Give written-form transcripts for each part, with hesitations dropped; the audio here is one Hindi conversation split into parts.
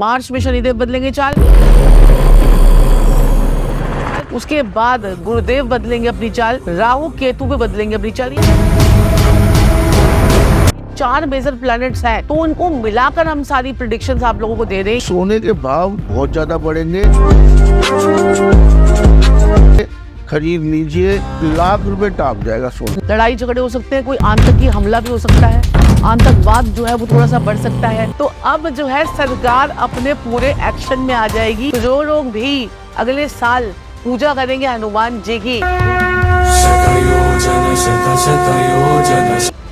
मार्च में शनिदेव बदलेंगे चाल, उसके बाद गुरुदेव बदलेंगे अपनी चाल, राहु केतु भी बदलेंगे अपनी चाल। 4 मेजर प्लैनेट्स हैं, तो उनको मिलाकर हम सारी प्रेडिक्शंस आप लोगों को दे रहे हैं। सोने के भाव बहुत ज्यादा बढ़ेंगे, खरीद लीजिए, लाख रुपए टॉप जाएगा सोना। लड़ाई झगड़े हो सकते हैं, कोई आतंकी हमला भी हो सकता है, आतंकवाद जो है वो थोड़ा सा बढ़ सकता है। तो अब जो है सरकार अपने पूरे एक्शन में आ जाएगी। तो जो लोग भी अगले साल पूजा करेंगे हनुमान जी की,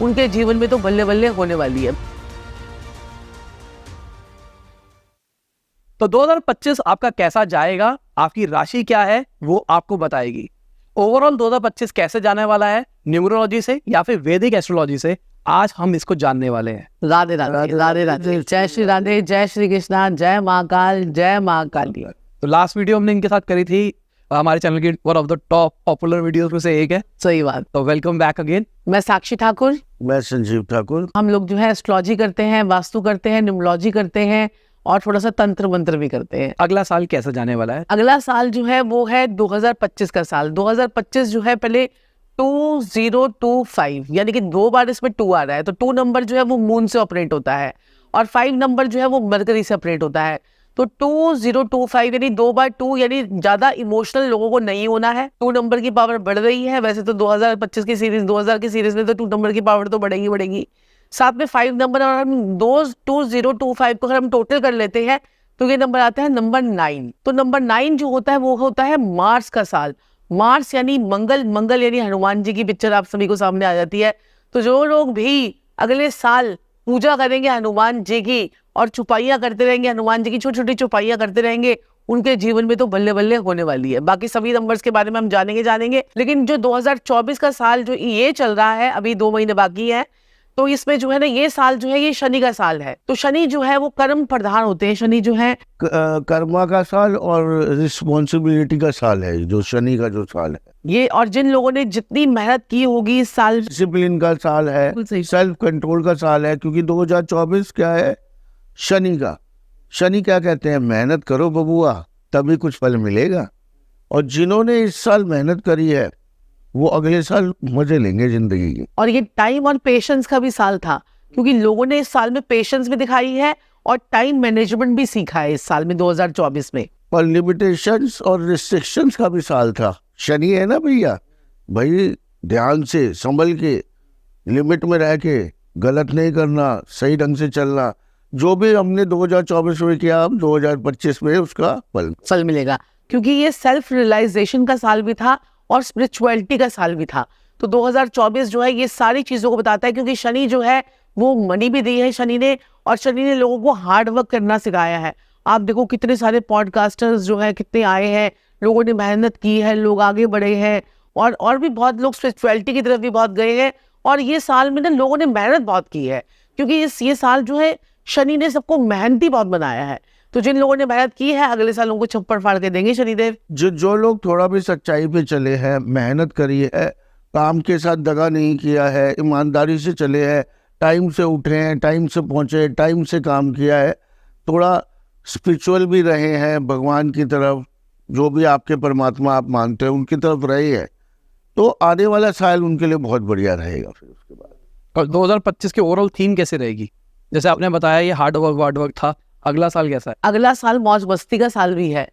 उनके जीवन में तो बल्ले बल्ले होने वाली है। तो 2025 आपका कैसा जाएगा, आपकी राशि क्या है वो आपको बताएगी। ओवरऑल 2025 कैसे जाने वाला है, न्यूमरोलॉजी से या फिर वैदिक एस्ट्रोलॉजी से, आज हम इसको जानने वाले हैं। राधे राधे राधे राधे, जय श्री राधे, जय श्री कृष्णा, जय महाकाल, जय महाकाली। तो लास्ट वीडियो हमने इनके साथ करी थी, हमारे चैनल की one of the top popular videos में से एक है। सही बात। तो वेलकम बैक अगेन। मैं साक्षी ठाकुर, मैं संजीव ठाकुर। हम लोग जो है एस्ट्रोलॉजी करते हैं, वास्तु करते हैं, न्यूमरोलॉजी करते हैं और थोड़ा सा तंत्र मंत्र भी करते हैं। अगला साल कैसे जाने वाला है? अगला साल जो है वो है 2025 का साल। 2025 जो है पहले 2025, यानी कि 2 बार इसमें 2 आ रहा है। तो 2 नंबर जो है वो मून से ऑपरेट होता है और 5 नंबर जो है वो मरकरी से ऑपरेट होता है। तो 2025 यानी 2 बार 2, यानी ज्यादा इमोशनल लोगों को नहीं होना है। 2 नंबर की पावर बढ़ रही है। वैसे तो 2025 की सीरीज, 2000 की सीरीज में तो 2 नंबर की पावर तो बढ़ेगी। साथ में 5 नंबर, और हम 2025 को अगर हम टोटल कर लेते हैं तो ये नंबर आता है नंबर 9। तो नंबर 9 जो होता है वो होता है मार्स का साल। मार्स यानी मंगल, मंगल यानी हनुमान जी की पिक्चर आप सभी को सामने आ जाती है। तो जो लोग भी अगले साल पूजा करेंगे हनुमान जी की और चुपाइयां करते रहेंगे, हनुमान जी की छोटी छोटी चुपाइयां करते रहेंगे, उनके जीवन में तो बल्ले बल्ले होने वाली है। बाकी सभी नंबर्स के बारे में हम जानेंगे। लेकिन जो 2024 का साल जो ये चल रहा है, अभी 2 महीने बाकी है, तो इसमें जो है ना, ये साल जो है ये शनि का साल है। तो शनि जो है वो कर्म प्रधान होते हैं। शनि जो है कर्मा का साल और रिस्पॉन्सिबिलिटी का साल है, जो शनि का जो साल है ये। और जिन लोगों ने जितनी मेहनत की होगी इस साल, डिसिप्लिन का साल है, सेल्फ कंट्रोल का साल है। क्योंकि 2024 क्या है, शनि का। शनि क्या कहते हैं, मेहनत करो बबुआ तभी कुछ फल मिलेगा। और जिन्होंने इस साल मेहनत करी है वो अगले साल मजे लेंगे जिंदगी के। और ये टाइम और पेशेंस का भी साल था, क्योंकि लोगों ने इस साल में पेशेंस भी दिखाई है और टाइम मैनेजमेंट भी सीखा है इस साल में 2024 में। और लिमिटेशंस और रिस्ट्रिक्शंस का भी साल था। शनि है ना भैया, भाई ध्यान से संभल के, लिमिट में रह के, गलत नहीं करना, सही ढंग से चलना। जो भी हमने 2024 में किया, हम 2025 में उसका फल मिलेगा। क्योंकि ये सेल्फ रियलाइजेशन का साल भी था और स्पिरिचुअलिटी का साल भी था। तो 2024 जो है ये सारी चीजों को बताता है, क्योंकि शनि जो है वो मनी भी दी है शनि ने, और शनि ने लोगों को हार्ड वर्क करना सिखाया है। आप देखो कितने सारे पॉडकास्टर्स जो है कितने आए हैं, लोगों ने मेहनत की है, लोग आगे बढ़े हैं, और भी बहुत लोग स्पिरिचुअलिटी की तरफ भी बहुत गए हैं। और ये साल में ना लोगों ने मेहनत बहुत की है, क्योंकि ये साल जो है शनि ने सबको मेहनती बहुत बनाया है। तो जिन लोगों ने मेहनत की है अगले साल उनको छप्पर फाड़ के देंगे शनिदेव। जो लोग थोड़ा भी सच्चाई पे चले हैं, मेहनत करी है, काम के साथ दगा नहीं किया है, ईमानदारी से चले हैं, टाइम से उठे हैं, टाइम से पहुंचे, टाइम से काम किया है, थोड़ा स्पिरिचुअल भी रहे हैं, भगवान की तरफ, जो भी आपके परमात्मा आप मानते हैं उनकी तरफ रहे हैं, तो आने वाला साल उनके लिए बहुत बढ़िया रहेगा। फिर उसके बाद और 2025 की ओवरऑल थीम कैसे रहेगी? जैसे आपने बताया ये हार्ड वर्क था, अगला साल कैसा है? अगला साल मौज मस्ती का साल भी है।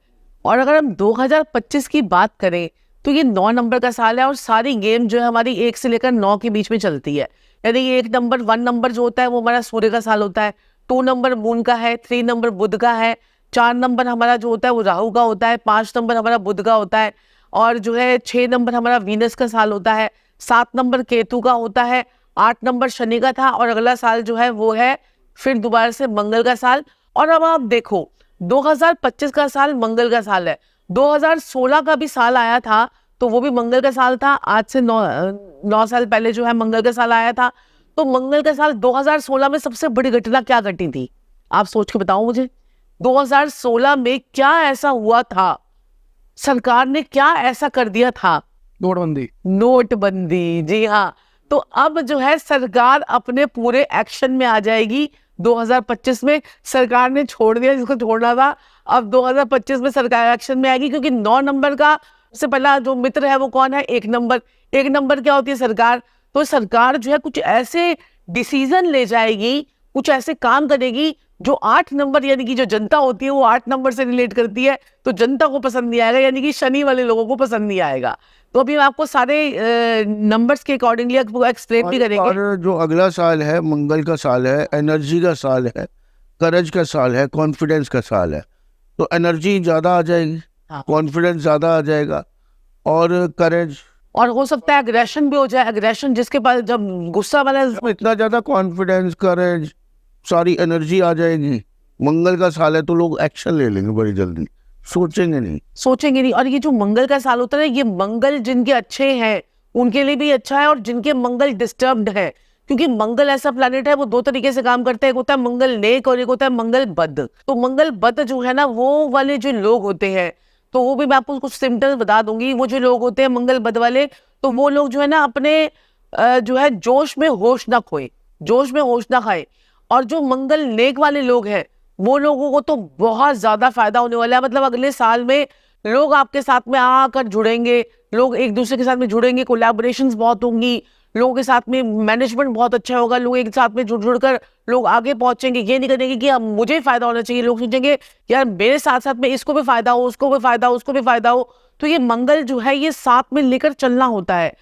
और अगर हम 2025 की बात करें तो ये 9 नंबर का साल है, और सारी गेम जो है हमारी 1 से लेकर 9 के बीच में चलती है। यानी 1 नंबर जो होता है वो हमारा सूर्य का साल होता है, 2 नंबर मून का है, 3 नंबर बुध का है, 4 नंबर हमारा जो होता है वो राहु का होता है, 5 नंबर हमारा बुध का होता है, और जो है 6 नंबर हमारा वीनस का साल होता है, 7 नंबर केतु का होता है, 8 नंबर शनि का था, और अगला साल जो है वो है फिर दोबारा से मंगल का साल। और अब आप देखो 2025 का साल मंगल का साल है। 2016 का भी साल आया था तो वो भी मंगल का साल था। आज से 9 साल पहले जो है मंगल का साल आया था। तो मंगल का साल 2016 में सबसे बड़ी घटना क्या घटी थी, आप सोच के बताओ मुझे। 2016 में क्या ऐसा हुआ था, सरकार ने क्या ऐसा कर दिया था? नोटबंदी, जी हाँ। तो अब जो है सरकार अपने पूरे एक्शन में आ जाएगी 2025 में सरकार ने छोड़ दिया जिसको छोड़ना था। अब 2025 में सरकार एक्शन में आएगी, क्योंकि 9 नंबर का सबसे पहला जो मित्र है वो कौन है? 1 नंबर। 1 नंबर क्या होती है? सरकार। तो सरकार जो है कुछ ऐसे डिसीजन ले जाएगी, कुछ ऐसे काम करेगी जो 8 नंबर यानी कि जो जनता होती है वो 8 नंबर से रिलेट करती है, तो जनता को पसंद नहीं आएगा, यानी कि शनि वाले लोगों को पसंद नहीं आएगा। तो अभी हम आपको सारे नंबर्स के अकॉर्डिंगली एक्सप्लेन भी करेंगे। और जो अगला साल है मंगल का साल है, एनर्जी का साल है, करेज का साल है, कॉन्फिडेंस का साल है। तो एनर्जी ज़्यादा आ जाएगी, हाँ। कॉन्फिडेंस ज़्यादा आ जाएगा और करेज। और हो सकता है एग्रेशन भी हो जाए। एग्रेशन जिसके पास जब गुस्सा वाला है, इतना ज़्यादा कॉन्फिडेंस, करेज, सारी एनर्जी आ जाएगी। मंगल का साल है तो लोग एक्शन ले लेंगे बड़ी जल्दी, सोचेंगे नहीं। सोचेंगे नहीं। और ये जो मंगल का साल होता है ना, ये मंगल जिनके अच्छे हैं उनके लिए भी अच्छा है, और जिनके मंगल डिस्टर्ब्ड है, क्योंकि मंगल ऐसा प्लैनेट है वो 2 तरीके से काम करता है। एक होता है मंगल नेक और एक होता है मंगल बद। तो मंगल बद जो है ना, वो वाले जो लोग होते हैं, तो वो भी मैं आपको कुछ सिम्टम्स बता दूंगी। वो जो लोग होते हैं मंगल बद वाले, तो वो लोग जो है ना अपने जो है जोश में होश ना खोए, जोश में होश ना खाए। और जो मंगल नेक वाले लोग हैं वो लोगों को तो बहुत ज्यादा फायदा होने वाला है। मतलब अगले साल में लोग आपके साथ में आकर जुड़ेंगे, लोग एक दूसरे के साथ में जुड़ेंगे, कोलैबोरेशंस बहुत होंगी, लोगों के साथ में मैनेजमेंट बहुत अच्छा होगा, लोग एक साथ में जुड़ जुड़कर लोग आगे पहुंचेंगे। ये नहीं करेंगे कि अब मुझे फायदा होना चाहिए, लोग सोचेंगे यार मेरे साथ साथ में इसको भी फायदा हो, उसको भी फायदा हो, उसको भी फायदा हो। तो ये मंगल जो है ये साथ में लेकर चलना होता है।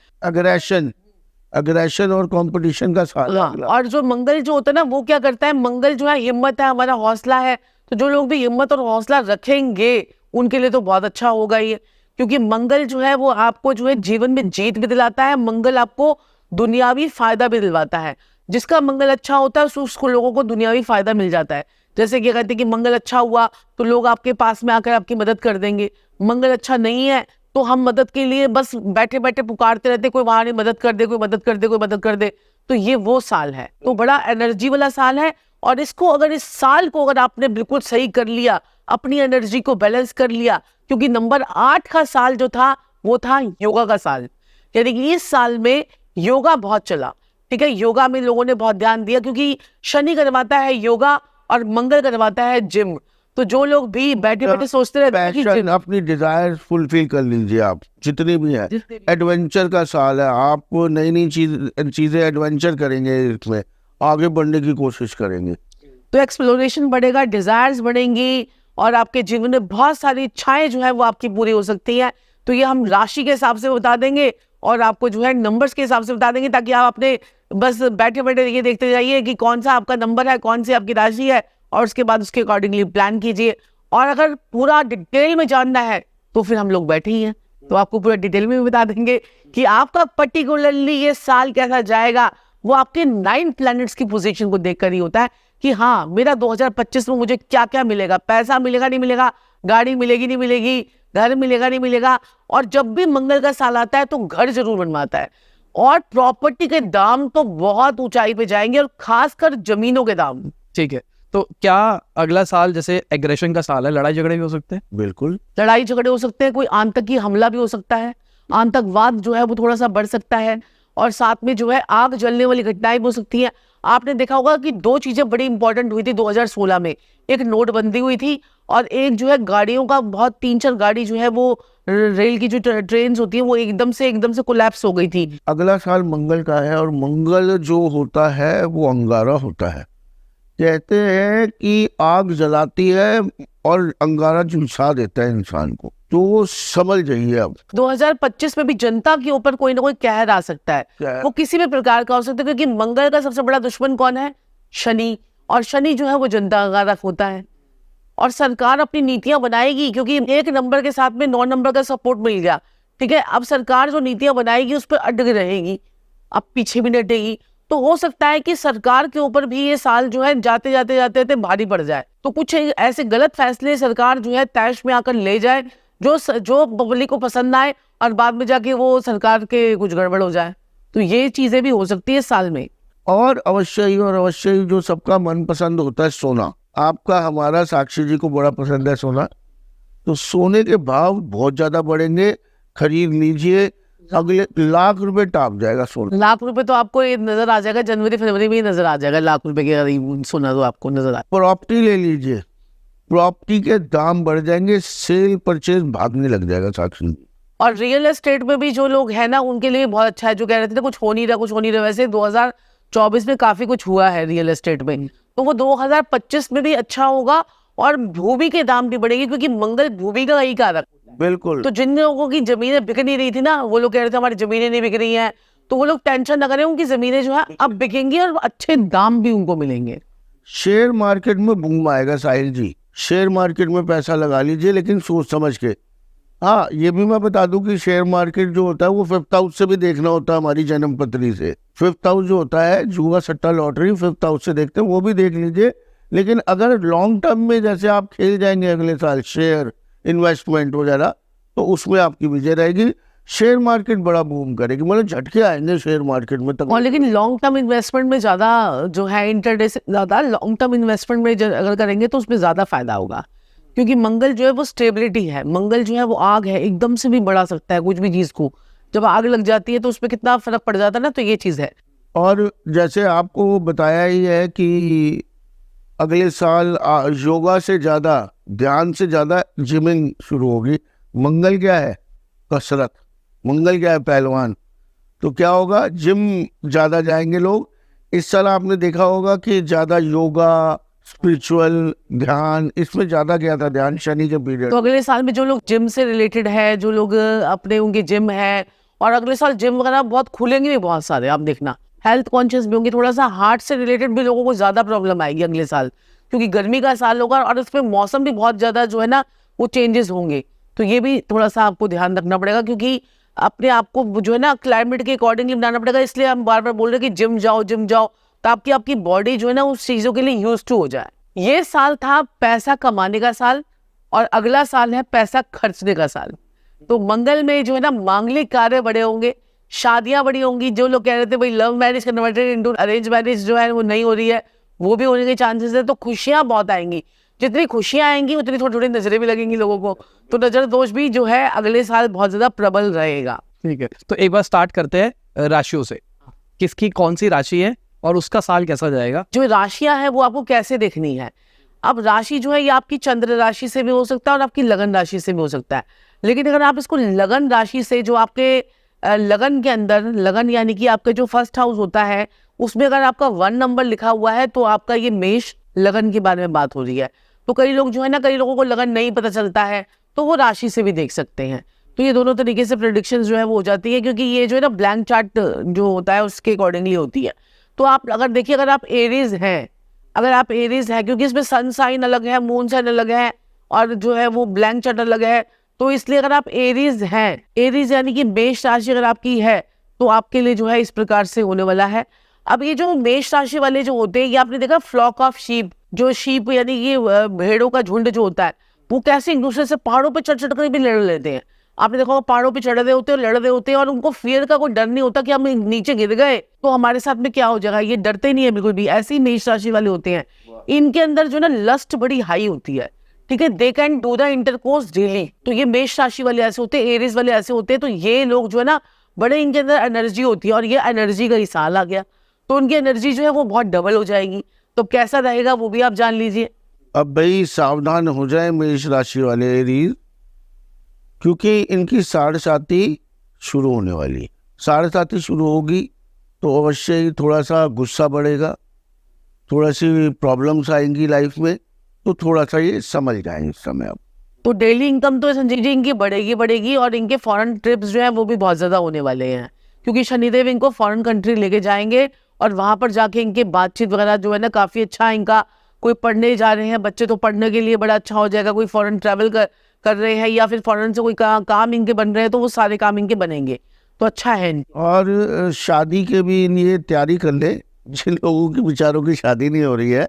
अग्रेशन और कंपटीशन का साल है हाँ, अगला। और जो मंगल जो होता है ना, वो क्या करता है? मंगल जो है हिम्मत है, हमारा हौसला है। तो जो लोग भी हिम्मत और हौसला रखेंगे उनके लिए तो बहुत अच्छा होगा ये, क्योंकि मंगल जो है वो आपको जो है जीवन में जीत भी दिलाता है, मंगल आपको दुनियावी फायदा भी दिलवाता है। जिसका मंगल अच्छा होता है उसको लोगों को दुनियावी फायदा मिल जाता है। जैसे कि कहते हैं कि मंगल अच्छा हुआ तो लोग आपके पास में आकर आपकी मदद कर देंगे। मंगल अच्छा नहीं है तो हम मदद के लिए बस बैठे बैठे पुकारते रहते, कोई वहां नहीं मदद कर दे, कोई मदद कर दे, कोई मदद कर दे। तो ये वो साल है, तो बड़ा एनर्जी वाला साल है। और इसको अगर इस साल को अगर आपने बिल्कुल सही कर लिया, अपनी एनर्जी को बैलेंस कर लिया, क्योंकि नंबर 8 का साल जो था वो था योगा का साल, यानी कि इस साल में योगा बहुत चला। ठीक है, योगा में लोगों ने बहुत ध्यान दिया, क्योंकि शनि करवाता है योगा और मंगल करवाता है जिम। तो जो लोग भी बैठे बैठे सोचते रहते हैं कि पैशन, अपनी डिजायर फुलफिल कर लीजिए आप, जितनी भी है। एडवेंचर का साल है, आप नई नई चीजें एडवेंचर करेंगे, इसमें आगे बढ़ने की कोशिश करेंगे। तो एक्सप्लोरेशन बढ़ेगा, डिजायर्स बढ़ेंगी, और आपके जीवन में बहुत सारी इच्छाएं जो है वो आपकी पूरी हो सकती है। तो ये हम राशि के हिसाब से बता देंगे और आपको जो है नंबर्स के हिसाब से बता देंगे, ताकि आप अपने बस बैठे बैठे ये देखते जाइए कि कौन सा आपका नंबर है, कौन सी आपकी राशि है, और उसके बाद उसके अकॉर्डिंगली प्लान कीजिए। और अगर पूरा डिटेल में जानना है तो फिर हम लोग बैठे ही हैं, तो आपको पूरा डिटेल में भी बता देंगे कि आपका पर्टिकुलरली ये साल कैसा जाएगा। वो आपके 9 प्लैनेट्स की पोजीशन को देखकर ही होता है कि हाँ मेरा 2025 में मुझे क्या क्या मिलेगा, पैसा मिलेगा नहीं मिलेगा, गाड़ी मिलेगी नहीं मिलेगी, घर मिलेगा नहीं मिलेगा। और जब भी मंगल का साल आता है तो घर जरूर बनवाता है, और प्रॉपर्टी के दाम तो बहुत ऊंचाई पे जाएंगे, और खासकर जमीनों के दाम। ठीक है, तो क्या अगला साल जैसे एग्रेशन का साल है, लड़ाई झगड़े भी हो सकते हैं? बिल्कुल, लड़ाई झगड़े हो सकते हैं, कोई आतंकी हमला भी हो सकता है, आतंकवाद जो है वो थोड़ा सा बढ़ सकता है, और साथ में जो है आग जलने वाली घटनाएं भी हो सकती हैं। आपने देखा होगा कि 2 चीजें बड़ी इंपॉर्टेंट हुई थी 2016 में, एक नोटबंदी हुई थी, और एक जो है गाड़ियों का बहुत 3-4 गाड़ी जो है वो रेल की जो ट्रेन होती है वो एकदम से कोलैप्स हो गई थी। अगला साल मंगल का है, और मंगल जो होता है वो अंगारा होता है। कहते हैं कि आग जलाती है और अंगारा झुलसा देता है इंसान को, तो वो समझ जाइए। अब 2025 में भी जनता के ऊपर कोई ना कोई कहर आ सकता है, वो किसी भी प्रकार का हो सकता है, क्योंकि मंगल का सबसे बड़ा दुश्मन कौन है? शनि। और शनि जो है वो जनता का कारक होता है, और सरकार अपनी नीतियां बनाएगी, क्योंकि 1 नंबर के साथ में 9 नंबर का सपोर्ट मिल गया। ठीक है, अब सरकार जो नीतियां बनाएगी उस पर अटक रहेगी, अब पीछे भी नहीं हटेगी। तो हो सकता है कि सरकार के ऊपर भी ये साल जो है जाते जाते भारी पड़ जाए, तो कुछ ऐसे गलत फैसले सरकार जो है तैश में आकर ले जाए जो पब्लिक को पसंद आए, और बाद में जाके वो सरकार के कुछ गड़बड़ हो जाए। तो ये चीजें भी हो सकती है इस साल में। और अवश्य ही जो सबका मनपसंद होता है सोना, आपका हमारा साक्षी जी को बड़ा पसंद है सोना, तो सोने के भाव बहुत ज्यादा बढ़ेंगे, खरीद लीजिए। अगले लाख रुपए टॉप जाएगा सोना। लाख रुपए तो आपको ये नजर आ जाएगा, जनवरी फरवरी में ही नजर आ जाएगा लाख रुपए के करीब सोना तो आपको नजर आ। प्रॉपर्टी ले लीजिए, प्रॉपर्टी के दाम बढ़ जाएंगे, सेल परचेज भागने लग जाएगा साक्षी। और रियल एस्टेट में भी जो लोग हैं ना उनके लिए बहुत अच्छा है, जो कह रहे थे ना कुछ हो नहीं रहा कुछ हो नहीं रहा, वैसे 2024 में काफी कुछ हुआ है रियल एस्टेट में, तो वो 2025 में भी अच्छा होगा। और भूमि के दाम भी बढ़ेंगे क्योंकि मंगल भूमि का ही कारक होता है। बिल्कुल। तो जिन लोगों की जमीनें बिक नहीं रही थी ना, वो लोग कह रहे थे हमारी जमीनें नहीं बिक रही हैं, तो वो लोग टेंशन ना करें, उनकी जमीनें जो है अब बिकेंगी और अच्छे दाम भी उनको मिलेंगे। शेयर मार्केट में बूम आएगा साहिल जी, शेयर मार्केट में पैसा लगा लीजिए, लेकिन सोच समझ के। हाँ, ये भी मैं बता दूं कि शेयर मार्केट जो होता है वो 5th हाउस से भी देखना होता है हमारी जन्म पत्री से। 5th हाउस जो होता है जुआ सट्टा लॉटरी 5th हाउस से देखते हैं, वो भी देख लीजिए। लेकिन अगर लॉन्ग टर्म में जैसे आप खेल जाएंगे अगले साल शेयर इन्वेस्टमेंट वगैरह, तो उसमें आपकी विजय रहेगी। शेयर मार्केट बड़ा बूम करेगी, मतलब झटके आएंगे शेयर मार्केट में तक। और लेकिन लॉन्ग टर्म इन्वेस्टमेंट में ज्यादा जो है इंटरडे से ज्यादा लॉन्ग टर्म इन्वेस्टमेंट में अगर करेंगे तो उसमें ज्यादा फायदा होगा, क्योंकि मंगल जो है वो स्टेबिलिटी है, मंगल जो है वो आग है, एकदम से भी बढ़ा सकता है कुछ भी चीज को। जब आग लग जाती है तो उसमें कितना फर्क पड़ जाता है ना, तो ये चीज है। और जैसे आपको बताया ही है कि अगले साल योगा से ज्यादा, ध्यान से ज्यादा जिमिंग शुरू होगी। मंगल क्या है? कसरत। मंगल क्या है? पहलवान। तो क्या होगा? जिम ज्यादा जाएंगे लोग। इस साल आपने देखा होगा कि ज्यादा योगा, स्पिरिचुअल, ध्यान, इसमें ज्यादा गया था ध्यान शनि के पीरियड। तो अगले साल में जो लोग जिम से रिलेटेड है, जो लोग अपने उनके जिम है, और अगले साल जिम वगैरह बहुत खुलेंगे भी बहुत सारे, आप देखना हेल्थ कॉन्शियस भी होंगे। थोड़ा सा हार्ट से रिलेटेड भी लोगों को ज्यादा प्रॉब्लम आएगी अगले साल, क्योंकि गर्मी का साल होगा और इसमें मौसम भी बहुत ज्यादा जो है ना वो चेंजेस होंगे। तो ये भी थोड़ा सा आपको ध्यान रखना पड़ेगा, क्योंकि अपने आप को जो है ना क्लाइमेट के अकॉर्डिंगली बनाना पड़ेगा। इसलिए हम बार बार बोल रहे हैं कि जिम जाओ जिम जाओ, ताकि आपकी बॉडी जो है ना उस चीजों के लिए यूज टू हो जाए। ये साल था पैसा कमाने का साल, और अगला साल है पैसा खर्चने का साल। तो मंगल में जो है ना मांगलिक कार्य बड़े होंगे, शादियां बड़ी होंगी। जो लोग कह रहे थे भाई love marriage converted into arrange marriage जो है वो नहीं हो रही है, वो भी होने के चांसेस है। तो खुशियां बहुत आएंगी, जितनी खुशियां आएंगी उतनी थोड़ी थोड़ी नजरें भी लगेंगी लोगों को, तो नजर दोष भी जो है अगले साल बहुत ज्यादा प्रबल रहेगा। ठीक है, तो एक बार स्टार्ट करते हैं राशियों से। किसकी कौन सी राशि है और उसका साल कैसा जाएगा? जो राशियां हैं वो आपको कैसे देखनी है? अब राशि जो है ये आपकी चंद्र राशि से भी हो सकता है और आपकी लगन राशि से भी हो सकता है। लेकिन अगर आप इसको लगन राशि से, जो आपके लगन के अंदर, लगन यानी कि आपका जो 1st हाउस होता है उसमें अगर आपका 1 नंबर लिखा हुआ है, तो आपका ये मेष लगन के बारे में बात हो रही है। तो कई लोग जो है ना, कई लोगों को लगन नहीं पता चलता है, तो वो राशि से भी देख सकते हैं। तो ये दोनों तरीके से प्रेडिक्शन जो है वो हो जाती है, क्योंकि ये जो है ना ब्लैंक चार्ट जो होता है उसके अकॉर्डिंगली होती है। तो आप अगर देखिए, अगर आप एरीज हैं, क्योंकि इसमें सन साइन अलग है, मून साइन अलग है, और जो है वो ब्लैंक चार्ट अलग है, तो इसलिए अगर आप एरीज हैं, एरीज यानी कि मेष राशि अगर आपकी है, तो आपके लिए जो है इस प्रकार से होने वाला है। अब ये जो मेष राशि वाले जो होते हैं, ये आपने देखा फ्लॉक ऑफ शीप, जो शीप यानी ये भेड़ों का झुंड जो होता है, वो कैसे एक दूसरे से पहाड़ों पे चढ़ कर भी लड़ लेते हैं। आपने देखा पहाड़ों पे चढ़ रहे होते हैं और लड़ रहे होते हैं, और उनको फियर का कोई डर नहीं होता कि हम नीचे गिर गए तो हमारे साथ में क्या हो जाएगा, ये डरते नहीं है बिल्कुल भी। ऐसे ही मेष राशि वाले होते हैं, इनके अंदर जो है ना लस्ट बड़ी हाई होती है, ठीक है, they can do the intercourse daily. तो ये मेष राशि वाले ऐसे होते हैं, एरीज वाले ऐसे होते हैं। तो ये लोग जो है ना बड़े, इनके अंदर एनर्जी होती है, और ये एनर्जी का ही साल आ गया, तो उनकी एनर्जी जो है वो बहुत डबल हो जाएगी। तो कैसा रहेगा वो भी आप जान लीजिए। अब भाई सावधान हो जाए मेष राशि वाले एरीज, क्योंकि इनकी साढ़े साथी शुरू होने वाली है। साढ़े साथी शुरू होगी तो अवश्य ही थोड़ा सा गुस्सा बढ़ेगा, थोड़ा सी प्रॉब्लम्स आएंगी लाइफ में, तो थोड़ा सा ये समझ जाएंगे इस समय। अब तो डेली इनकम तो संजय जी इनकी बढ़ेगी, और इनके फॉरेन ट्रिप्स जो है वो भी बहुत ज्यादा होने वाले हैं, क्योंकि शनिदेव इनको फॉरेन कंट्री लेके जाएंगे, और वहां पर जाके इनके बातचीत वगैरह जो है ना काफी अच्छा इनका। कोई पढ़ने जा रहे हैं बच्चे तो पढ़ने के लिए बड़ा अच्छा हो जाएगा, कोई फॉरेन ट्रैवल कर रहे हैं, या फिर फॉरेन से कोई काम इनके बन रहे हैं, तो वो सारे काम इनके बनेंगे, तो अच्छा है। और शादी के भी लिए तैयारी कर ले, जिन लोगों की बेचारों की शादी नहीं हो रही है,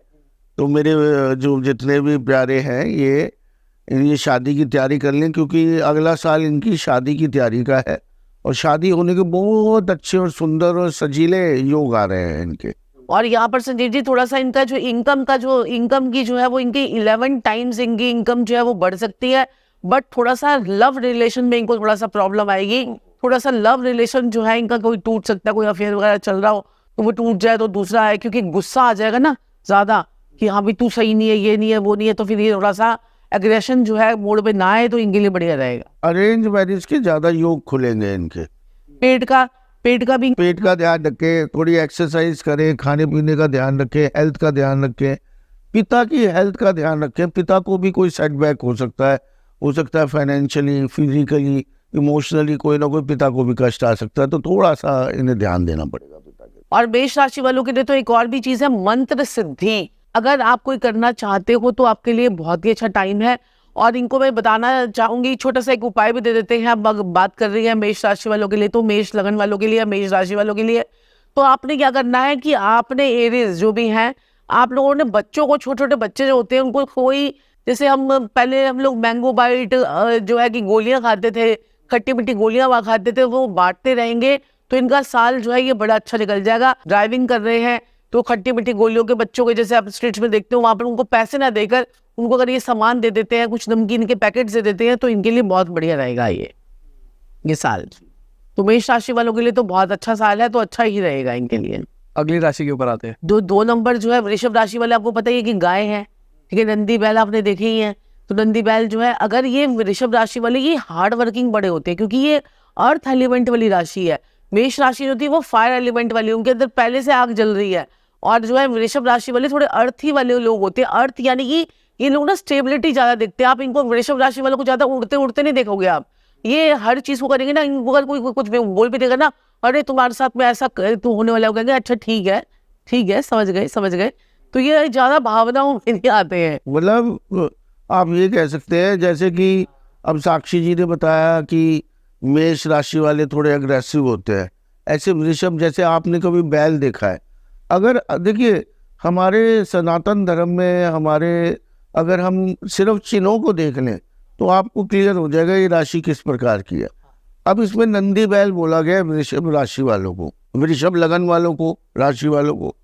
तो मेरे जो जितने भी प्यारे हैं ये शादी की तैयारी कर लें, क्योंकि अगला साल इनकी शादी की तैयारी का है, और शादी होने के बहुत अच्छे और सुंदर और सजीले योग आ रहे हैं इनके। और यहाँ पर संजीव जी थोड़ा सा इनका जो इनकम की जो है वो इनकी 11 टाइम्स इनकी इनकम जो है वो बढ़ सकती है, बट थोड़ा सा लव रिलेशन में इनको थोड़ा सा प्रॉब्लम आएगी, थोड़ा सा लव रिलेशन जो है इनका कोई टूट सकता है, कोई अफेयर वगैरह चल रहा हो तो वो टूट जाए, तो दूसरा है क्योंकि गुस्सा आ जाएगा ना ज्यादा कि हाँ भाई तू सही नहीं है, ये नहीं है, वो नहीं है, तो फिर ये थोड़ा सा एग्रेशन जो है मोड पे ना आए तो इनके लिए बढ़िया रहेगा। अरेंज मैरिज के ज्यादा योग खुलेंगे इनके। पेट का भी पेट का ध्यान रखें, थोड़ी एक्सरसाइज करें, खाने पीने का ध्यान रखें, हेल्थ का ध्यान रखें, पिता की हेल्थ का ध्यान रखें। पिता को भी कोई सेटबैक हो सकता है फाइनेंशियली, फिजिकली, इमोशनली कोई ना कोई पिता को भी कष्ट आ सकता है, तो थोड़ा सा इन्हें ध्यान देना पड़ेगा पिता के। और मेष राशि वालों के लिए तो एक और भी चीज है, मंत्र सिद्धि। अगर आप कोई करना चाहते हो तो आपके लिए बहुत ही अच्छा टाइम है। और इनको मैं बताना चाहूंगी, छोटा सा एक उपाय भी दे देते हैं। अब बात कर रही है मेष राशि वालों के लिए, तो मेष लगन वालों के लिए, मेष राशि वालों के लिए तो आपने क्या करना है कि आपने एरीज जो भी हैं, आप लोगों ने बच्चों को, छोटे छोटे बच्चे जो होते हैं उनको कोई, जैसे हम लोग मैंगो बाइट जो है कि गोलियां खाते थे, खट्टी मिट्टी गोलियां खाते थे, वो बांटते रहेंगे तो इनका साल जो है ये बड़ा अच्छा निकल जाएगा। ड्राइविंग कर रहे हैं तो खट्टी मिट्टी गोलियों के बच्चों के, जैसे आप स्ट्रीट्स में देखते हो, वहां पर उनको पैसे ना देकर उनको अगर ये सामान दे देते हैं, कुछ नमकीन के पैकेट दे देते हैं, तो इनके लिए बहुत बढ़िया रहेगा ये साल। तो मेष राशि वालों के लिए तो बहुत अच्छा साल है, तो अच्छा ही रहेगा इनके लिए। अगली राशि के ऊपर आते हैं। दो नंबर जो है वृषभ राशि वाले, आपको पता ही है कि गाय है, ठीक है, नंदी बैल आपने देखे ही है। तो नंदी बैल जो है, अगर ये वृषभ राशि वाले ये हार्ड वर्किंग बड़े होते हैं, क्योंकि ये अर्थ एलिमेंट वाली राशि है। मेष राशि जो थी वो फायर एलिमेंट वाली, उनके अंदर पहले से आग जल रही है। और जो है वृषभ राशि वाले थोड़े अर्थी वाले लोग होते हैं। अर्थ यानी कि ये लोग ना स्टेबिलिटी ज्यादा देखते हैं। आप इनको वृषभ राशि वालों को ज्यादा उड़ते उड़ते नहीं देखोगे आप। ये हर चीज को करेंगे ना, इनको अगर कोई कुछ बोल भी देगा ना, अरे तुम्हारे साथ में ऐसा तो होने वाला होगा, अच्छा ठीक है, समझ गए। तो ये ज्यादा भावनाओं में नहीं आते हैं। मतलब आप ये कह सकते हैं जैसे कि अब साक्षी जी ने बताया कि मेष राशि वाले थोड़े अग्रेसिव होते हैं, ऐसे वृषभ, जैसे आपने कभी बैल देखा है? अगर देखिए हमारे सनातन धर्म में, अगर हम सिर्फ चिन्हों को देख लें तो आपको क्लियर हो जाएगा ये राशि किस प्रकार की है। अब इसमें नंदी बैल बोला गया वृषभ राशि वालों को, वृषभ लगन वालों को, राशि वालों को।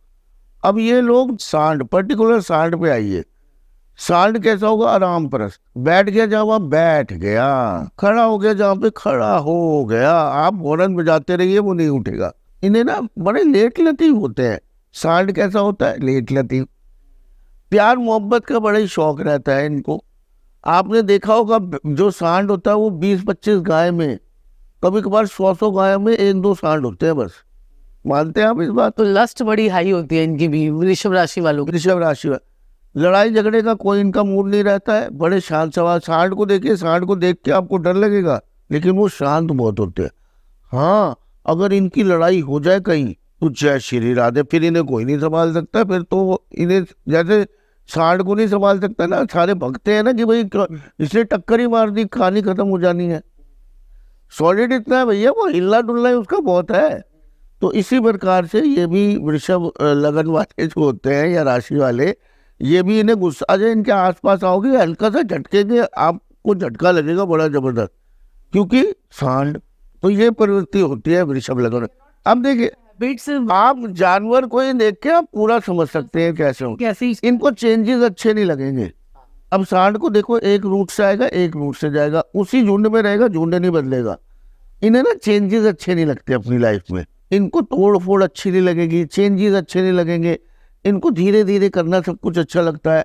अब ये लोग सांड, पर्टिकुलर सांड पे आइए। सांड कैसा होगा? आराम परस्त, बैठ गया जहाँ वहाँ बैठ गया, खड़ा हो गया जहाँ पे खड़ा हो गया। आप हॉर्न बजाते रहिए वो नहीं उठेगा। इन्हें ना बड़े लेट लतीफ होते हैं। सांड कैसा होता है? लेट लतीफ। प्यार मोहब्बत का बड़ा ही शौक रहता है इनको। आपने देखा होगा जो सांड होता है वो 20-25 गाय में, कभी कभार 100 गाय में 1-2 सांड होते हैं बस। मानते हैं आप इस बात? तो लस्ट बड़ी हाई होती है इनकी भी, वृषभ राशि वालों की। वृषभ राशि वाले लड़ाई झगड़े का कोई इनका मूड नहीं रहता है, बड़े शांत सवाल। सांड को देखिए, सांड को देख के आपको डर लगेगा लेकिन वो शांत बहुत होते हैं। हाँ, अगर इनकी लड़ाई हो जाए कहीं तो जय श्री राधे, फिर इन्हें कोई नहीं संभाल सकता। फिर तो इन्हें, जैसे सांड को नहीं संभाल सकता ना, सारे भगते हैं ना कि भाई इसने टक्कर ही मार दी, कहानी खत्म हो जानी है। सॉलिड इतना है भैया, वो हिलना डुलना ही उसका बहुत है। तो इसी प्रकार से ये भी वृषभ लगन वाले जो होते हैं या राशि वाले, ये भी इन्हें गुस्सा, जब इनके आसपास आओगे हल्का सा झटकेंगे, आपको झटका लगेगा बड़ा जबरदस्त, क्योंकि सांड। तो ये प्रवृत्ति होती है वृषभ लगन। अब देखिए आप जानवर को ही देख के आप पूरा समझ सकते हैं कैसे हो। कैसी इनको चेंजेस अच्छे नहीं लगेंगे। अब सांड को देखो, एक रूट से आएगा, एक रूट से जाएगा, उसी झुंड में रहेगा, झुंड नहीं बदलेगा। इन्हें ना चेंजेस अच्छे नहीं लगते अपनी लाइफ में। इनको तोड़ फोड़ अच्छी नहीं लगेगी, चेंजेस अच्छे नहीं लगेंगे। इनको धीरे धीरे करना सब कुछ अच्छा लगता है।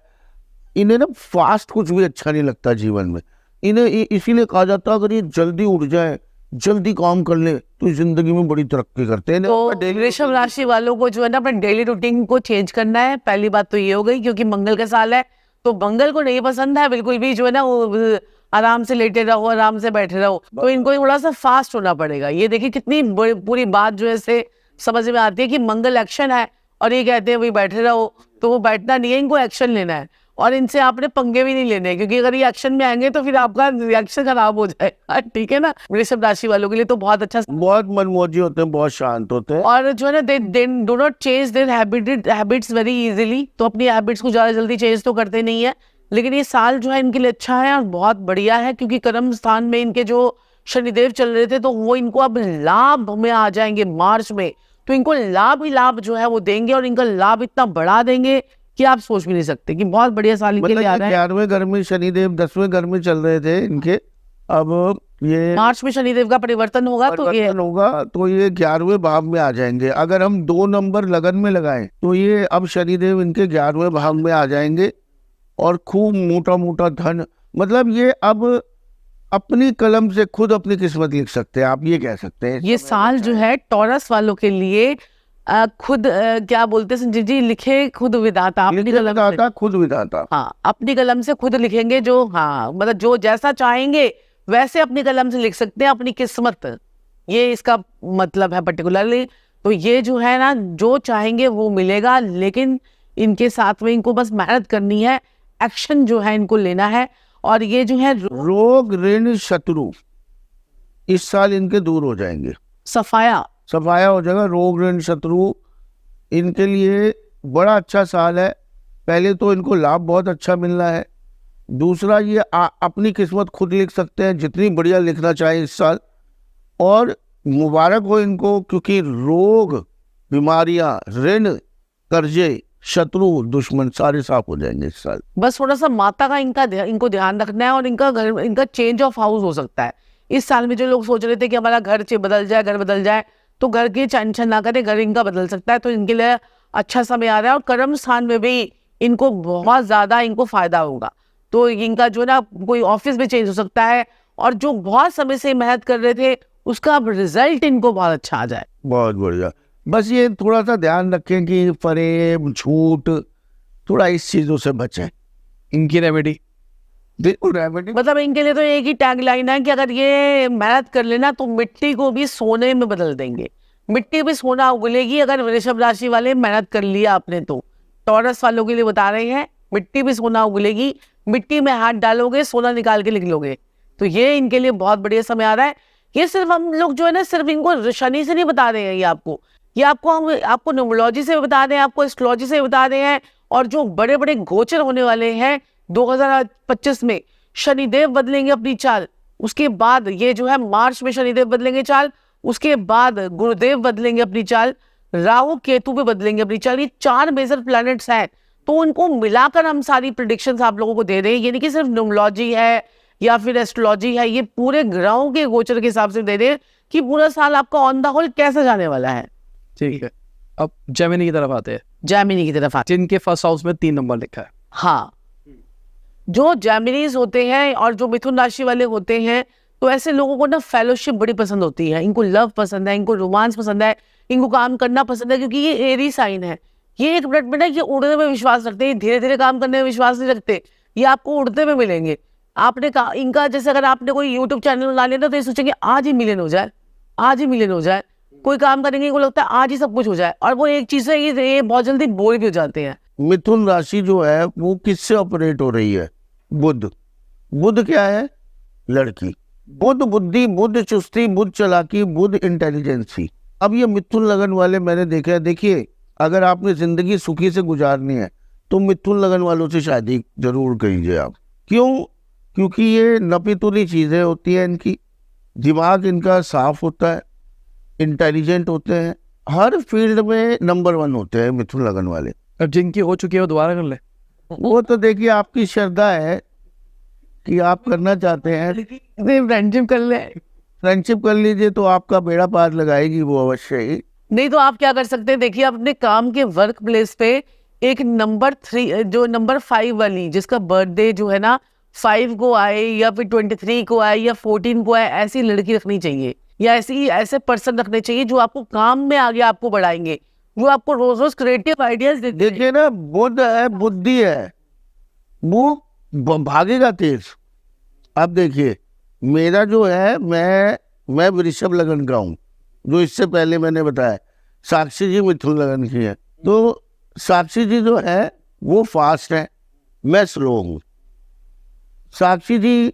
इन्हें ना फास्ट कुछ भी अच्छा नहीं लगता जीवन में। इन्हें इसीलिए कहा जाता है अगर ये जल्दी उठ जाए, जल्दी काम कर ले तो जिंदगी में बड़ी तरक्की करते हैं। तो वृषभ राशि वालों को जो है ना अपने डेली रूटीन को चेंज करना है। पहली बात तो ये हो गई, क्योंकि मंगल का साल है, तो मंगल को नहीं पसंद है बिल्कुल भी जो है ना वो आराम से लेटे रहो, आराम से बैठे रहो। तो इनको थोड़ा सा फास्ट होना पड़ेगा। ये देखिए कितनी पूरी बात जो है से समझ में आती है कि मंगल एक्शन है और ये कहते हैं भाई बैठे रहो, तो वो बैठना नहीं है, इनको एक्शन लेना है। और इनसे आपने पंगे भी नहीं लेने, क्योंकि अगर ये एक्शन में आएंगे तो फिर आपका रिएक्शन खराब हो जाएगा, ठीक है ना। वृषभ राशि वालों के लिए तो बहुत अच्छा, बहुत मनमोजी होते हैं, बहुत शांत होते हैं। और जो है ना they do not change their habits very easily. तो अपनी हैबिट्स को ज्यादा जल्दी चेंज तो करते नहीं है। लेकिन ये साल जो है इनके लिए अच्छा है और बहुत बढ़िया है, क्योंकि कर्म स्थान में इनके जो शनिदेव चल रहे थे तो वो इनको अब लाभ में आ जाएंगे मार्च में। तो इनको लाभ ही लाभ जो है वो देंगे, और इनका लाभ इतना बढ़ा देंगे कि आप सोच भी नहीं सकते कि बहुत बढ़िया साल इनके लिए आ रहा है। 11वें घर में शनिदेव 10वें घर में चल रहे थे इनके, अब ये मार्च में शनिदेव का परिवर्तन होगा तो ये परिवर्तन होगा तो ये 11वें भाव में आ जाएंगे। अगर हम 2 नंबर लगन में लगाएं तो ये अब शनिदेव इनके 11वें भाव में आ जाएंगे और खूब मोटा मोटा धन, मतलब ये अब अपनी कलम से खुद अपनी किस्मत लिख सकते हैं, आप ये कह सकते हैं। ये साल जो है टॉरस वालों के लिए खुद क्या बोलते हैं संजीव जी, लिखे खुद विधाता, अपनी लिखे कलम से। विधाता, खुद विधाता। हाँ, अपनी कलम से खुद लिखेंगे, जो हाँ मतलब जो जैसा चाहेंगे वैसे अपनी कलम से लिख सकते हैं अपनी किस्मत, ये इसका मतलब है पर्टिकुलरली। तो ये जो है ना, जो चाहेंगे वो मिलेगा, लेकिन इनके साथ में इनको बस मेहनत करनी है, एक्शन जो है इनको लेना है। और ये जो है रोग ऋण शत्रु इस साल इनके दूर हो जाएंगे, सफाया हो जाएगा। रोग ऋण शत्रु इनके लिए बड़ा अच्छा साल है। पहले तो इनको लाभ बहुत अच्छा मिलना है, दूसरा ये अपनी किस्मत खुद लिख सकते हैं, जितनी बढ़िया लिखना चाहे इस साल। और मुबारक हो इनको, क्योंकि रोग, बीमारियां, ऋण, कर्जे, शत्रु, दुश्मन सारे साफ हो जाएंगे इस साल। बस थोड़ा सा माता का इनको ध्यान रखना है, और इनका चेंज ऑफ हाउस हो सकता है इस साल में। जो लोग सोच रहे थे कि हमारा घर बदल जाए, तो घर की टेंशन ना करें, घर इनका बदल सकता है। तो इनके लिए अच्छा समय आ रहा है, और कर्म स्थान में भी इनको बहुत ज्यादा इनको फायदा होगा। तो इनका जो ना कोई ऑफिस में चेंज हो सकता है, और जो बहुत समय से मेहनत कर रहे थे उसका अब रिजल्ट इनको बहुत अच्छा आ जाए। बहुत बढ़िया। बस ये थोड़ा सा ध्यान रखें कि फरेब, झूठ, थोड़ा इस चीजों से बचें। इनकी रेमेडी बिल्कुल रेमेडी, मतलब इनके लिए तो एक ही टैग लाइन है कि अगर ये मेहनत कर लेना तो मिट्टी को भी सोने में बदल देंगे, मिट्टी भी सोना उगलेगी। अगर वृषभ राशि वाले मेहनत कर लिया आपने तो, टॉरस वालों के लिए बता रहे हैं, मिट्टी भी सोना उगलेगी, मिट्टी में हाथ डालोगे सोना निकाल के निकलोगे। तो ये इनके लिए बहुत बढ़िया समय आ रहा है। ये सिर्फ हम लोग जो है ना, सिर्फ इनको शनि से नहीं बता रहे हैं, ये आपको हम आपको न्यूमरोलॉजी से बता रहे हैं, आपको एस्ट्रोलॉजी से बता रहे हैं। और जो बड़े बड़े गोचर होने वाले हैं 2025 में, शनिदेव बदलेंगे अपनी चाल, उसके बाद ये जो है मार्च में शनिदेव बदलेंगे चाल, उसके बाद गुरुदेव बदलेंगे अपनी चाल, राहु केतु भी बदलेंगे अपनी चाल। ये 4 मेजर प्लैनेट्स हैं, तो उनको मिलाकर हम सारी प्रेडिक्शंस आप लोगों को दे रहे हैं। ये नहीं कि सिर्फ न्यूमरोलॉजी है या फिर एस्ट्रोलॉजी है, ये पूरे ग्रहों के गोचर के हिसाब से दे रहे हैं कि पूरा साल आपका ऑन द होल कैसे जाने वाला है। ठीक है, अब जेमिनी की तरफ आते हैं। जैमिनी की तरफ आते जिनके फर्स्ट हाउस में 3 नंबर लिखा है। हाँ, जो जैमिनीज होते हैं और जो मिथुन राशि वाले होते हैं, तो ऐसे लोगों को ना फेलोशिप बड़ी पसंद होती है, इनको लव पसंद है, इनको रोमांस पसंद है, इनको काम करना पसंद है, क्योंकि ये एरी साइन है। ये एक मिनट में ना ये उड़ने में विश्वास रखते हैं, धीरे धीरे काम करने में विश्वास नहीं रखते, ये आपको उड़ते में मिलेंगे। आपने कहा इनका, जैसे अगर आपने कोई यूट्यूब चैनल बना लिया तो ये सोचेंगे आज ही मिलियन हो जाए, आज ही मिलियन हो जाए। कोई काम करेंगे इनको लगता है आज ही सब कुछ हो जाए, और वो एक चीज है ये बहुत जल्दी बोर भी हो जाते हैं। मिथुन राशि जो है वो किससे ऑपरेट हो रही है? बुध। बुध क्या है? लड़की। बुध बुद्धि, बुध चुस्ती, बुध चालाकी, बुध इंटेलिजेंसी। अब ये मिथुन लगन वाले मैंने देखा है, देखिए अगर आपने जिंदगी सुखी से गुजारनी है तो मिथुन लगन वालों से शादी जरूर कीजिए आप। क्यों? क्योंकि ये नपीतुली चीजें होती हैं, इनकी दिमाग इनका साफ होता है, इंटेलिजेंट होते हैं, हर फील्ड में नंबर 1 होते हैं मिथुन लगन वाले। अब जिनकी हो चुकी है वो दोबारा कर ले। वो तो देखिए आपकी श्रद्धा है कि आप करना चाहते हैं, फ्रेंडशिप कर ले, फ्रेंडशिप कर लीजिए तो आपका बेड़ा पार लगाएगी वो अवश्य ही। नहीं तो आप क्या कर सकते हैं, देखिए अपने काम के वर्क प्लेस पे एक नंबर 3 जो नंबर 5 वाली, जिसका बर्थडे जो है ना 5 को आए या फिर 23 को आए या 14 को आए, ऐसी लड़की रखनी चाहिए, या ऐसे पर्सन रखने चाहिए जो आपको काम में आगे आपको बढ़ाएंगे, जो आपको रोज रोज क्रिएटिव आइडियाज देते हैं। देखिए ना, बुध है, बुद्धि है, वो भागेगा तेज। अब देखिए मेरा जो है, मैं वृषभ लगन का हूँ, जो इससे पहले मैंने बताया। साक्षी जी मिथुन लगन की है, तो साक्षी जी जो है वो फास्ट है, मैं स्लो हूँ। साक्षी जी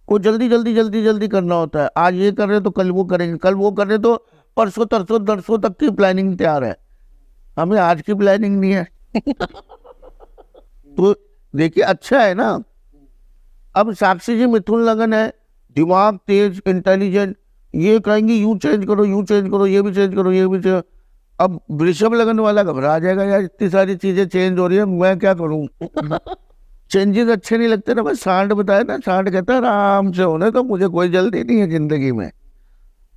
को जल्दी करना होता है, आज ये कर रहे तो कल वो करेंगे, कल वो कर रहे तो परसों तरसों दरसों तक की प्लानिंग तैयार है। हमें आज की प्लानिंग नहीं है तो देखिए अच्छा है ना। अब साक्षी जी मिथुन लगन है, दिमाग तेज, इंटेलिजेंट, ये कहेंगे यूं चेंज करो, यूं चेंज करो, ये भी चेंज करो, ये भी चेंज। अब वृषभ लगन वाला घबरा जाएगा, यार इतनी सारी चीजें चेंज हो रही है, मैं क्या करूं चेंजेस अच्छे नहीं लगते ना। मैं सांड बताया ना, सांड कहता है आराम से होने तो, मुझे कोई जल्दी नहीं है जिंदगी में।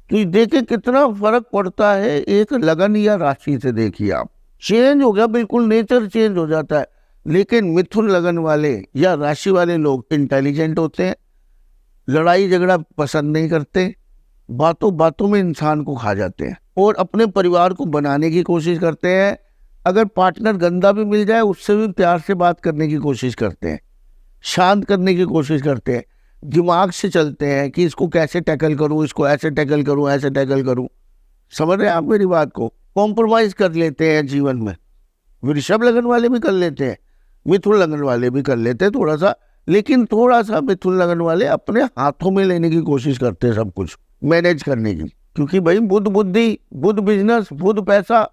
तो ये देखिए कितना फर्क पड़ता है एक लगन या राशि से। देखिए आप, चेंज हो गया बिल्कुल, नेचर चेंज हो जाता है। लेकिन मिथुन लगन वाले या राशि वाले लोग इंटेलिजेंट होते हैं, लड़ाई झगड़ा पसंद नहीं करते, बातों बातों में इंसान को खा जाते हैं और अपने परिवार को बनाने की कोशिश करते हैं। अगर पार्टनर गंदा भी मिल जाए उससे भी प्यार से बात करने की कोशिश करते हैं, शांत करने की कोशिश करते हैं, दिमाग से चलते हैं कि इसको कैसे टैकल करूं, इसको ऐसे टैकल करूं, ऐसे टैकल करूं। समझ रहे हैं आप मेरी बात को? कॉम्प्रोमाइज कर लेते हैं जीवन में। वृषभ लगन वाले भी कर लेते हैं, मिथुन लगन वाले भी कर लेते हैं थोड़ा सा, लेकिन थोड़ा सा मिथुन लगन वाले अपने हाथों में लेने की कोशिश करते हैं, सब कुछ मैनेज करने की। क्योंकि भाई बुध बुद्धि, बुध बिजनेस, बुध पैसा,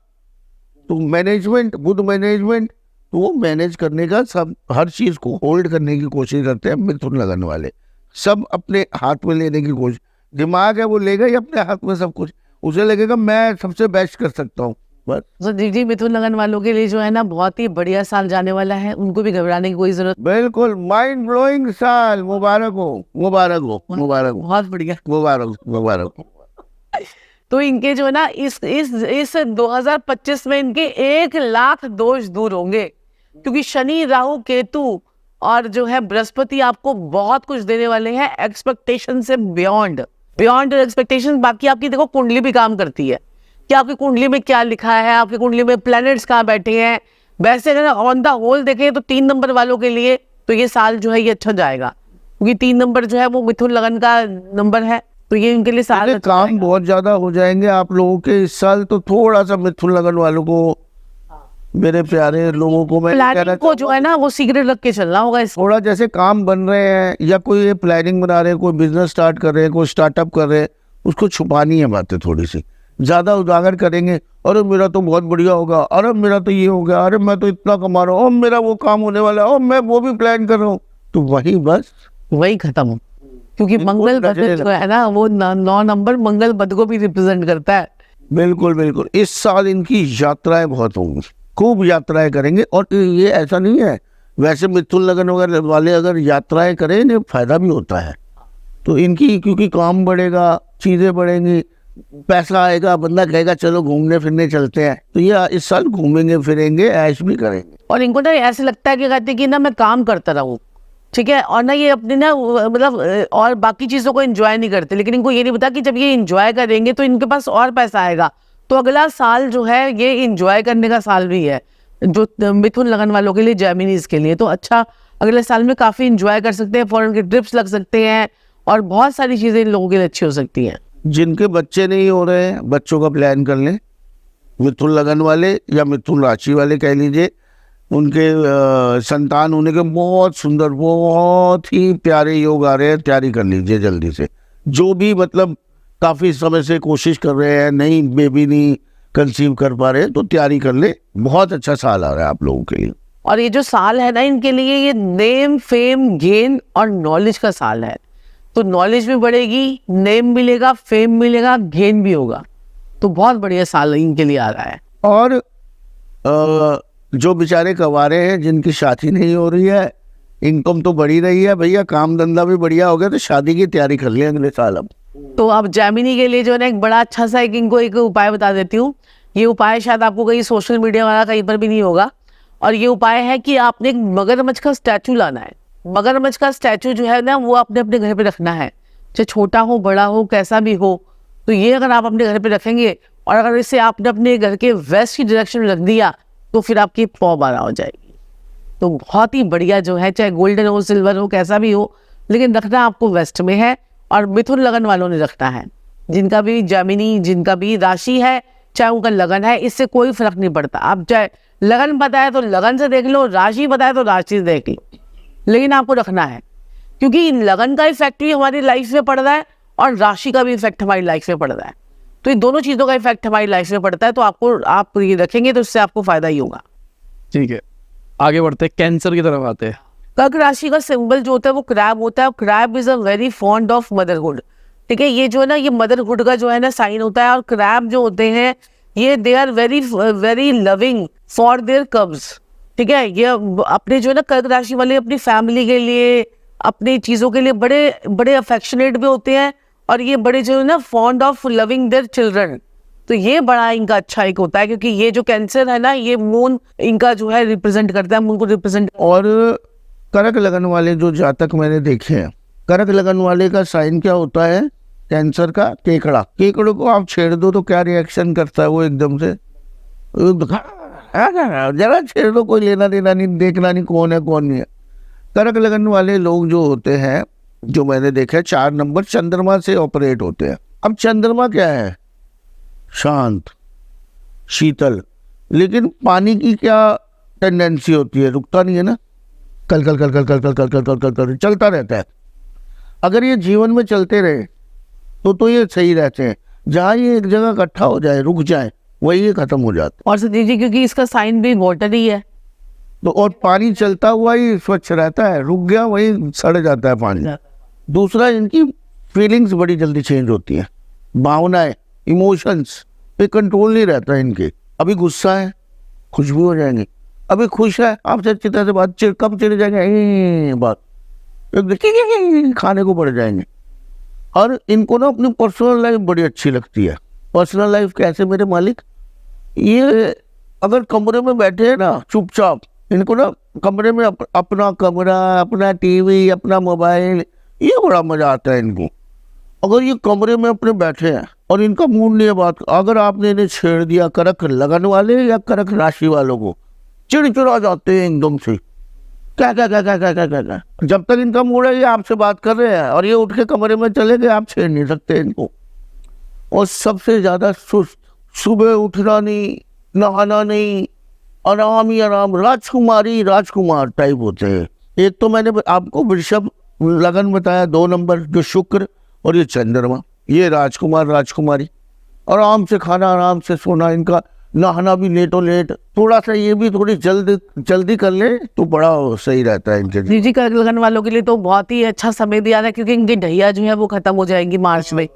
तो मैनेजमेंट, बुध मैनेजमेंट, तो वो मैनेज करने का, सब हर चीज को होल्ड करने की कोशिश करते हैं मिथुन लगन वाले। सब अपने हाथ में लेने की कोशिश, दिमाग है वो लेगा ही अपने हाथ में सब कुछ, उसे लगेगा मैं सबसे बेस्ट कर सकता हूँ बस। तो जी मिथुन लगन वालों के लिए जो है ना बहुत ही बढ़िया साल जाने वाला है, उनको भी घबराने की कोई जरूरत। बिल्कुल माइंड ब्लोइंग साल, मुबारक हो, मुबारक हो, मुबारक हो, बहुत बढ़िया। मुबारक, मुबारक हो। तो इनके जो है ना इस 2025 में इनके 1,00,000 दोष दूर होंगे, क्योंकि शनि, राहु, केतु और जो है बृहस्पति आपको बहुत कुछ देने वाले हैं, एक्सपेक्टेशन से बियॉन्ड एक्सपेक्टेशन। बाकी आपकी देखो कुंडली भी काम करती है कि आपकी कुंडली में क्या लिखा है, आपकी कुंडली में प्लैनेट्स कहाँ बैठे हैं। वैसे अगर ऑन द होल देखें तो 3 नंबर वालों के लिए तो ये साल जो है ये अच्छा जाएगा, क्योंकि 3 नंबर जो है वो मिथुन लगन का नंबर है, तो ये इनके लिए साल अच्छा काम जाएगा। बहुत ज्यादा हो जाएंगे आप लोगों के इस साल। तो थोड़ा सा मिथुन लगन वालों को, मेरे प्यारे लोगों को मैं प्लानिंग को जो है ना वो सीक्रेट रख के चलना होगा इस। थोड़ा, जैसे काम बन रहे हैं या कोई ये प्लानिंग बना रहे हैं, कोई बिजनेस स्टार्ट कर रहे हैं, कोई स्टार्टअप कर रहे हैं, उसको छुपानी है बातें थोड़ी सी। ज्यादा उजागर करेंगे, अरे मेरा तो बहुत बढ़िया होगा, अरे मेरा तो ये हो गया, अरे मैं तो इतना कमा रहा हूँ, मेरा वो काम होने वाला है, मैं वो भी प्लान कर रहा हूँ, तो वही बस वही खत्म हो। क्योंकि मंगल बद जो है ना वो 9 नंबर मंगल बद को भी रिप्रेजेंट करता है। बिल्कुल बिल्कुल। इस साल इनकी यात्राएं बहुत होंगी, खूब यात्राएं करेंगे। और ये ऐसा नहीं है, वैसे मिथुन लगन वाले अगर यात्राएं करें इन्हें फायदा भी होता है। तो इनकी, क्योंकि काम बढ़ेगा, चीजें बढ़ेंगी, पैसा आएगा, बंदा कहेगा चलो घूमने फिरने चलते हैं, तो ये इस साल घूमेंगे फिरेंगे, ऐश भी करेंगे। और इनको ना ऐसे लगता है कि कहते हैं कि ना मैं काम करता रहूं, ठीक है, और ना ये अपने ना मतलब और बाकी चीजों को एंजॉय नहीं करते। लेकिन इनको ये नहीं पता कि जब ये एंजॉय करेंगे तो इनके पास और पैसा आएगा, तो अगला साल जो है ये एंजॉय करने का साल भी है, जो मिथुन लगन वालों के लिए, जेमिनीज के लिए। तो अच्छा, अगले साल में काफी एंजॉय कर सकते हैं, फॉरेन के ट्रिप्स लग सकते हैं और बहुत सारी चीजें इन लोगों के लिए अच्छी हो सकती हैं। जिनके बच्चे नहीं हो रहे हैं, बच्चों का प्लान कर लें, मिथुन लगन वाले या मिथुन राशि वाले कह लीजिए, उनके संतान होने के बहुत सुंदर, बहुत ही प्यारे योग आ रहे हैं, तैयारी कर लीजिए जल्दी से। जो भी मतलब काफी समय से कोशिश कर रहे हैं, नहीं बेबी नहीं कंसीव कर पा रहे, तो तैयारी कर ले, बहुत अच्छा साल आ रहा है आप लोगों के लिए। और ये जो साल है ना इनके लिए, ये नेम, फेम, गेन और नॉलेज का साल है। तो नॉलेज भी बढ़ेगी, नेम मिलेगा, फेम मिलेगा, गेन भी होगा। तो बहुत बढ़िया साल इनके लिए आ रहा है। और जो बेचारे कवारे हैं, जिनकी शादी नहीं हो रही है, इनकम तो बढ़ी रही है भैया, काम धंधा भी बढ़िया हो गया, तो शादी की तैयारी कर लें अगले साल। अब तो अब जेमिनी के लिए जो है ना एक बड़ा अच्छा सा इनको एक उपाय बता देती हूँ। ये उपाय शायद आपको कहीं सोशल मीडिया वाला कहीं पर भी नहीं होगा, और ये उपाय है कि आपने एक मगरमच्छ का स्टैचू लाना है। मगरमच्छ का स्टैचू जो है ना वो आपने अपने घर पे रखना है, चाहे छोटा हो, बड़ा हो, कैसा भी हो। तो ये अगर आप अपने घर पे रखेंगे और अगर इसे आपने अपने घर के वेस्ट की डायरेक्शन में रख दिया, तो फिर आपकी पौ बारह हो जाएगी। तो बहुत ही बढ़िया जो है, चाहे गोल्डन हो, सिल्वर हो, कैसा भी हो, लेकिन रखना आपको वेस्ट में है। और मिथुन लगन वालों ने रखना है, जिनका भी जेमिनी, जिनका भी राशि है, चाहे उनका लगन है, इससे कोई फर्क नहीं पड़ता। आप चाहे लगन बताए तो लगन से देख लो, राशि बताए तो राशि से देख लो, लेकिन आपको रखना है, क्योंकि लगन का इफेक्ट भी हमारी लाइफ में पड़ रहा है और राशि का भी इफेक्ट हमारी लाइफ में पड़ रहा है। तो ये दोनों चीजों का इफेक्ट हमारी लाइफ में पड़ता है, तो आपको, आप ये रखेंगे तो इससे आपको फायदा ही होगा। ठीक है, आगे बढ़ते हैं, कैंसर की तरफ आते हैं। कर्क राशि का सिंबल जो होता है वो क्रैब होता है, और crab is a very fond of motherhood. ठीक है, ये जो है ना ये मदरहुड का जो है ना साइन होता है। और क्रैब जो होते हैं ये they are very very loving for their cubs. ठीक है, ये अपने जो है ना कर्क राशि वाले अपनी फैमिली के लिए, अपनी चीजों के लिए बड़े बड़े अफेक्शनेट भी होते हैं, और ये बड़े जो है ना fond of loving their children. तो ये बड़ा इनका अच्छा एक होता है, क्योंकि ये जो कैंसर है ना, ये मून इनका जो है रिप्रेजेंट करता है, मून को रिप्रेजेंट। और कर्क लगन वाले जो जातक मैंने देखे हैं, कर्क लगन वाले का साइन क्या होता है कैंसर का? केकड़ा। केकड़े को आप छेड़ दो तो क्या रिएक्शन करता है वो? एकदम से जरा छेड़ दो, कोई लेना देना नहीं, देखना नहीं कौन है कौन नहीं है। कर्क लगन वाले लोग जो होते हैं, जो मैंने देखा है, 4 नंबर चंद्रमा से ऑपरेट होते हैं। अब चंद्रमा क्या है? शांत, शीतल, लेकिन पानी की क्या टेंडेंसी होती है? रुकता नहीं है ना, कल कल कल कल कल कल कल कल कल कल कल चलता रहता है। अगर ये जीवन में चलते रहे तो ये सही रहते हैं। जहाँ ये एक जगह इकट्ठा हो जाए, रुक जाए, वही ये खत्म हो जाता और सतीश जी, क्योंकि इसका साइन भी वाटर ही है, तो और पानी चलता हुआ ही स्वच्छ रहता है, रुक गया वही सड़ जाता है पानी। दूसरा, इनकी फीलिंग्स बड़ी जल्दी चेंज होती हैं, भावनाएं, इमोशंस पे कंट्रोल नहीं रहता इनके। अभी गुस्सा है, खुशबू हो जाएंगे। अभी खुश है, आपसे अच्छी तरह से बात, कब चिढ़ जाएंगे, बात खाने को पड़ जाएंगे। और इनको ना अपनी पर्सनल लाइफ बड़ी अच्छी लगती है। पर्सनल लाइफ कैसे मेरे मालिक? ये अगर कमरे में बैठे हैं ना चुपचाप, इनको ना कमरे में अपना कमरा, अपना टीवी, अपना मोबाइल, ये बड़ा मजा आता है इनको। अगर ये कमरे में अपने बैठे हैं और इनका मूड नहीं है बात, अगर आपने इन्हें छेड़ दिया, कर्क लगन वाले या कर्क राशि वालों को, चिड़चिड़ा जाते हैं एकदम से, क्या क्या क्या क्या क्या क्या क्या क्या। जब तक इनका मूड है ये आपसे बात कर रहे हैं, और ये उठ के कमरे में चले गए, आप छेड़ नहीं सकते इनको। और सबसे ज्यादा सुस्त, सुबह उठना नहीं, नहाना नहीं, आराम ही आराम, राजकुमारी राजकुमार टाइप होते हैं। एक तो मैंने आपको वृषभ लगन बताया, 2 नंबर जो शुक्र और ये चंद्रमा, ये राजकुमार राजकुमारी, आराम से खाना, आराम से सोना, इनका नहाना भी लेटो लेट, थोड़ा सा ये भी थोड़ी जल्दी कर ले तो बड़ा सही रहता है इनके लिए। जी कर्क लगन वालों के लिए तो बहुत ही अच्छा समय भी आ रहा है, क्योंकि इनकी ढैया जो है वो खत्म हो जाएंगी मार्च में।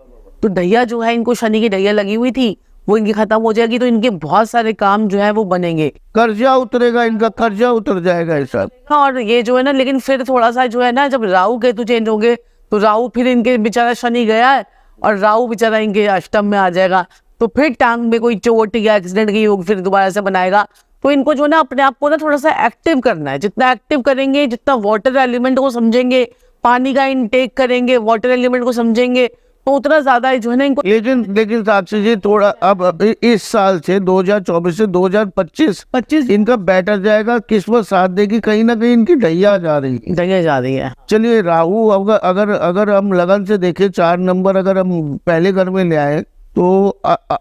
तो ढैया जो है, इनको शनि की ढैया लगी हुई थी, वो इनकी खत्म हो जाएगी, तो इनके बहुत सारे काम जो है वो बनेंगे, कर्जा उतरेगा, इनका कर्जा उतर जाएगा ऐसा। और ये जो है ना, लेकिन फिर थोड़ा सा जो है ना, जब राहु केतु चेंज होंगे, तो राहु फिर इनके बेचारा शनि गया है और राहु बेचारा इनके अष्टम में आ जाएगा, तो फिर टांग में कोई चोट या एक्सीडेंट की योग फिर दोबारा से बनाएगा। तो इनको जो ना अपने आप को ना थोड़ा सा एक्टिव करना है। जितना एक्टिव करेंगे, जितना वाटर एलिमेंट को समझेंगे, पानी का इनटेक करेंगे, वाटर एलिमेंट को समझेंगे, तो उतना ज्यादा जो है ना इनको। लेकिन साक्षी जी, थोड़ा अब इस साल से 2024 से 2025 इनका बेटर जाएगा, किस्मत साथ देगी, कहीं ना कहीं इनकी ढैया जा रही है। चलिए, राहु अगर हम लगन से देखें, 4 नंबर अगर हम पहले घर में ले आए तो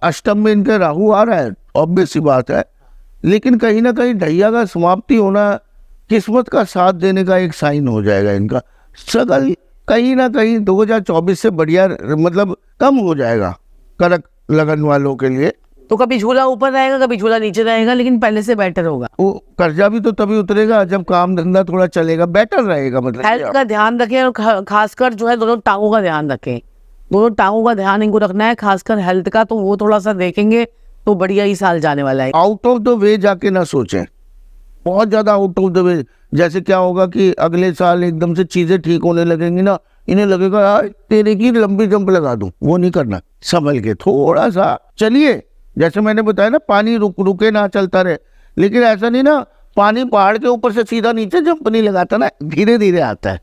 अष्टम में इनका राहु आ रहा है, ऑब्वियस सी बात है। लेकिन कहीं ना कहीं ढैया का समाप्ति होना किस्मत का साथ देने का एक साइन हो जाएगा। इनका स्ट्रगल कहीं ना कहीं 2024 से बढ़िया, मतलब कम हो जाएगा कर्क लगन वालों के लिए। तो कभी झूला ऊपर रहेगा, कभी झूला नीचे रहेगा, लेकिन पहले से बेटर होगा। वो कर्जा भी तो तभी उतरेगा जब काम धंधा थोड़ा चलेगा, बेटर रहेगा। मतलब हेल्थ का ध्यान रखें, और खासकर जो है दोनों टांगों का ध्यान रखें। दोनों टांगों का ध्यान इनको रखना है, खासकर हेल्थ का, तो वो थोड़ा सा देखेंगे तो बढ़िया ही साल जाने वाला है। आउट ऑफ द वे जाके ना सोचें, बहुत ज्यादा आउट ऑफ द वे। जैसे क्या होगा कि अगले साल एकदम से चीजें ठीक होने लगेंगी ना, इन्हें लगेगा यार तेरे की लंबी जंप लगा दूं, वो नहीं करना। संभल के थोड़ा सा चलिए। जैसे मैंने बताया ना, पानी रुके ना, चलता रहे। लेकिन ऐसा नहीं ना, पानी पहाड़ के ऊपर से सीधा नीचे जंप नहीं लगाता ना, धीरे धीरे आता है,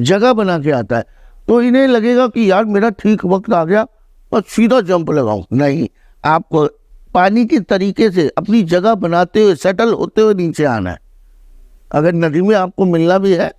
जगह बना के आता है। तो इन्हें लगेगा कि यार मेरा ठीक वक्त आ गया और सीधा जंप लगाऊं। नहीं, आपको पानी के तरीके से अपनी जगह बनाते हुए, सेटल होते हुए नीचे आना है। अगर नदी में आपको मिलना भी है,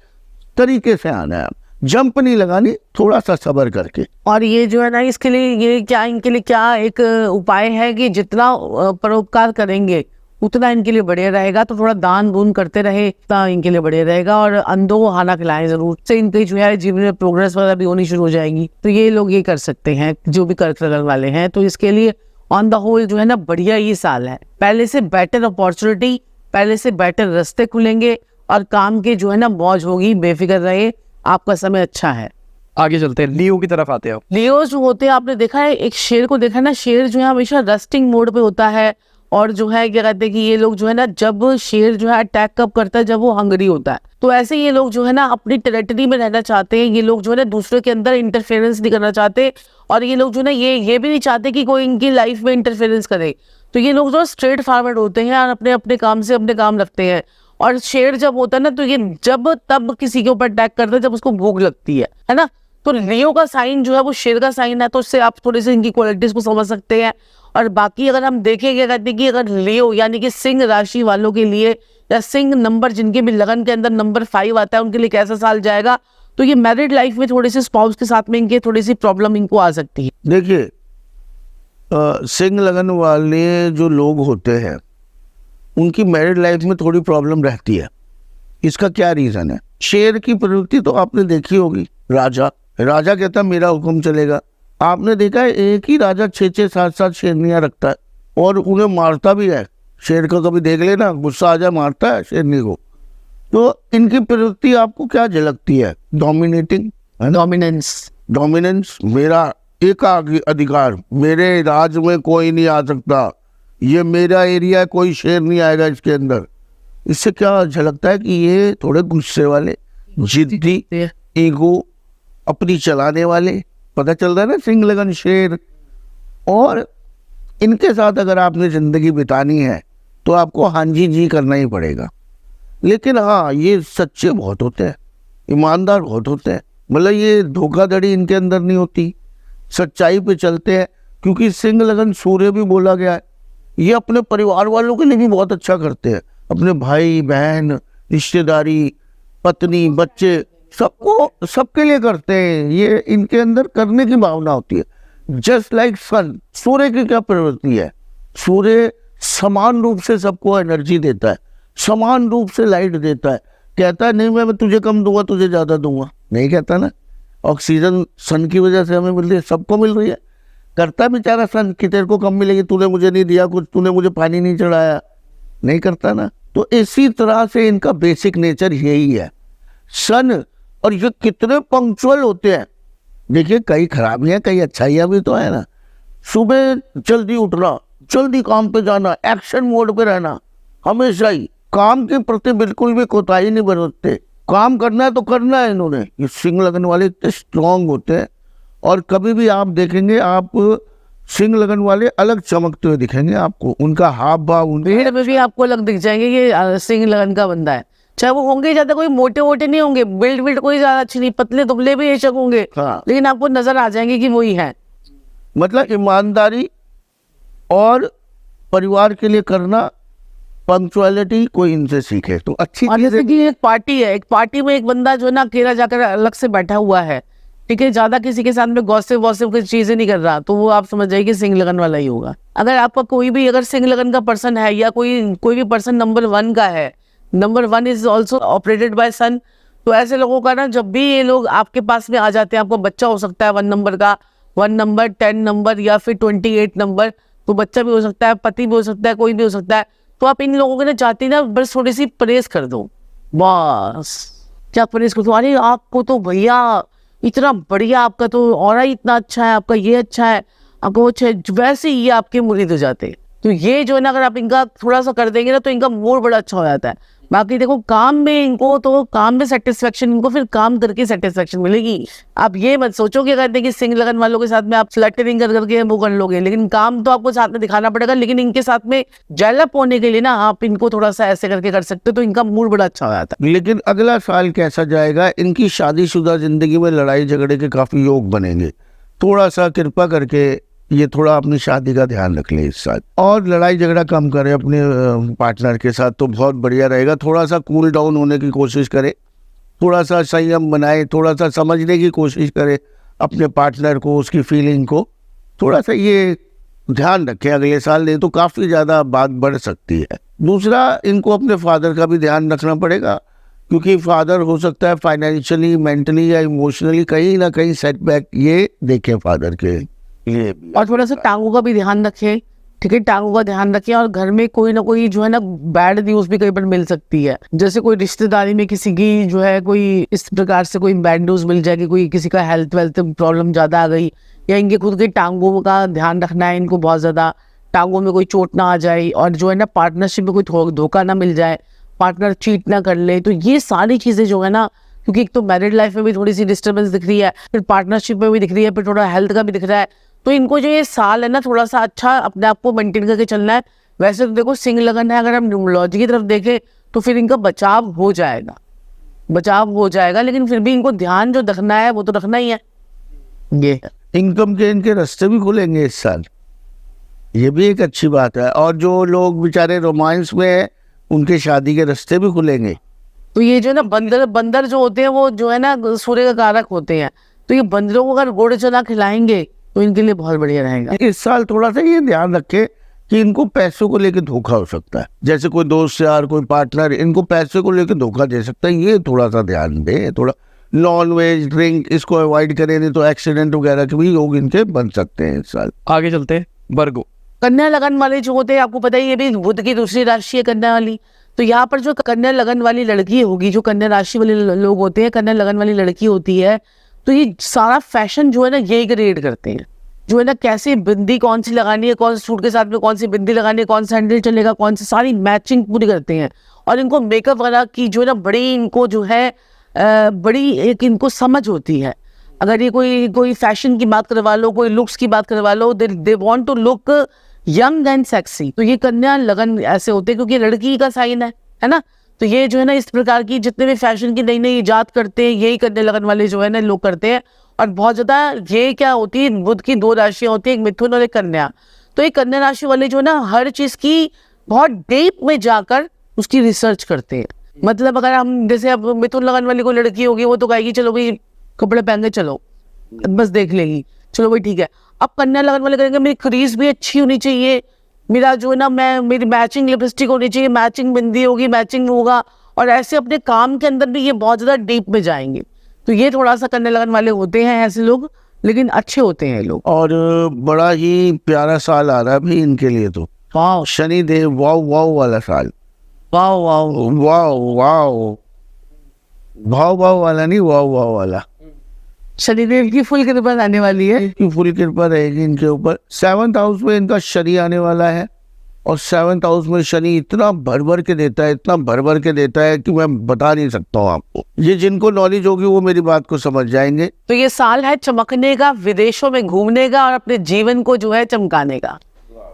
तरीके से आना है, जंप नहीं लगानी, थोड़ा सा सब्र करके। और ये जो है ना, इसके लिए ये क्या, इनके लिए क्या एक उपाय है कि जितना परोपकार करेंगे उतना इनके लिए बढ़िया रहेगा। तो थोड़ा दान दून करते रहे, उतना इनके लिए बढ़िया रहेगा। और अंधों को खाना खिलाएं जरूर, से इनके जो है जीवन में प्रोग्रेस वगैरह भी होनी शुरू हो जाएगी। तो ये लोग ये कर सकते हैं जो भी कर्क लगन वाले हैं। तो इसके लिए ऑन द होल जो है ना, बढ़िया ये साल है। पहले से बेटर अपॉर्चुनिटी, पहले से बेटर रास्ते खुलेंगे, और काम के जो है ना मौज होगी, बेफिक्र रहे, आपका समय अच्छा है। आगे चलते हैं, लियो की तरफ आते हैं। लियो जो होते हैं, आपने देखा है, एक शेर को देखा है ना, शेर जो है हमेशा रेस्टिंग मोड पे होता है, और जो है क्या कहते हैं कि ये लोग जो है ना, जब शेर जो है अटैक कब करता है, जब वो हंगरी होता है। तो ऐसे ये लोग जो है ना अपनी टेरिटरी में रहना चाहते हैं, ये लोग जो है ना दूसरे के अंदर इंटरफेरेंस नहीं करना चाहते, और ये लोग जो है ना ये भी नहीं चाहते कि कोई इनकी लाइफ में इंटरफेरेंस करे। तो ये लोग जो स्ट्रेट फॉरवर्ड होते हैं और अपने अपने काम से अपने काम रखते हैं। और शेर जब होता है ना, तो ये जब तब किसी के ऊपर अटैक करता है जब उसको भूख लगती है ना। तो लियो का साइन जो है वो शेर का साइन है, तो उससे आप थोड़ी सी इनकी क्वालिटीज को समझ सकते हैं। और बाकी अगर हम देखेंगे, कहते हैं कि अगर लियो यानी कि सिंह राशि वालों के लिए, या सिंह नंबर जिनके भी लगन के अंदर नंबर 5 आता है, उनके लिए कैसा साल जाएगा, तो ये मैरिड लाइफ में थोड़ी सी स्पाउस के साथ में इनके थोड़ी सी प्रॉब्लम इनको आ सकती है। देखिए, सिंह लगन वाले जो लोग होते हैं उनकी मैरिड लाइफ में थोड़ी प्रॉब्लम रहती है। इसका क्या रीजन है? शेर की प्रवृत्ति तो आपने देखी होगी। राजा कहता मेरा हुक्म चलेगा। आपने देखा है एक ही राजा 6-6, 7-7 शेरनियां रखता है और उन्हें मारता भी है। शेर को कभी देख लेना, गुस्सा आ जाए मारता है शेरनी को। तो इनकी प्रवृत्ति आपको क्या झलकती है? डोमिनेटिंग, डोमिनेंस, मेरा एक अधिकार, मेरे राज में कोई नहीं आ सकता, ये मेरा एरिया है, कोई शेर नहीं आएगा इसके अंदर। इससे क्या झलकता है कि ये थोड़े गुस्से वाले, जिद्दी, ईगो, अपनी चलाने वाले, पता चल रहा है ना, सिंह लगन शेर। और इनके साथ अगर आपने जिंदगी बितानी है तो आपको हाँ जी करना ही पड़ेगा। लेकिन हाँ, ये सच्चे बहुत होते हैं, ईमानदार बहुत होते हैं। मतलब ये धोखाधड़ी इनके अंदर नहीं होती, सच्चाई पे चलते हैं। क्योंकि सिंह लगन सूर्य भी बोला गया है, ये अपने परिवार वालों के लिए भी बहुत अच्छा करते हैं। अपने भाई बहन, रिश्तेदारी, पत्नी, बच्चे, सबके लिए करते हैं। ये इनके अंदर करने की भावना होती है। जस्ट लाइक सन, सूर्य की क्या प्रवृत्ति है? सूर्य समान रूप से सबको एनर्जी देता है, समान रूप से लाइट देता है। कहता है नहीं मैं तुझे कम दूंगा, तुझे ज्यादा दूंगा, नहीं कहता ना। ऑक्सीजन सन की वजह से हमें मिल रही है, सबको मिल रही है। करता बेचारा सन कि तेरे को कम मिलेगी, तूने मुझे नहीं दिया कुछ, तूने मुझे पानी नहीं चढ़ाया, नहीं करता ना। तो इसी तरह से इनका बेसिक नेचर यही है सन। और ये कितने पंक्चुअल होते हैं। देखिए, कई खराबियां कई अच्छाइयां भी तो है ना। सुबह जल्दी उठना, जल्दी काम पे जाना, एक्शन मोड पे रहना, हमेशा ही काम के प्रति बिल्कुल भी कोताही नहीं बरतते। काम करना है तो करना है। इन्होंने, ये सिंह लगन वाले इतने स्ट्रांग होते हैं। और कभी भी आप देखेंगे, आप सिंह लगन वाले अलग चमकते हुए दिखेंगे आपको। उनका हाव भाव, भीड़ में भी आपको अलग दिख जाएंगे ये सिंह लगन का बंदा है। चाहे वो होंगे ज्यादा कोई मोटे वोटे नहीं होंगे, बिल्ड कोई ज्यादा अच्छी नहीं, पतले दुबले भी बेशक होंगे, हाँ। लेकिन आपको नजर आ जाएंगे कि वही है। मतलब ईमानदारी और परिवार के लिए करना, पंक्चुअलिटी कोई इनसे सीखे तो अच्छी और जैसे कि एक पार्टी है, एक पार्टी में एक बंदा जो है ना अकेला जाकर अलग से बैठा हुआ है, ठीक है, ज्यादा किसी के साथ में गॉसिप वॉसिप कुछ चीजें नहीं कर रहा, तो वो आप समझ जाइए कि सिंह लगन वाला ही होगा। अगर आपका कोई भी अगर सिंह लगन का पर्सन है, या कोई भी पर्सन नंबर 1 का है, number 1 is also operated by son, तो ऐसे लोगों का ना जब भी ये लोग आपके पास में आ जाते हैं, आपको बच्चा हो सकता है 1 नंबर का, 1 नंबर, 10 नंबर या फिर 28 नंबर, तो बच्चा भी हो सकता है, पति भी हो सकता है, कोई भी हो सकता है। तो आप इन लोगों के ना चाहते हैं ना बस थोड़ी सी परहेज कर दो, बस क्या परहेज कर दो। अरे आपको तो भैया इतना बढ़िया, आपका तो ऑरा इतना अच्छा है, आपका ये अच्छा है, आपको वो अच्छा है, वैसे ये आपके मुरीद हो जाते हैं। तो ये जो है ना, अगर आप इनका थोड़ा सा कर देंगे ना, तो इनका मूड बड़ा अच्छा हो जाता है। बाकी देखो, काम में इनको तो काम में सेटिस्फेक्शन, इनको फिर काम करके सेटिस्फेक्शन मिलेगी। आप ये मत सोचो कि कहते हैं कि सिंह लगन वालों के साथ में आप फ्लटरिंग कर करके वो कर लोगे, लेकिन काम तो आपको साथ में दिखाना पड़ेगा। लेकिन इनके साथ में जेलअप होने के लिए ना आप इनको थोड़ा सा ऐसे करके कर सकते हो, तो इनका मूड बड़ा अच्छा हो जाता है। लेकिन अगला साल कैसा जाएगा? इनकी शादीशुदा जिंदगी में लड़ाई झगड़े के काफी योग बनेंगे। थोड़ा सा कृपा करके ये थोड़ा अपनी शादी का ध्यान रख ले इस साल, और लड़ाई झगड़ा कम करे अपने पार्टनर के साथ, तो बहुत बढ़िया रहेगा। थोड़ा सा कूल डाउन होने की कोशिश करे, थोड़ा सा संयम बनाए, थोड़ा सा समझने की कोशिश करे अपने पार्टनर को, उसकी फीलिंग को, थोड़ा सा ये ध्यान रखें अगले साल, नहीं तो काफ़ी ज़्यादा बात बढ़ सकती है। दूसरा, इनको अपने फादर का भी ध्यान रखना पड़ेगा, क्योंकि फादर हो सकता है फाइनेंशियली, मेंटली या इमोशनली कहीं ना कहीं सेटबैक ये देखें फादर के लिए। और थोड़ा सा टांगों का भी ध्यान रखें, ठीक है, टांगों का ध्यान रखें। और घर में कोई ना कोई जो है ना बैड न्यूज भी कई बार मिल सकती है, जैसे कोई रिश्तेदारी में किसी की जो है कोई इस प्रकार से कोई बैड न्यूज मिल जाएगी, कोई किसी का हेल्थ वेल्थ प्रॉब्लम ज्यादा आ गई, या इनके खुद के टांगों का ध्यान रखना है इनको बहुत ज्यादा, टांगों में कोई चोट ना आ जाए, और जो है ना पार्टनरशिप में कोई धोखा ना मिल जाए, पार्टनर चीट ना कर ले। तो ये सारी चीज़ें जो है ना, क्योंकि एक तो मैरिड लाइफ में भी थोड़ी सी डिस्टर्बेंस दिख रही है, फिर पार्टनरशिप में भी दिख रही है, फिर थोड़ा हेल्थ का भी दिख रहा है, तो इनको जो ये साल है ना थोड़ा सा अच्छा अपने आप को मेंटेन करके चलना है। वैसे तो देखो सिंह लगन है, अगर हम न्यूमरोलॉजी की तरफ देखें तो फिर इनका बचाव हो जाएगा, लेकिन फिर भी इनको ध्यान जो रखना है वो तो रखना ही है। ये इनकम के इनके रास्ते भी खुलेंगे इस साल, ये भी एक अच्छी बात है। और जो लोग बेचारे रोमांस में हैं उनके शादी के रास्ते भी खुलेंगे। तो ये जो है ना बंदर जो होते हैं वो जो है ना सूर्य का कारक होते हैं, तो ये बंदरों को अगर गुड़ चना खिलाएंगे तो इनके लिए बहुत बढ़िया रहेगा। इस साल थोड़ा सा ये ध्यान रखें कि इनको पैसों को लेकर धोखा हो सकता है, जैसे कोई दोस्त यार कोई पार्टनर इनको पैसे को लेकर धोखा दे सकता है, ये थोड़ा सा ध्यान दें। थोड़ा नॉन वेज ड्रिंक इसको अवॉइड करें, नहीं तो एक्सीडेंट वगैरह के भी लोग इनके बन सकते हैं इस साल। आगे चलते हैं वर्गो। कन्या लगन वाले जो होते हैं, आपको पता ही है, ये भी बुध की दूसरी राशि है कन्या वाली। तो यहाँ पर जो कन्या लगन वाली लड़की होगी, जो कन्या राशि वाले लोग होते हैं, कन्या लगन वाली लड़की होती है, तो ये सारा फैशन जो है ना यही क्रिएट करते हैं, जो है ना कैसे बिंदी कौन सी लगानी है, कौन से सूट के साथ में कौन सी बिंदी लगानी है, कौन सा हैंडल चलेगा, कौन सी सारी मैचिंग पूरी करते हैं। और इनको मेकअप वगैरह की जो है ना बड़ी इनको जो है बड़ी एक इनको समझ होती है। अगर ये कोई फैशन की बात करवा लो, कोई लुक्स की बात करवा लो, they want to look young and sexy. तो ये कन्या लगन ऐसे होते हैं क्योंकि लड़की का साइन है ना। तो ये जो है ना इस प्रकार की जितने भी फैशन की नई नई इजाद करते हैं, यही कन्या लगन वाले जो है ना लोग करते हैं। और बहुत ज्यादा ये क्या होती है, बुध की दो राशियां होती है, एक मिथुन और एक कन्या। तो एक कन्या राशि वाले जो है ना हर चीज की बहुत डीप में जाकर उसकी रिसर्च करते हैं। मतलब अगर हम जैसे अब मिथुन लगन वाली कोई लड़की होगी, वो तो कहेगी चलो भाई कपड़े पहन के चलो, बस देख लेगी, चलो भाई ठीक है। अब कन्या लगन वाले करेंगे मेरी क्रीज भी अच्छी होनी चाहिए, मेरा जो है ना मेरी मैचिंग लिपस्टिक होनी चाहिए, मैचिंग बिंदी होगी, मैचिंग होगा। और ऐसे अपने काम के अंदर भी ये बहुत ज्यादा डीप में जाएंगे। तो ये थोड़ा सा कन्या लगन वाले होते हैं ऐसे लोग, लेकिन अच्छे होते हैं लोग। और बड़ा ही प्यारा साल आ रहा है भाई इनके लिए तो। वाह शनि देव वाव वाव वाला साल। वाह वाह वाव वाव भाव भाव वाला नहीं, वाव वाव वाला। शनिदेव की फुल कृपा आने वाली है। की पूरी कृपा रहेगी इनके ऊपर। 7th हाउस में इनका शनि आने वाला है, और 7th हाउस में शनि इतना भर भर के देता है, इतना भर भर के देता है कि मैं बता नहीं सकता हूँ आपको। ये जिनको नॉलेज होगी वो मेरी बात को समझ जाएंगे। तो ये साल है चमकने का, विदेशों में घूमने का और अपने जीवन को जो है चमकाने का।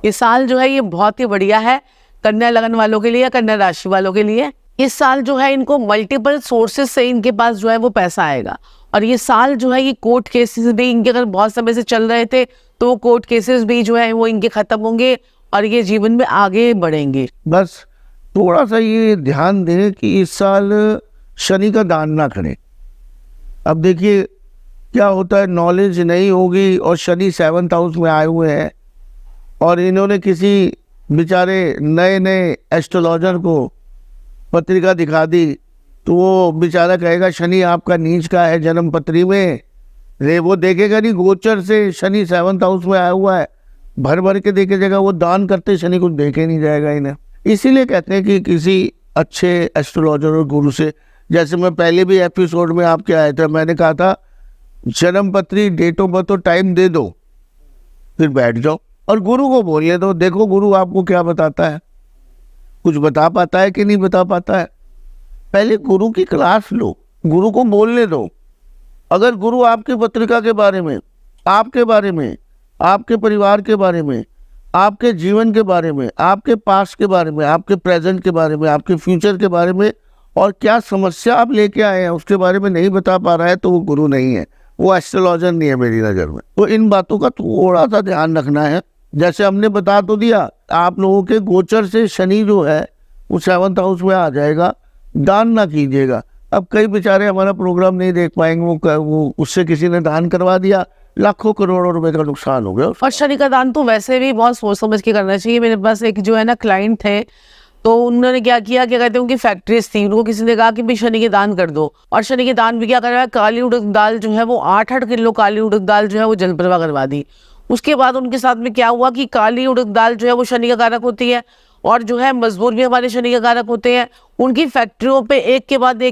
ये साल जो है ये बहुत ही बढ़िया है कन्या लगन वालों के लिए, कन्या राशि वालों के लिए। इस साल जो है इनको मल्टीपल सोर्सेस से इनके पास जो है वो पैसा आएगा। और ये साल जो है ये कोर्ट केसेस भी इनके अगर बहुत समय से चल रहे थे तो वो कोर्ट केसेस भी जो है वो इनके खत्म होंगे और ये जीवन में आगे बढ़ेंगे। बस थोड़ा सा ये ध्यान दें कि इस साल शनि का दान ना करें। अब देखिए क्या होता है, नॉलेज नहीं होगी और शनि 7th हाउस में आए हुए हैं, और इन्होंने किसी बेचारे नए नए एस्ट्रोलॉजर को पत्रिका दिखा दी, तो वो बेचारा कहेगा शनि आपका नीच का है जन्म पत्री में। रे वो देखेगा नहीं, गोचर से शनि 7th हाउस में आया हुआ है, भर भर के देखे जाएगा। वो दान करते शनि कुछ देखे नहीं जाएगा इन्हें। इसीलिए कहते हैं कि किसी अच्छे एस्ट्रोलॉजर और गुरु से, जैसे मैं पहले भी एपिसोड में आपके आया था, मैंने कहा था जन्म पत्री, डेट ऑफ बर्थ और टाइम दे दो, फिर बैठ जाओ और गुरु को बोलिए दो, देखो गुरु आपको क्या बताता है, कुछ बता पाता है कि नहीं बता पाता है। पहले गुरु की क्लास लो, गुरु को बोलने दो। अगर गुरु आपकी पत्रिका के बारे में, आपके बारे में, आपके परिवार के बारे में, आपके जीवन के बारे में, आपके पास्ट के बारे में, आपके प्रेजेंट के बारे में, आपके फ्यूचर के बारे में, और क्या समस्या आप लेके आए हैं उसके बारे में नहीं बता पा रहा है, तो वो गुरु नहीं है, वो एस्ट्रोलॉजर नहीं है मेरी नज़र में। तो इन बातों का थोड़ा सा ध्यान रखना है। जैसे हमने बता तो दिया, आप लोगों के गोचर से शनि जो है वो 7th हाउस में आ जाएगा, दान ना कीजिएगा। अब कई बेचारे हमारा प्रोग्राम नहीं देख पाएंगे, वो उससे किसी ने दान करवा दिया, लाखों करोड़ों रुपए का नुकसान हो गया। और शनि का दान तो वैसे भी बहुत सोच समझ के करना चाहिए। मेरे पास एक जो है ना क्लाइंट थे, तो उन्होंने क्या किया, क्या कहते हैं, उनकी फैक्ट्रीज थी, उनको किसी ने कहा कि भाई शनि के दान कर दो, और शनि के दान भी क्या करवाया, काली उड़द दाल जो है वो 8-8 किलो काली उड़द दाल जो है वो जल प्रवाह करवा दी। उसके बाद उनके साथ में क्या हुआ कि काली उड़द दाल जो है वो शनि का कारक होती है, और जो है मजदूर भी हमारे शनि के कारक होते हैं। उनकी फैक्ट्रियों पे एक के बाद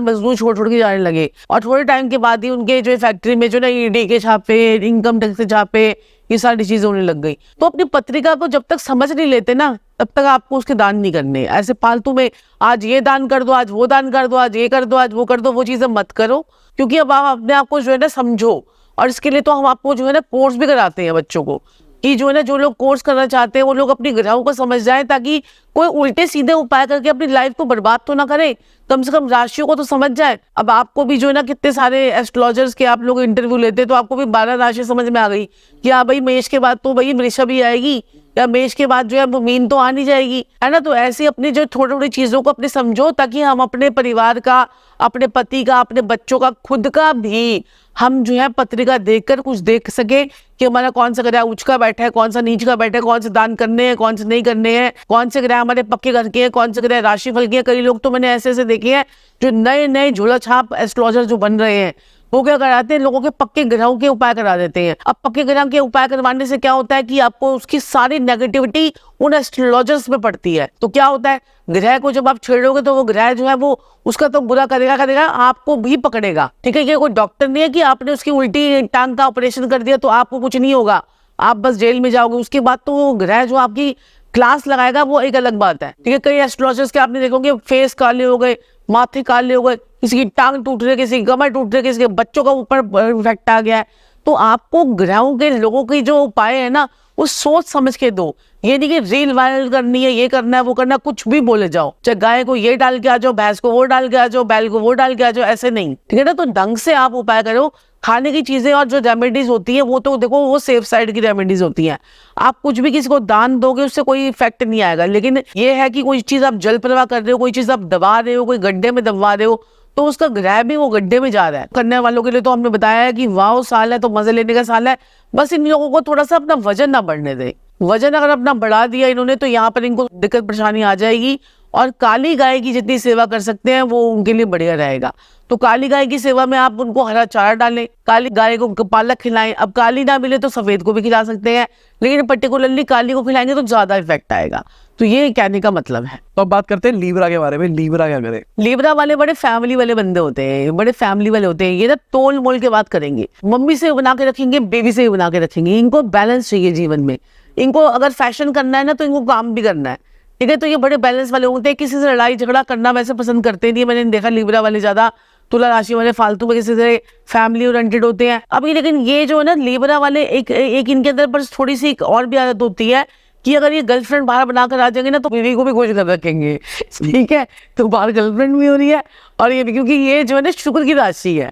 मजदूर छोड़ के जाने लगे, और थोड़े टाइम के बाद ही उनके जो फैक्ट्री में जो ना ईडी के छापे, इनकम टैक्स के छापे, ये सारी चीजें होने लग गई। तो अपनी पत्रिका को जब तक समझ नहीं लेते ना, तब तक आपको उसके दान नहीं करने। ऐसे फालतू में आज ये दान कर दो, आज वो दान कर दो, आज ये कर दो, आज वो कर दो, वो चीजें मत करो। क्योंकि अब आप अपने आप को जो है ना समझो, और इसके लिए तो हम आपको जो है ना कोर्स भी कराते हैं बच्चों को, कि जो है ना जो लोग कोर्स करना चाहते हैं वो लोग अपनी ग्रहों को समझ जाए, ताकि कोई उल्टे सीधे उपाय करके अपनी लाइफ को बर्बाद तो ना करे, कम से कम राशियों को तो समझ जाए। अब आपको भी जो है ना कितने सारे एस्ट्रोलॉजर्स के आप लोग इंटरव्यू लेते, तो आपको भी 12 राशि समझ में आ गई कि हाँ भाई मेष के बाद तो भाई वृषभ ही आएगी, या मेष के बाद जो है वो मीन तो आ नहीं जाएगी, है ना। तो ऐसी अपनी जो थोड़ी थोड़ी चीजों को अपने समझो, ताकि हम अपने परिवार का, अपने पति का, अपने बच्चों का, खुद का भी हम जो है पत्रिका देखकर कुछ देख सके कि हमारा कौन सा ग्रह उच्च का बैठा है, कौन सा नीच का बैठा है, कौन से दान करने हैं, कौन से नहीं करने हैं, कौन से ग्रह हमारे पक्के घर के हैं, कौन से ग्रह राशिफल के हैं। कई लोग तो मैंने ऐसे ऐसे देखे हैं जो नए नए झोला छाप एस्ट्रोलॉजर जो बन रहे हैं, वो क्या कराते हैं, लोगों के पक्के ग्रहों के उपाय करा देते हैं। अब पक्के ग्रह के उपाय करवाने से क्या होता है कि आपको उसकी सारी नेगेटिविटी उन एस्ट्रोलॉजर्स में पड़ती है। तो क्या होता है, ग्रह को जब आप छेड़ोगे तो वो ग्रह जो है वो उसका तो बुरा करेगा, आपको भी पकड़ेगा। ठीक है, ये कोई डॉक्टर नहीं है कि आपने उसकी उल्टी टांग का ऑपरेशन कर दिया तो आपको कुछ नहीं होगा, आप बस जेल में जाओगे। उसके बाद तो वो ग्रह जो आपकी क्लास लगाएगा वो एक अलग बात है। ठीक है, कई एस्ट्रोलॉजर्स के आपने देखोगे फेस काले हो गए, माथे काले हो गए, किसी की टांग टूट रही है, किसी की कमर टूट रही है, किसी के बच्चों का ऊपर इफेक्ट आ गया है। तो आपको ग्रहों के लोगों की जो उपाय है ना, वो सोच समझ के दो। ये नहीं कि रील वायरल करनी है, ये करना है, वो करना, कुछ भी बोले जाओ, चाहे गाय को ये डाल के आ जाओ, भैंस को वो डाल के आ जाओ, बैल को वो डाल के आ जाओ, ऐसे नहीं। ठीक है ना, तो ढंग से आप उपाय करो। खाने की चीजें और जो रेमेडीज होती है वो तो देखो वो सेफ साइड की रेमेडीज होती हैं। आप कुछ भी किसी को दान दोगे उससे कोई इफेक्ट नहीं आएगा, लेकिन ये है कि कोई चीज आप जल प्रवाह कर रहे हो, कोई चीज आप दबा रहे हो, कोई गड्ढे में दबवा रहे हो, तो उसका ग्रह भी वो गड्ढे में जा रहा है। करने वालों के लिए तो हमने बताया है कि वाह साल है तो मजे लेने का साल है। बस इन लोगों को थोड़ा सा अपना वजन ना बढ़ने दे। वजन अगर अपना बढ़ा दिया इन्होंने तो यहाँ पर इनको दिक्कत परेशानी आ जाएगी। और काली गाय की जितनी सेवा कर सकते हैं वो उनके लिए बढ़िया रहेगा। तो काली गाय की सेवा में आप उनको हरा चारा डालें, काली गाय को पालक खिलाएं। अब काली ना मिले तो सफेद को भी खिला सकते हैं, लेकिन पर्टिकुलरली काली को खिलाएंगे तो ज्यादा इफेक्ट आएगा। तो ये कहने का मतलब है। तो अब बात करते हैं लीब्रा के बारे में। लीब्रा क्या करे? लीब्रा वाले बड़े फैमिली वाले बंदे होते हैं, बड़े फैमिली वाले होते हैं। ये ना तोल मोल के बात करेंगे, मम्मी से बना के रखेंगे, बेबी से बना के रखेंगे। इनको बैलेंस चाहिए जीवन में। इनको अगर फैशन करना है ना तो इनको काम भी करना है। ठीक है, तो ये बड़े बैलेंस वाले होते हैं। किसी से लड़ाई झगड़ा करना वैसे पसंद करते नहीं। मैंने देखा लीब्रा वाले ज्यादा, तुला राशि वाले फालतू में किसी से फैमिली ओरिएंटेड होते हैं। अभी लेकिन ये जो है ना लीब्रा वाले एक इनके अंदर पर थोड़ी सी एक और भी आदत होती है कि अगर ये गर्लफ्रेंड बाहर बनाकर आ जाएंगे ना तो बीवी को भी खुश कर रखेंगे। ठीक है, तो बाहर गर्लफ्रेंड भी हो रही है और ये भी, क्योंकि ये जो है ना शुक्र की राशि है।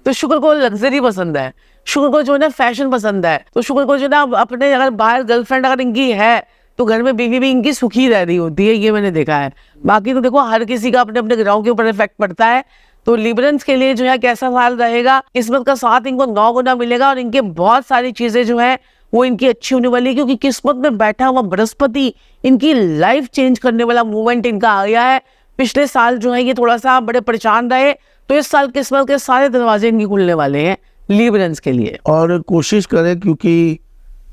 तो शुक्र को लग्जरी पसंद है, शुक्र को जो है ना फैशन पसंद है। तो शुक्र को जो है ना अपने अगर बाहर गर्लफ्रेंड अगर इनकी है तो घर में बीवी भी इनकी सुखी रह रही होती है, ये मैंने देखा है। बाकी तो देखो हर किसी का अपने अपने ग्रहों के ऊपर इफेक्ट पड़ता है। तो लिबरल्स के लिए जो है कैसा साल रहेगा, किस्मत का साथ इनको 9 गुना मिलेगा और इनके बहुत सारी चीजें जो है वो इनकी अच्छी होने वाली है। क्योंकि किस्मत में बैठा हुआ बृहस्पति इनकी लाइफ चेंज करने वाला मूवमेंट इनका आ गया है। पिछले साल जो है ये थोड़ा सा बड़े परेशान रहे, तो इस साल किस्मत के सारे दरवाजे इनके खुलने वाले हैं लिबरल्स के लिए। और कोशिश करें, क्योंकि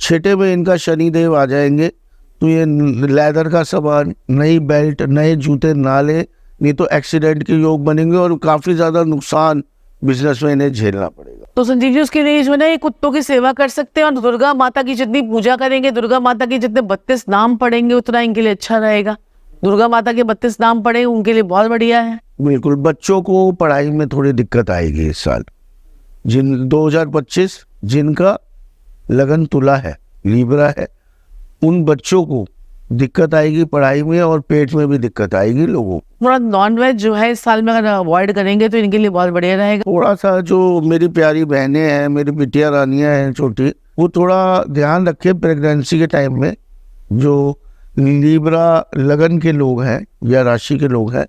छठे में इनका शनिदेव आ जाएंगे, तो ये लेदर का सामान, नई बेल्ट, नए जूते ना ले, नहीं तो एक्सीडेंट के योग बनेंगे और काफी ज्यादा नुकसान बिजनेस में इन्हें झेलना पड़ेगा। तो संजीव जी उसके लिए जो है ना ये कुत्तों की सेवा कर सकते हैं और दुर्गा माता की जितनी पूजा करेंगे, दुर्गा माता के जितने 32 नाम पढ़ेंगे उतना इनके लिए अच्छा रहेगा। दुर्गा माता के 32 नाम पढ़े उनके लिए बहुत बढ़िया है। बिल्कुल, बच्चों को पढ़ाई में थोड़ी दिक्कत आएगी इस साल। 2025 जिनका लगन तुला है, लीब्रा है, उन बच्चों को दिक्कत आएगी पढ़ाई में और पेट में भी दिक्कत आएगी लोगों को। थोड़ा नॉनवेज जो है इस साल में अगर अवॉइड करेंगे तो इनके लिए बहुत बढ़िया रहेगा। थोड़ा सा जो मेरी प्यारी बहनें हैं, मेरी बिटिया रानियां हैं छोटी, वो थोड़ा ध्यान रखे प्रेगनेंसी के टाइम में। जो लीब्रा लगन के लोग हैं या राशि के लोग हैं,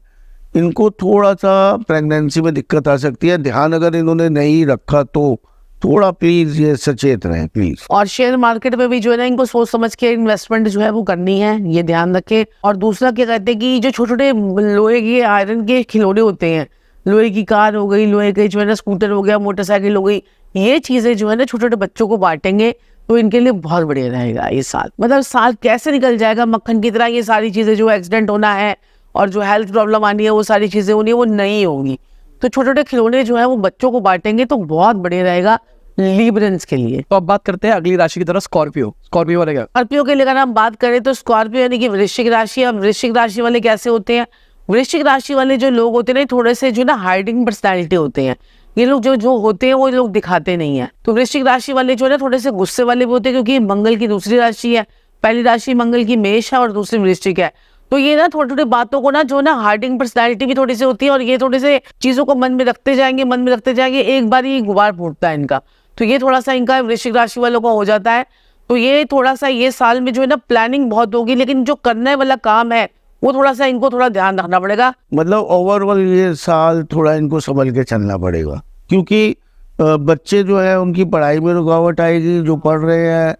इनको थोड़ा सा प्रेगनेंसी में दिक्कत आ सकती है। ध्यान अगर इन्होंने नहीं रखा तो थोड़ा प्लीज ये सचेत रहें प्लीज। और शेयर मार्केट में भी जो है ना इनको सोच समझ के इन्वेस्टमेंट जो है वो करनी है, ये ध्यान रखें। और दूसरा क्या कहते हैं कि जो छोटे छोटे लोहे के आयरन के खिलौने होते हैं, लोहे की कार हो गई, लोहे के जो है ना स्कूटर हो गया, मोटरसाइकिल हो गई, ये चीजें जो है ना छोटे छोटे बच्चों को बांटेंगे तो इनके लिए बहुत बढ़िया रहेगा ये साल। मतलब साल कैसे निकल जाएगा मक्खन की तरह। ये सारी चीजें जो एक्सीडेंट होना है और जो हेल्थ प्रॉब्लम आनी है वो सारी चीजें होनी है वो नहीं होंगी। तो छोटे छोटे खिलौने जो है वो बच्चों को बांटेंगे तो बहुत बढ़िया रहेगा। लिब्रंस के लिए। तो अब बात करते हैं अगली राशि की तरफ, स्कॉर्पियो। स्कॉर्पियो वाले क्या? स्कॉर्पियो के लिए अगर हम बात करें तो स्कॉर्पियो यानी कि वृश्चिक राशि। अब वृश्चिक राशि वाले कैसे होते हैं? वृश्चिक राशि वाले जो लोग होते हैं थोड़े से जो ना हाइडिंग पर्सनैलिटी होते हैं। ये लोग जो होते हैं वो लोग दिखाते नहीं है। तो वृश्चिक राशि वाले जो है ना थोड़े से गुस्से वाले भी होते हैं, क्योंकि मंगल की दूसरी राशि है। पहली राशि मंगल की मेष है और दूसरी वृश्चिक है। तो ये ना थोड़ी थोड़ी बातों को ना जो ना हार्डिंग पर्सनैलिटी भी थोड़ी सी होती है, और ये थोड़े से चीजों को मन में रखते जाएंगे, एक बार ही गुबार फूटता है इनका। तो ये थोड़ा सा इनका वृश्चिक राशि वालों का हो जाता है। तो ये थोड़ा सा ये साल में जो है ना प्लानिंग बहुत होगी, लेकिन जो करने वाला काम है वो थोड़ा सा इनको थोड़ा ध्यान रखना पड़ेगा। मतलब ओवरऑल ये साल थोड़ा इनको संभल के चलना पड़ेगा, क्योंकि बच्चे जो है उनकी पढ़ाई में रुकावट आएगी। जो पढ़ रहे हैं,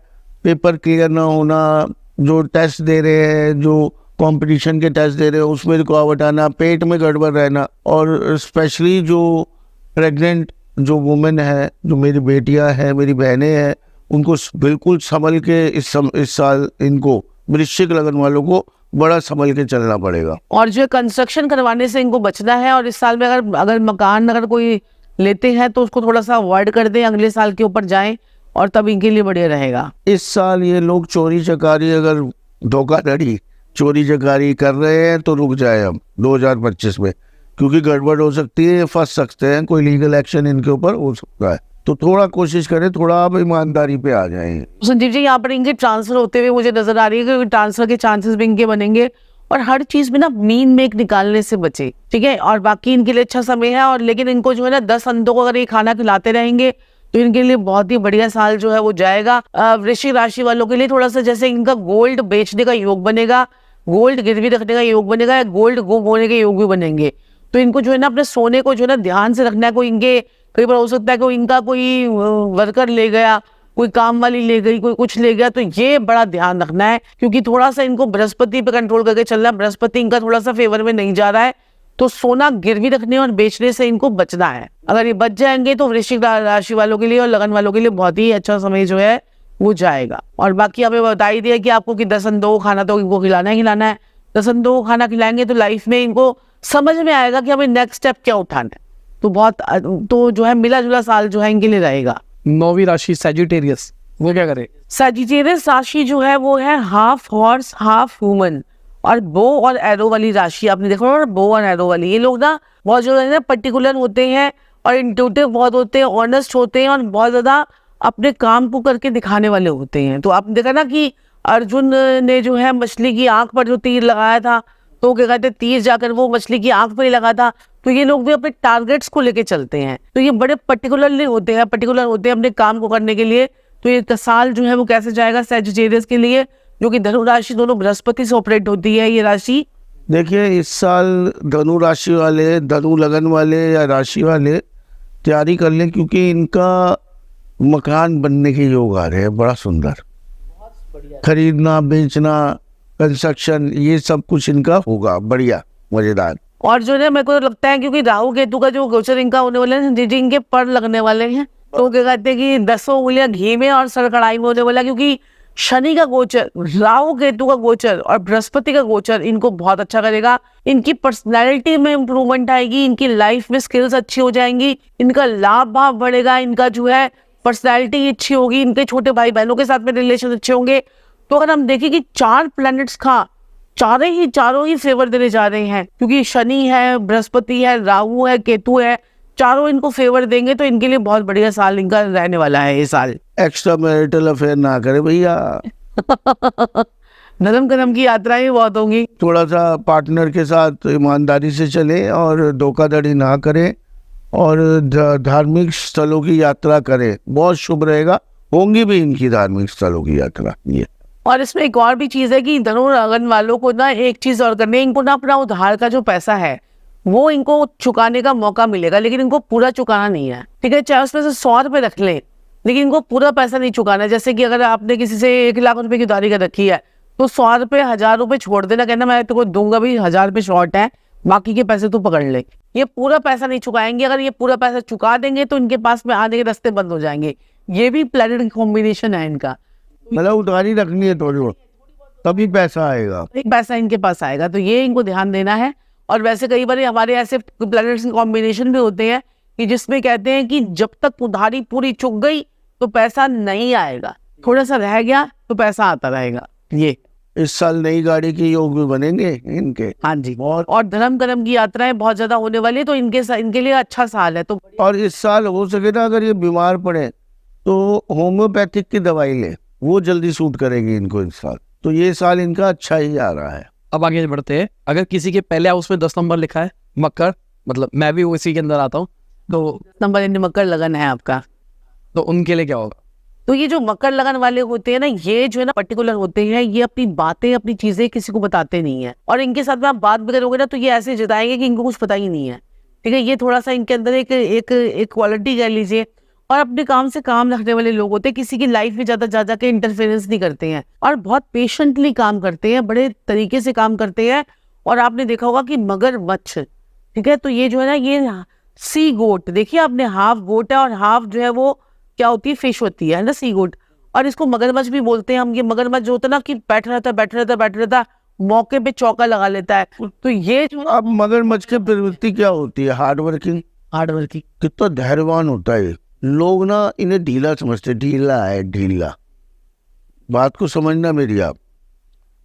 पेपर क्लियर ना होना, जो टेस्ट दे रहे हैं, जो कंपटीशन के टेस्ट दे रहे हैं उसमें रुकावट आना, पेट में गड़बड़ रहना, और स्पेशली जो प्रेग्नेंट जो वुमेन है, जो मेरी बेटियां हैं, मेरी बहनें हैं, उनको बिल्कुल संभल के इस साल इनको वृश्चिक लगन वालों को बड़ा संभल के चलना पड़ेगा। और जो कंस्ट्रक्शन करवाने से इनको बचना है। और इस साल में अगर मकान अगर कोई लेते हैं तो उसको थोड़ा सा अवॉइड कर दें, अगले साल के ऊपर जाएं, और तब इनके लिए बढ़िया रहेगा। इस साल ये लोग चोरी चकारी, अगर धोखाधड़ी चोरी चकारी कर रहे हैं तो रुक जाए अब 2025 में, क्योंकि गड़बड़ हो सकती है, फंस सकते हैं, कोई लीगल एक्शन इनके ऊपर हो सकता है। तो थोड़ा कोशिश करें, थोड़ा आप ईमानदारी पे आ जाएं। संजीव जी, यहाँ पर इनके ट्रांसफर होते हुए मुझे नजर आ रही है कि ट्रांसफर के चांसेस भी इनके बनेंगे। और हर चीज में ना मीन मेक निकालने से बचे, ठीक है। और बाकी इनके लिए अच्छा समय है। और लेकिन इनको जो है ना 10 अंधों को अगर ये खाना खिलाते रहेंगे तो इनके लिए बहुत ही बढ़िया साल जो है वो जाएगा। वृश्चिक राशि वालों के लिए थोड़ा सा जैसे इनका गोल्ड बेचने का योग बनेगा, गोल्ड गिरवी रखने का योग बनेगा, या गोल्ड गुम होने के योग भी बनेंगे। तो इनको जो है ना अपने सोने को जो है ना ध्यान से रखना है। कोई इनके कई बार हो सकता है कि इनका कोई वर्कर ले गया, कोई काम वाली ले गई, कोई कुछ ले गया, तो ये बड़ा ध्यान रखना है, क्योंकि थोड़ा सा इनको बृहस्पति पे कंट्रोल करके चलना है। बृहस्पति इनका थोड़ा सा फेवर में नहीं जा रहा है, तो सोना गिरवी रखने और बेचने से इनको बचना है। अगर ये बच जाएंगे तो वृश्चिक राशि वालों के लिए और लगन वालों के लिए बहुत ही अच्छा समय जो है वो जाएगा। और बाकी हमें बता ही दिया कि आपको कि 10 अंधों को खाना तो इनको खिलाना ही खिलाना है। 10 अंधों को खाना खिलाएंगे तो लाइफ में इनको समझ में आएगा कि हमें नेक्स्ट स्टेप क्या उठाना है। तो जो है मिला जुला साल जो है इनके लिए रहेगा। 9वीं राशि सैजिटेरियस, वो क्या करे? सैजिटेरियस राशि जो है वो है हाफ हॉर्स हाफ ह्यूमन, और बो और एरो वाली राशि। आपने देखा होगा बो और एरो वाली, ये लोग ना बहुत जो है ना पर्टिकुलर होते हैं और इंट्यूटिव बहुत होते हैं, ऑनेस्ट होते हैं, और बहुत ज्यादा अपने काम को करके दिखाने वाले होते हैं। तो आपने देखा ना कि अर्जुन ने जो है मछली की आंख पर जो तीर लगाया था, तो क्या कहते हैं तीर जाकर वो मछली की आंख पर ही लगा था। तो ये लोग भी अपने टारगेट्स को लेके चलते हैं। तो ये बड़े पर्टिकुलर होते हैं अपने काम को करने के लिए। तो ये साल जो है वो कैसे जाएगा सैजिटेरियस के लिए, जो कि धनु राशि दोनों बृहस्पति से ऑपरेट होती है ये राशि। देखिए, इस साल धनु राशि वाले, धनु लगन वाले या राशि वाले तैयारी कर लें, क्योंकि इनका मकान बनने के योग आ रहे हैं, बड़ा सुंदर। खरीदना, बेचना, कंस्ट्रक्शन, ये सब कुछ इनका होगा बढ़िया, मजेदार। और जो है मेरे को लगता है क्योंकि राहु केतु का जो गोचर इनका होने वाला है, जी इनके पर लगने वाले हैं, तो क्या कहते हैं कि 10 उंगलियां घी में और सर कढ़ाई में होने वाला, क्योंकि शनि का गोचर, राहु केतु का गोचर और बृहस्पति का गोचर इनको बहुत अच्छा करेगा। इनकी पर्सनैलिटी में इंप्रूवमेंट आएगी, इनकी लाइफ में स्किल्स अच्छी हो जाएंगी, इनका लाभ भाव बढ़ेगा, इनका जो है पर्सनैलिटी अच्छी होगी, इनके छोटे भाई बहनों के साथ में रिलेशन अच्छे होंगे। तो अगर हम देखें कि 4 प्लैनेट्स का चारों ही फेवर देने जा रहे हैं, क्योंकि शनि है, बृहस्पति है, राहु है, केतु है, चारों इनको फेवर देंगे, तो इनके लिए बहुत बढ़िया साल इनका रहने वाला है ये साल। एक्स्ट्रा मैरिटल अफेयर ना करे भैया। नरम कदम की यात्राएं बहुत होंगी। थोड़ा सा पार्टनर के साथ ईमानदारी से चले और धोखाधड़ी ना करें, और धार्मिक स्थलों की यात्रा करें, बहुत शुभ रहेगा। होंगी भी इनकी धार्मिक स्थलों की यात्रा ये। और इसमें एक और भी चीज है कि धनु लगन वालों को ना एक चीज और करनी है, इनको ना अपना उधार का जो पैसा है वो इनको चुकाने का मौका मिलेगा, लेकिन इनको पूरा चुकाना नहीं है, ठीक है। चाहे उसमें से 100 रुपए रख लें, लेकिन इनको पूरा पैसा नहीं चुकाना है। जैसे कि अगर आपने किसी से 1 लाख रुपए की उधारी कर रखी है, तो 100 रुपए 1000 रुपए छोड़ देना, कहना मैं तुमको दूंगा भी 1000 रुपए शॉर्ट है, बाकी के पैसे तू पकड़ ले। ये पूरा पैसा नहीं चुकाएंगे। अगर ये पूरा पैसा चुका देंगे तो इनके पास में आने के रास्ते बंद हो जाएंगे। ये भी प्लैनेट की कॉम्बिनेशन है इनका। मतलब उधारी रखनी है थोड़ी बहुत, तभी पैसा आएगा, एक पैसा इनके पास आएगा, तो ये इनको ध्यान देना है। और वैसे कई बार हमारे ऐसे प्लैनेट्स के कॉम्बिनेशन भी होते हैं कि जिसमें कहते हैं कि जब तक उधारी पूरी चुक गई तो पैसा नहीं आएगा, थोड़ा सा रह गया तो पैसा आता रहेगा। ये इस साल नई गाड़ी के योग भी बनेंगे इनके। हाँ जी, और धर्म कर्म की यात्राएं बहुत ज्यादा होने वाली है, तो इनके लिए अच्छा साल है। तो और इस साल हो सके ना, अगर ये बीमार पड़े तो होम्योपैथिक की दवाई ले, वो जल्दी सूट करेगी इनको इस साल। तो ये साल इनका अच्छा ही आ रहा है। अब आगे बढ़ते हैं। अगर किसी के पहले हाउस में 10 नंबर लिखा है, मकर, मतलब मैं भी उसी के अंदर आता हूँ, तो नंबर इन मकर लगन है आपका, तो उनके लिए क्या होगा? तो ये जो मकर लगन वाले होते हैं ना, ये जो है ना पर्टिकुलर होते हैं, ये अपनी बातें अपनी चीजें किसी को बताते नहीं है, और इनके साथ में आप बात भी करोगे ना तो ये ऐसे जताएंगे कि इनको कुछ पता ही नहीं है। ठीक है, ये थोड़ा सा इनके अंदर एक क्वालिटी कह लीजिए। और अपने काम से काम रखने वाले लोग होते हैं, किसी की लाइफ में ज्यादा के इंटरफेरेंस नहीं करते हैं, और बहुत पेशेंटली काम करते हैं, बड़े तरीके से काम करते हैं। और आपने देखा होगा कि मगरमच्छ, ठीक है, तो ये जो है ना, ये सी गोट, देखिए आपने, हाफ गोट है और हाफ जो है वो क्या होती है, फिश होती है ना, सी गोट। और इसको मगरमच्छ भी बोलते हैं हम। ये मगरमच्छ जो होता है ना कि बैठ रहता मौके पे चौका लगा लेता है। तो ये जो अब मगरमच्छ की प्रवृत्ति क्या होती है? Hard working. कितना धैर्यवान होता है। लोग ना इन्हें ढीला समझते, ढीला है, ढीला। बात को समझना मेरी आप।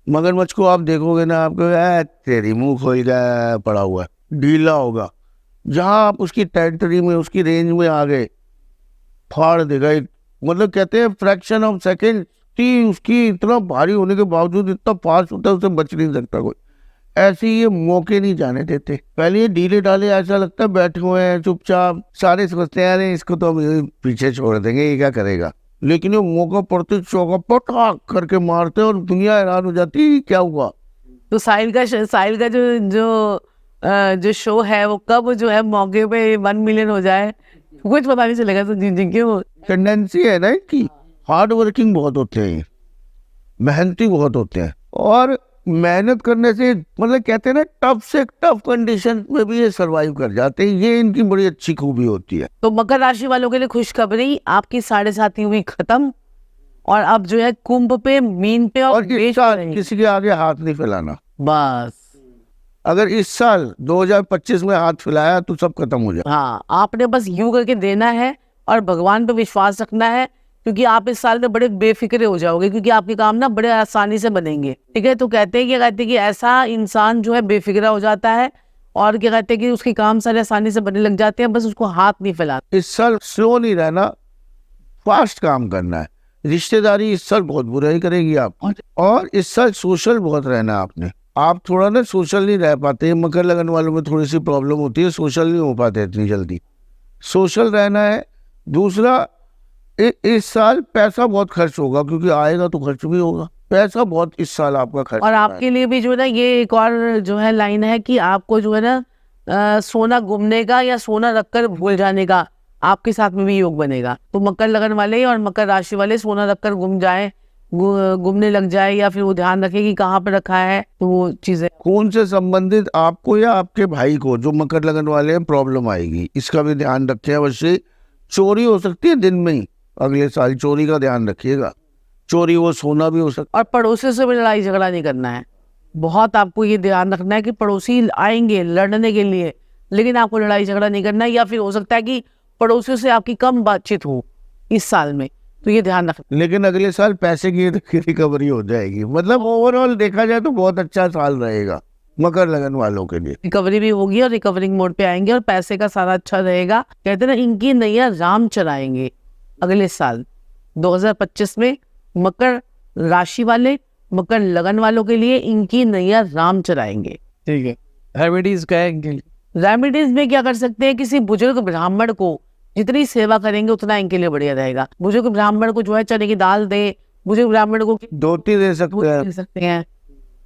मगरमच्छ को आप देखोगे ना, आपको तेरी मुंह खोल गया पड़ा हुआ, ढीला होगा। जहां आप उसकी टेरिटरी में, उसकी रेंज में आ गए, फाड़ देगा। मतलब कहते हैं फ्रैक्शन ऑफ सेकेंड थी उसकी, इतना भारी होने के बावजूद इतना फास्ट होता है, उसे बच नहीं सकता कोई। ऐसे ये मौके नहीं जाने देते। पहले ये ढीले ढाले, ऐसा लगता है बैठे हुए हैं चुपचाप, सारे समझते हैं अरे इसको तो हम पीछे छोड़ देंगे, ये क्या करेगा। लेकिन ये मौका पड़ते चौका पटाख करके मारते और दुनिया हैरान हो जाती क्या हुआ। तो साहिल का जो शो है वो कब जो है मौके पे 1 मिलियन हो जाए कुछ पता नहीं चलेगा। तो जिन जिनके वो टेंडेंसी है ना कि हार्ड वर्किंग बहुत होते हैं, मेहनती बहुत होते हैं, और मेहनत करने से मतलब कहते हैं ना, टफ से टफ कंडीशन में भी ये सरवाइव कर जाते हैं। ये इनकी बड़ी अच्छी खूबी होती है। तो मकर राशि वालों के लिए खुशखबरी, आपकी 7.5 हुई खत्म, और अब जो है कुंभ पे, मीन पे और और इस मेष साल पे रहेगी। किसी के आगे हाथ नहीं फैलाना। बस अगर इस साल 2025 में हाथ फैलाया तो सब खत्म हो जाए। हाँ, आपने बस यूं करके देना है और भगवान पे विश्वास रखना है, क्योंकि आप इस साल में बड़े बेफिक्रे हो जाओगे, क्योंकि आपके काम ना बड़े आसानी से बनेंगे। ठीक है, तो कहते हैं कि ऐसा इंसान जो है बेफिक्रा हो जाता है, और क्या कहते हैं कि उसके काम सारे आसानी से बनने लग जाते हैं, बस उसको हाथ नहीं फैलाते। इस साल स्लो नहीं रहना, फास्ट काम करना है। रिश्तेदारी इस साल बहुत बुराई करेगी आप, और इस साल सोशल बहुत रहना आपने। आप थोड़ा ना सोशल नहीं रह पाते। मकर लगन वालों में थोड़ी सी प्रॉब्लम होती है, सोशल नहीं हो पाते इतनी जल्दी। सोशल रहना है। दूसरा, इस साल पैसा बहुत खर्च होगा, क्योंकि आएगा तो खर्च भी होगा। पैसा बहुत इस साल आपका खर्च और होगा। आपके लिए भी जो है ना, ये एक और जो है लाइन है कि आपको जो है ना सोना गुमने का या सोना रखकर भूल जाने का आपके साथ में भी योग बनेगा। तो मकर लगन वाले और मकर राशि वाले सोना रखकर गुम जाए, गुमने लग जाए, या फिर वो ध्यान रखे कि कहाँ पे रखा है, तो वो चीजें। खून से संबंधित आपको या आपके भाई को, जो मकर लगन वाले हैं, प्रॉब्लम आएगी, इसका भी ध्यान रखें अवश्य। चोरी हो सकती है दिन में ही, अगले साल चोरी का ध्यान रखिएगा। चोरी वो सोना भी हो सकता और पड़ोसियों से भी लड़ाई झगड़ा नहीं करना है। बहुत आपको ये ध्यान रखना है कि पड़ोसी आएंगे लड़ने के लिए, लेकिन आपको लड़ाई झगड़ा नहीं करना है। या फिर हो सकता है कि पड़ोसियों से आपकी कम बातचीत हो इस साल में, तो ये ध्यान रखना। है। लेकिन अगले साल पैसे की रिकवरी हो जाएगी। मतलब ओवरऑल देखा जाए तो बहुत अच्छा साल रहेगा मकर लगन वालों के लिए। रिकवरी भी होगी और रिकवरिंग मोड पे आएंगे, और पैसे का सारा अच्छा रहेगा। कहते हैं ना, इनकी नैया राम चलाएंगे अगले साल 2025 में। मकर राशि वाले, मकर लगन वालों के लिए इनकी नैया राम चलाएंगे। ठीक है, रेमेडीज क्या है इनके लिए? रेमेडीज में क्या कर सकते हैं, किसी बुजुर्ग ब्राह्मण को जितनी सेवा करेंगे उतना इनके लिए बढ़िया रहेगा। बुजुर्ग ब्राह्मण को जो है चने की दाल दे, बुजुर्ग ब्राह्मण को धोती दे सकते धोती हैं। दे सकते हैं,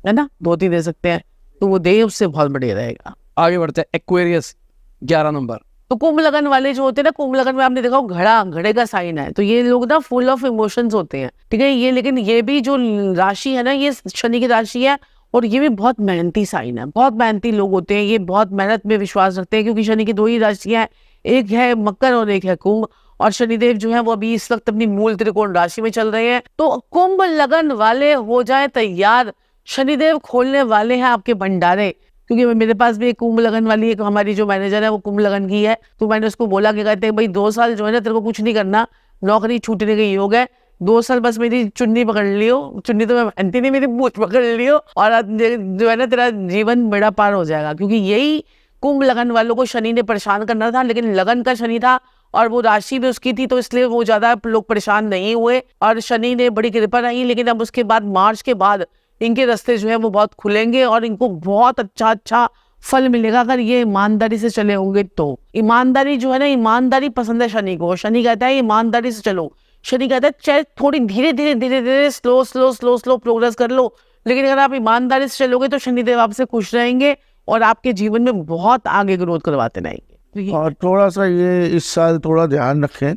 है ना, धोती दे सकते हैं, तो वो दे, उससे बहुत बढ़िया रहेगा। आगे बढ़ते हैं। Aquarius 11 number. तो कुंभ लगन वाले जो होते हैं ना, कुंभ लगन में आपने देखा घड़े का साइन है, तो ये लोग ना फुल ऑफ इमोशंस होते हैं। ठीक है, ये लेकिन ये भी जो राशि है ना, ये शनि की राशि है, और ये भी बहुत मेहनती साइन है। बहुत मेहनती लोग होते हैं, ये बहुत मेहनत में विश्वास रखते हैं, क्योंकि शनि की 2 ही राशियां हैं, एक है मकर और एक है कुंभ। और शनिदेव जो है वो अभी इस वक्त अपनी मूल त्रिकोण राशि में चल रहे हैं। तो कुंभ लगन वाले हो जाए तैयार, शनिदेव खोलने वाले हैं आपके भंडारे। क्योंकि मेरे पास भी एक कुंभ लगन वाली एक हमारी जो मैनेजर है वो कुंभ लगन की है, तो मैंने उसको बोला कि कहते हैं भाई 2 साल जो है ना तेरे को कुछ नहीं करना, नौकरी छूटने के योग है, 2 साल बस मेरी चुन्नी पकड़ लियो, चुन्नी तो मैं पहनती नहीं, मेरी पूंछ पकड़ लियो और जो है ना तेरा जीवन बेड़ा पार हो जाएगा। क्योंकि यही कुंभ लगन वालों को शनि ने परेशान करना था, लेकिन लगन का शनि था और वो राशि भी उसकी थी, तो इसलिए वो ज्यादा लोग परेशान नहीं हुए और शनि ने बड़ी कृपा रही। लेकिन अब उसके बाद मार्च के बाद इनके रास्ते जो है वो बहुत खुलेंगे और इनको बहुत अच्छा फल मिलेगा अगर ये ईमानदारी से चले होंगे। तो ईमानदारी जो है ना, ईमानदारी पसंद है शनि को। शनि कहता है ईमानदारी से चलो, शनि कहता है चाहे थोड़ी धीरे स्लो प्रोग्रेस कर लो, लेकिन अगर आप ईमानदारी से चलोगे तो शनिदेव आपसे खुश रहेंगे और आपके जीवन में बहुत आगे ग्रोथ करवाते रहेंगे। और थोड़ा सा ये इस साल थोड़ा ध्यान रखें,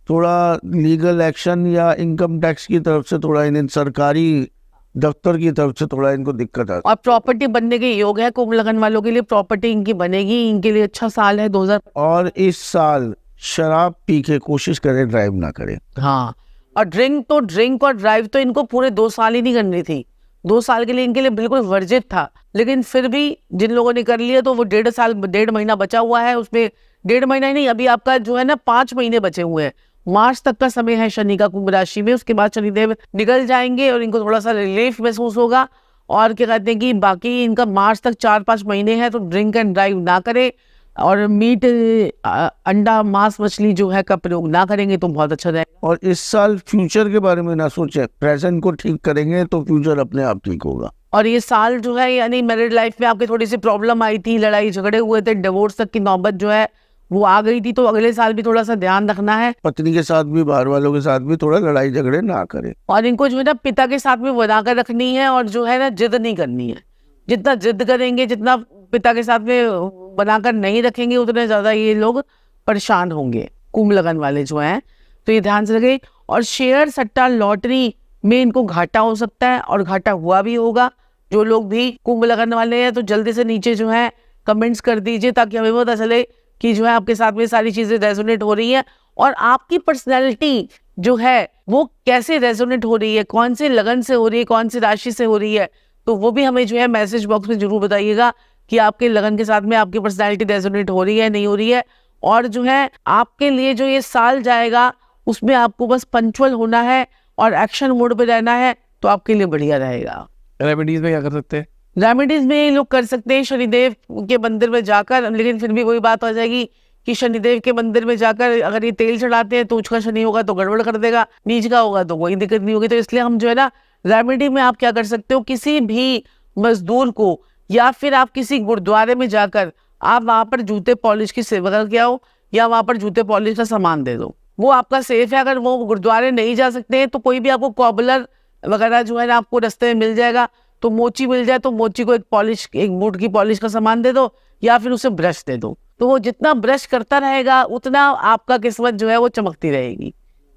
थोड़ा लीगल एक्शन या इनकम टैक्स की तरफ से थोड़ा इन्हें सरकारी दफ्तर की तरफ से थोड़ा इनको दिक्कत आती और प्रॉपर्टी बनने के योग है कुंभ लगन वालों के लिए, प्रॉपर्टी इनकी बनेगी, इनके लिए अच्छा साल है 2000। और इस साल शराब पी के कोशिश करें ड्राइव ना करें। हाँ, और ड्रिंक और ड्राइव तो इनको पूरे 2 साल ही नहीं करनी थी, 2 साल के लिए इनके लिए बिल्कुल वर्जित था। लेकिन फिर भी जिन लोगों ने कर लिया तो वो 1.5 महीना बचा हुआ है, उसमें 1.5 महीना ही नहीं, अभी आपका जो है ना 5 महीने बचे हुए हैं। मार्च तक का समय है शनि का कुंभ राशि में, उसके बाद शनिदेव निकल जाएंगे और इनको थोड़ा सा रिलीफ महसूस होगा। और क्या कहते हैं कि बाकी इनका मार्च तक 4-5 महीने हैं, तो ड्रिंक एंड ड्राइव ना करें और मीट अंडा मांस मछली जो है का प्रयोग ना करेंगे तो बहुत अच्छा रहेगा। और इस साल फ्यूचर के बारे में ना सोचें, प्रेजेंट को ठीक करेंगे तो फ्यूचर अपने आप ठीक होगा। और ये साल जो है यानी मैरिड लाइफ में आपकी थोड़ी सी प्रॉब्लम आई थी, लड़ाई झगड़े हुए थे, डिवोर्स तक की नौबत जो है वो आ गई थी, तो अगले साल भी थोड़ा सा ध्यान रखना है। पत्नी के साथ भी बाहर वालों के साथ भी थोड़ा लड़ाई झगड़े ना करें। और इनको जो है ना पिता के साथ में बनाकर रखनी है और जो है ना जिद नहीं करनी है। जितना जिद करेंगे, जितना पिता के साथ में बनाकर नहीं रखेंगे, उतने ज्यादा ये लोग परेशान होंगे कुंभ लगन वाले जो हैं, तो ये ध्यान से रखें। और शेयर सट्टा लॉटरी में इनको घाटा हो सकता है और घाटा हुआ भी होगा। जो लोग भी कुंभ लगन वाले हैं तो जल्दी से नीचे जो है कमेंट्स कर दीजिए ताकि हमें पता चले कि जो है आपके साथ में सारी चीजें रेजोनेट हो रही है और आपकी पर्सनैलिटी जो है वो कैसे रेजोनेट हो रही है, कौन से लगन से हो रही है, कौन सी राशि से हो रही है, तो वो भी हमें जो है मैसेज बॉक्स में जरूर बताइएगा कि आपके लगन के साथ में आपकी पर्सनैलिटी रेजोनेट हो रही है नहीं हो रही है। और जो है आपके लिए जो ये साल जाएगा उसमें आपको बस पंचुअल होना है और एक्शन मोड पे रहना है, तो आपके लिए बढ़िया रहेगा। रेमेडीज में क्या कर सकते हैं? रेमेडीज में ये लोग कर सकते हैं शनिदेव के मंदिर में जाकर, लेकिन फिर भी वही बात आ जाएगी कि शनिदेव के मंदिर में जाकर अगर ये तेल चढ़ाते हैं तो उसका शनि होगा तो गड़बड़ कर देगा, नीच का होगा तो कोई दिक्कत नहीं होगी। तो इसलिए हम जो है ना रेमेडी में आप क्या कर सकते हो, किसी भी मजदूर को या फिर आप किसी गुरुद्वारे में जाकर आप वहां पर जूते पॉलिश की सेवा करके आओ या वहां पर जूते पॉलिश का सामान दे दो, वो आपका सेफ है। अगर वो गुरुद्वारे नहीं जा सकते हैं तो कोई भी आपको कॉबलर वगैरह जो है ना आपको रास्ते में मिल जाएगा, तो मोची मिल जाए तो मोची को एक वुड की पॉलिश का सामान दे दो या फिर उसे ब्रश दे दो। तो वो जितना ब्रश करता रहेगा उतना आपका किस्मत जो है वो चमकती रहेगी,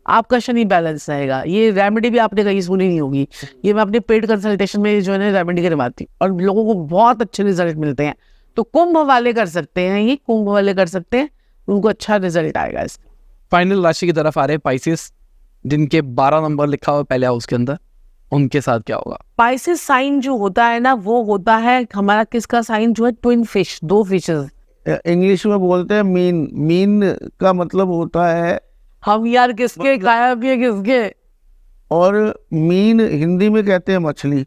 आपका शनि बैलेंस रहेगा। ये रेमेडी भी आपने कहीं सुनी नहीं होगी, ये मैं अपने पेड कंसल्टेशन में जो है ना रेमेडी करवाती हूँ और लोगों को बहुत अच्छे रिजल्ट मिलते हैं। तो कुंभ वाले कर सकते हैं, ये कुंभ वाले कर सकते हैं, उनको अच्छा रिजल्ट आएगा इसका। फाइनल राशि की तरफ आ रहे हैं पाइसेस, जिनके 12 नंबर लिखा हुआ पहले हाउस के अंदर, उनके साथ क्या होगा? पाइसेस साइन जो होता है ना वो होता है हमारा किसका साइन जो है, ट्विन फिश, 2 फिशेस। इंग्लिश में बोलते हैं मीन। मीन का मतलब होता है हम यार किसके खाया पिए किसके, और मीन हिंदी में कहते हैं मछली।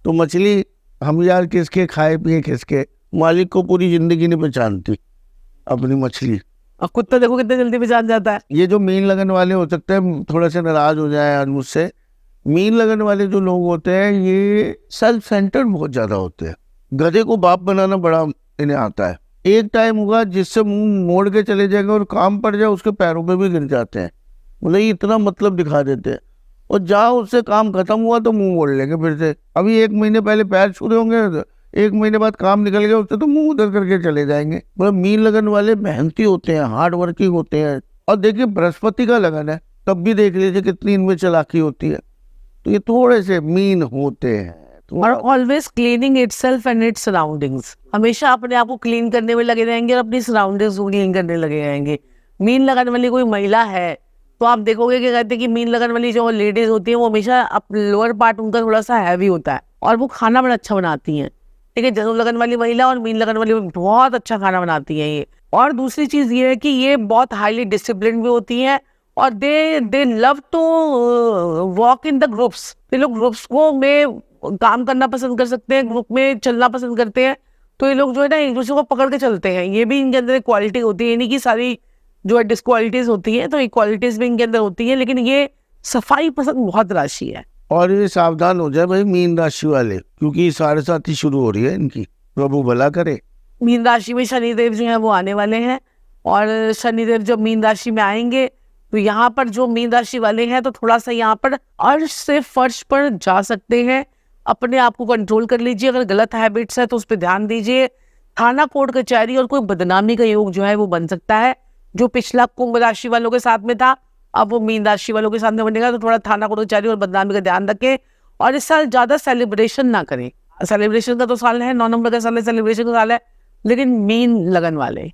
तो मछली हम यार किसके, खाए पिए किसके, मालिक को पूरी जिंदगी नहीं पहचानती अपनी मछली। और कुत्ता देखो कितने जल्दी पहचान जाता है। ये जो मीन लगन वाले हो सकते हैं थोड़ा सा नाराज हो जाए आज मुझसे, मीन लगन वाले जो लोग होते हैं ये सेल्फ सेंटर्ड बहुत ज्यादा होते हैं। गधे को बाप बनाना बड़ा इन्हें आता है। एक टाइम होगा जिससे मुंह मोड़ के चले जाएंगे और काम पड़ जाए उसके पैरों पे भी गिर जाते हैं, मतलब ये इतना मतलब दिखा देते हैं। और जहाँ उससे काम खत्म हुआ तो मुंह मोड़ लेंगे फिर से। अभी 1 महीने पहले पैर छू रहे होंगे, 1 महीने बाद काम निकल गया उससे तो मुंह उधर करके चले जाएंगे। मतलब मीन लगन वाले मेहनती होते हैं, हार्ड वर्किंग होते हैं। और देखिए बृहस्पति का लगन है, तब भी देख लीजिए कितनी इनमें चालाकी होती है। तो ये थोड़े से मीन होते हैं। और always cleaning itself and it's surroundings, हमेशा अपने आप को क्लीन करने में लगे रहेंगे और अपनी सराउंडिंग्स को क्लीन करने लगे रहेंगे। मीन लगन वाली कोई महिला है तो आप देखोगे कि कहते हैं कि मीन लगन वाली जो लेडीज होती हैं वो हमेशा लोअर पार्ट उनका थोड़ा सा हैवी होता है और वो खाना बड़ा अच्छा बनाती हैं। ठीक है, धनु लगन वाली महिला और मीन लगन वाली बहुत अच्छा खाना बनाती है ये। और दूसरी चीज ये है कि ये बहुत हाईली डिसिप्लिन भी होती है और they love to walk in the groups. ये लोग ग्रुप्स को में काम करना पसंद कर सकते हैं, ग्रुप में चलना पसंद करते हैं। तो ये लोग जो है ना एक दूसरे को पकड़ के चलते हैं, ये भी इनके अंदर एक क्वालिटी होती है। यानी कि सारी जो है डिसक्वालिटीज होती है तो इक्वालिटीज भी इनके अंदर होती है, लेकिन ये सफाई पसंद बहुत राशि है। और ये सावधान हो जाए भाई मीन राशि वाले, क्योंकि 7:30 शुरू हो रही है इनकी, प्रभु भला करे। मीन राशि में शनिदेव जो है वो आने वाले हैं और शनिदेव जब मीन राशि में आएंगे तो यहाँ पर जो मीन राशि वाले हैं तो थोड़ा सा यहाँ पर अर्श से फर्श पर जा सकते हैं। अपने आप को कंट्रोल कर लीजिए, अगर गलत हैबिट्स है तो उस पर ध्यान दीजिए। थाना कोर्ट कचहरी और कोई बदनामी का योग जो है वो बन सकता है। जो पिछला कुंभ राशि वालों के साथ में था अब वो मीन राशि वालों के साथ में बनेगा, तो थोड़ा थाना कोर्ट कचहरी और बदनामी का ध्यान रखें। और इस साल ज्यादा सेलिब्रेशन ना करें। सेलिब्रेशन का तो साल है, 9 नंबर का साल है, सेलिब्रेशन का साल है, लेकिन मीन लगन वाले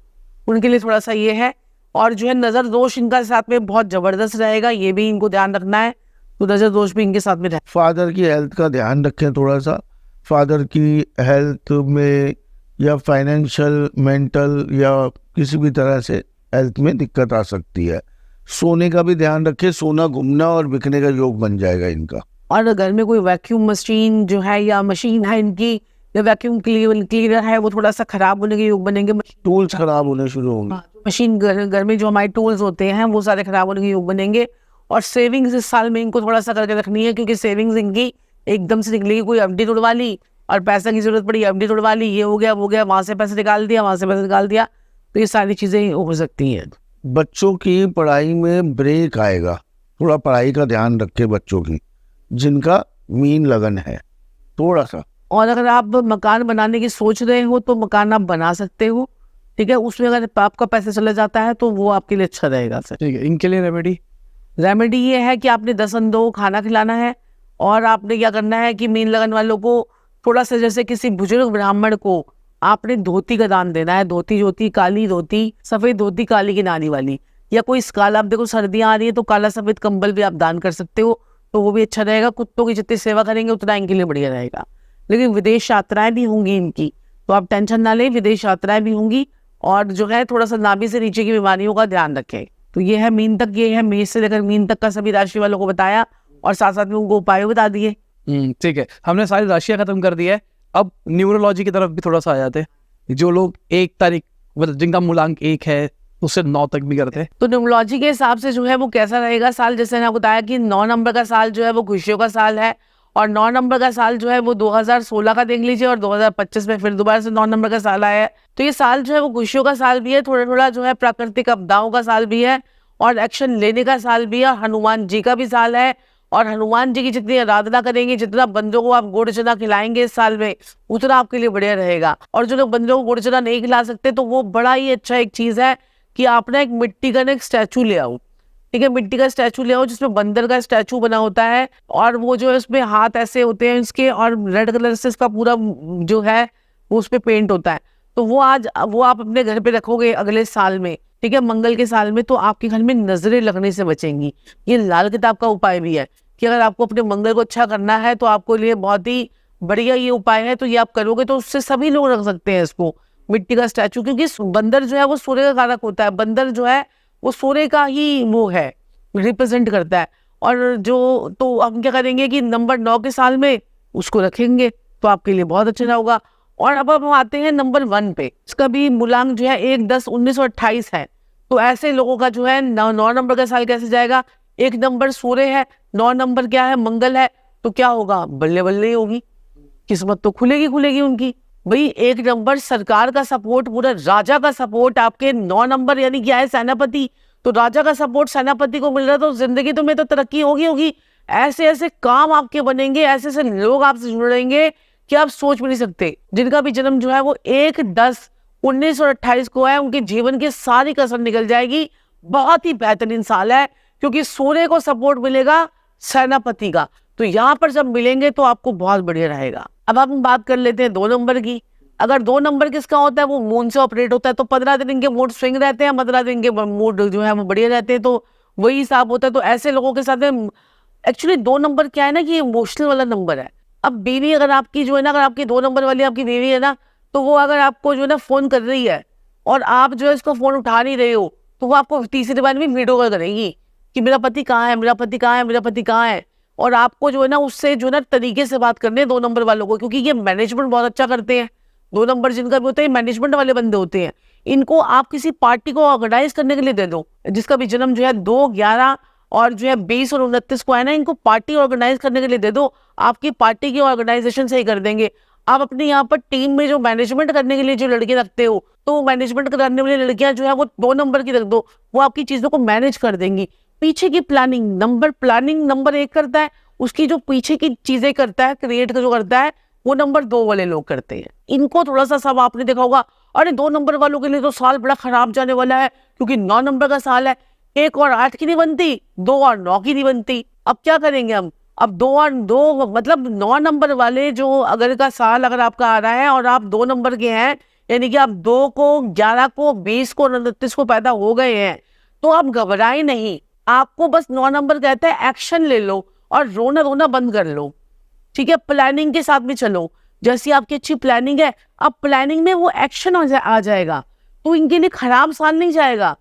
उनके लिए थोड़ा सा ये है। और जो है नजर दोष इनका साथ में बहुत जबरदस्त रहेगा, ये भी इनको ध्यान रखना है। तो नजर दोष भी इनके साथ में रहे। फादर की हेल्थ का ध्यान रखें थोड़ा सा। फादर की हेल्थ में या फाइनेंशियल, मेंटल या किसी भी तरह से हेल्थ में दिक्कत आ सकती है। सोने का भी ध्यान रखें, सोना घूमना और बिकने का योग बन जाएगा इनका। और घर में कोई वैक्यूम मशीन जो है या मशीन है इनकी या वैक्यूम क्लीनर है वो थोड़ा सा खराब होने के योग बनेंगे। टूल्स खराब होने शुरू होंगे। मशीन घर में जो हमारे टूल्स होते हैं वो सारे खराब होने के योग बनेंगे। और सेविंग्स इस साल में इनको थोड़ा सा करके रखनी है, क्योंकि सेविंग्स इनकी एकदम से निकलेगी। कोई एफडी तोड़वा ली और पैसा की जरूरत पड़ी, एफडी तोड़वा ली, ये हो गया वो गया, वहां से पैसे निकाल दिया, वहां से पैसे निकाल दिया, तो ये सारी चीजें हो सकती हैं। बच्चों की पढ़ाई में ब्रेक आएगा, थोड़ा पढ़ाई का ध्यान रखे बच्चों की जिनका मीन लगन है थोड़ा सा। और अगर आप मकान बनाने की सोच रहे हो तो मकान आप बना सकते हो, ठीक है। उसमें अगर आपका पैसा चला जाता है तो वो आपके लिए अच्छा रहेगा सर। ठीक है, इनके लिए रेमेडी ये है कि आपने 10 अंधों को खाना खिलाना है। और आपने क्या करना है कि मीन लगन वालों को थोड़ा सा जैसे किसी बुजुर्ग ब्राह्मण को आपने धोती का दान देना है। धोती धोती काली धोती, सफेद धोती काली किनारी वाली, या कोई काला, आप देखो सर्दियां आ रही है तो काला सफेद कंबल भी आप दान कर सकते हो, तो वो भी अच्छा रहेगा। कुत्तों की जितनी सेवा करेंगे उतना इनके लिए बढ़िया रहेगा। लेकिन विदेश यात्राएं भी होंगी इनकी, तो आप टेंशन ना लें, विदेश यात्राएं भी होंगी। और जो है थोड़ा सा नाभि से नीचे की बीमारियों का ध्यान रखें। तो ये है मीन तक, ये है मेष से लेकर मीन तक का सभी राशि वालों को बताया और साथ साथ में उनको उपाय बता दिए। ठीक है, हमने सारी राशियां खत्म कर दी है। अब न्यूमरोलॉजी की तरफ भी थोड़ा सा आ जाते हैं। जो लोग 1 तारीख मतलब जिनका मूलांक 1 है उससे 9 तक भी करते हैं, तो न्यूमरोलॉजी के हिसाब से जो है वो कैसा रहेगा साल, जैसे मैंने बताया कि 9 नंबर का साल जो है वो खुशियों का साल है। और 9 नंबर का साल जो है वो 2016 का देख लीजिए, और 2025 में फिर दोबारा से 9 नंबर का साल आया है। तो ये साल जो है वो खुशियों का साल भी है, थोड़ा थोड़ा जो है प्राकृतिक आपदाओं का साल भी है, और एक्शन लेने का साल भी है। हनुमान जी का भी साल है, और हनुमान जी की जितनी आराधना करेंगे, जितना बंदों को आप गुड़ चना खिलाएंगे इस साल में, उतना आपके लिए बढ़िया रहेगा। और जो लोग बंदों को गुड़ चना नहीं खिला सकते तो वो बड़ा ही अच्छा एक चीज है कि आप ना एक मिट्टी का एक स्टैचू ले आओ, ठीक है। मिट्टी का स्टैचू ले आओ जिसमें बंदर का स्टैचू बना होता है, और वो जो है उसमें हाथ ऐसे होते हैं इसके, और रेड कलर से इसका पूरा जो है वो उस पर पेंट होता है। तो वो आप अपने घर पे रखोगे अगले साल में, ठीक है, मंगल के साल में, तो आपके घर में नजरें लगने से बचेंगी। ये लाल किताब का उपाय भी है कि अगर आपको अपने मंगल को अच्छा करना है तो आपको लिए बहुत ही बढ़िया ये उपाय है। तो ये आप करोगे तो उससे सभी लोग रख सकते हैं इसको, मिट्टी का स्टैचू, क्योंकि बंदर जो है वो सूर्य का कारक होता है। बंदर जो है वो सूर्य का ही वो है, रिप्रेजेंट करता है। और जो तो हम क्या करेंगे कि नंबर 9 के साल में उसको रखेंगे तो आपके लिए बहुत अच्छा होगा। और अब हम आते हैं नंबर 1 पे, इसका भी मूलांक जो है 1, 10, 19 और 28 है। तो ऐसे लोगों का जो है 9 नंबर का साल कैसे जाएगा। 1 नंबर सूर्य है, 9 नंबर क्या है, मंगल है, तो क्या होगा, बल्ले बल्ले होगी, किस्मत तो खुलेगी उनकी। भाई 1 नंबर सरकार का सपोर्ट, पूरा राजा का सपोर्ट, आपके 9 नंबर यानी क्या है, सेनापति, तो राजा का सपोर्ट सेनापति को मिल रहा है, तो जिंदगी तो में तो तरक्की होगी। ऐसे ऐसे काम आपके बनेंगे, ऐसे ऐसे लोग आपसे जुड़ेंगे कि आप सोच भी नहीं सकते। जिनका भी जन्म जो है वो 1, 10, 19 और 28 को है, उनके जीवन की सारी कसर निकल जाएगी। बहुत ही बेहतरीन साल है, क्योंकि सूर्य को सपोर्ट मिलेगा सेनापति का, तो यहाँ पर जब मिलेंगे तो आपको बहुत बढ़िया रहेगा। अब हम बात कर लेते हैं 2 नंबर की। अगर 2 नंबर किसका होता है, वो मून से ऑपरेट होता है, तो 15 दिन इनके मूड स्विंग रहते हैं, 15 दिन के मूड जो है वो बढ़िया रहते हैं, तो वही हिसाब होता है। तो ऐसे लोगों के साथ एक्चुअली 2 नंबर क्या है ना कि इमोशनल वाला नंबर है। अब बीवी अगर आपकी जो है ना, अगर आपकी 2 नंबर वाली आपकी बीवी है ना, तो वो अगर आपको जो है ना फोन कर रही है और आप जो है इसको फोन उठा नहीं रहे हो, तो वो आपको तीसरी बार भी वीडियो कॉल करेगी कि मेरा पति कहाँ है, मेरा पति कहाँ है, मेरा पति कहाँ है। और आपको जो है ना उससे जो है ना तरीके से बात करनी है 2 नंबर वालों को, क्योंकि ये मैनेजमेंट बहुत अच्छा करते हैं। 2 नंबर जिनका भी होता है मैनेजमेंट वाले बंदे होते हैं। इनको आप किसी पार्टी को ऑर्गेनाइज करने के लिए दे दो, जिसका भी जन्म जो है 2, 11 और जो है 20 और 29 को है ना, इनको पार्टी ऑर्गेनाइज करने के लिए दे दो, आपकी पार्टी की ऑर्गेनाइजेशन से ही कर देंगे। आप अपने यहाँ पर टीम में जो मैनेजमेंट करने के लिए जो लड़के रखते हो, तो मैनेजमेंट करने वाली लड़कियां जो है वो 2 नंबर की रख दो, वो आपकी चीजों को मैनेज कर देंगी। पीछे की प्लानिंग नंबर 1 करता है, उसकी जो पीछे की चीजें करता है, क्रिएट जो करता है, वो नंबर 2 वाले लोग करते हैं। इनको थोड़ा सा सब आपने देखा होगा। अरे 2 नंबर वालों के लिए तो साल बड़ा खराब जाने वाला है, क्योंकि 9 नंबर का साल है। 1 और 8 की नहीं बनती, 2 और 9 की नहीं बनती। अब क्या करेंगे हम? अब 2 और 2 मतलब 9 नंबर वाले जो अगर का साल अगर आपका आ रहा है और आप 2 नंबर के हैं, यानी कि आप 2 को, 11 को, 20 को, 29 को पैदा हो गए हैं, तो आप घबराए नहीं। आपको बस 9 नंबर कहता है एक्शन ले लो और रोना रोना बंद कर लो, ठीक है। प्लानिंग के साथ में चलो। जैसी आपकी अच्छी प्लानिंग है, अब प्लानिंग में वो एक्शन आ जाएगा, तो इनके लिए खराब साल नहीं जाएगा।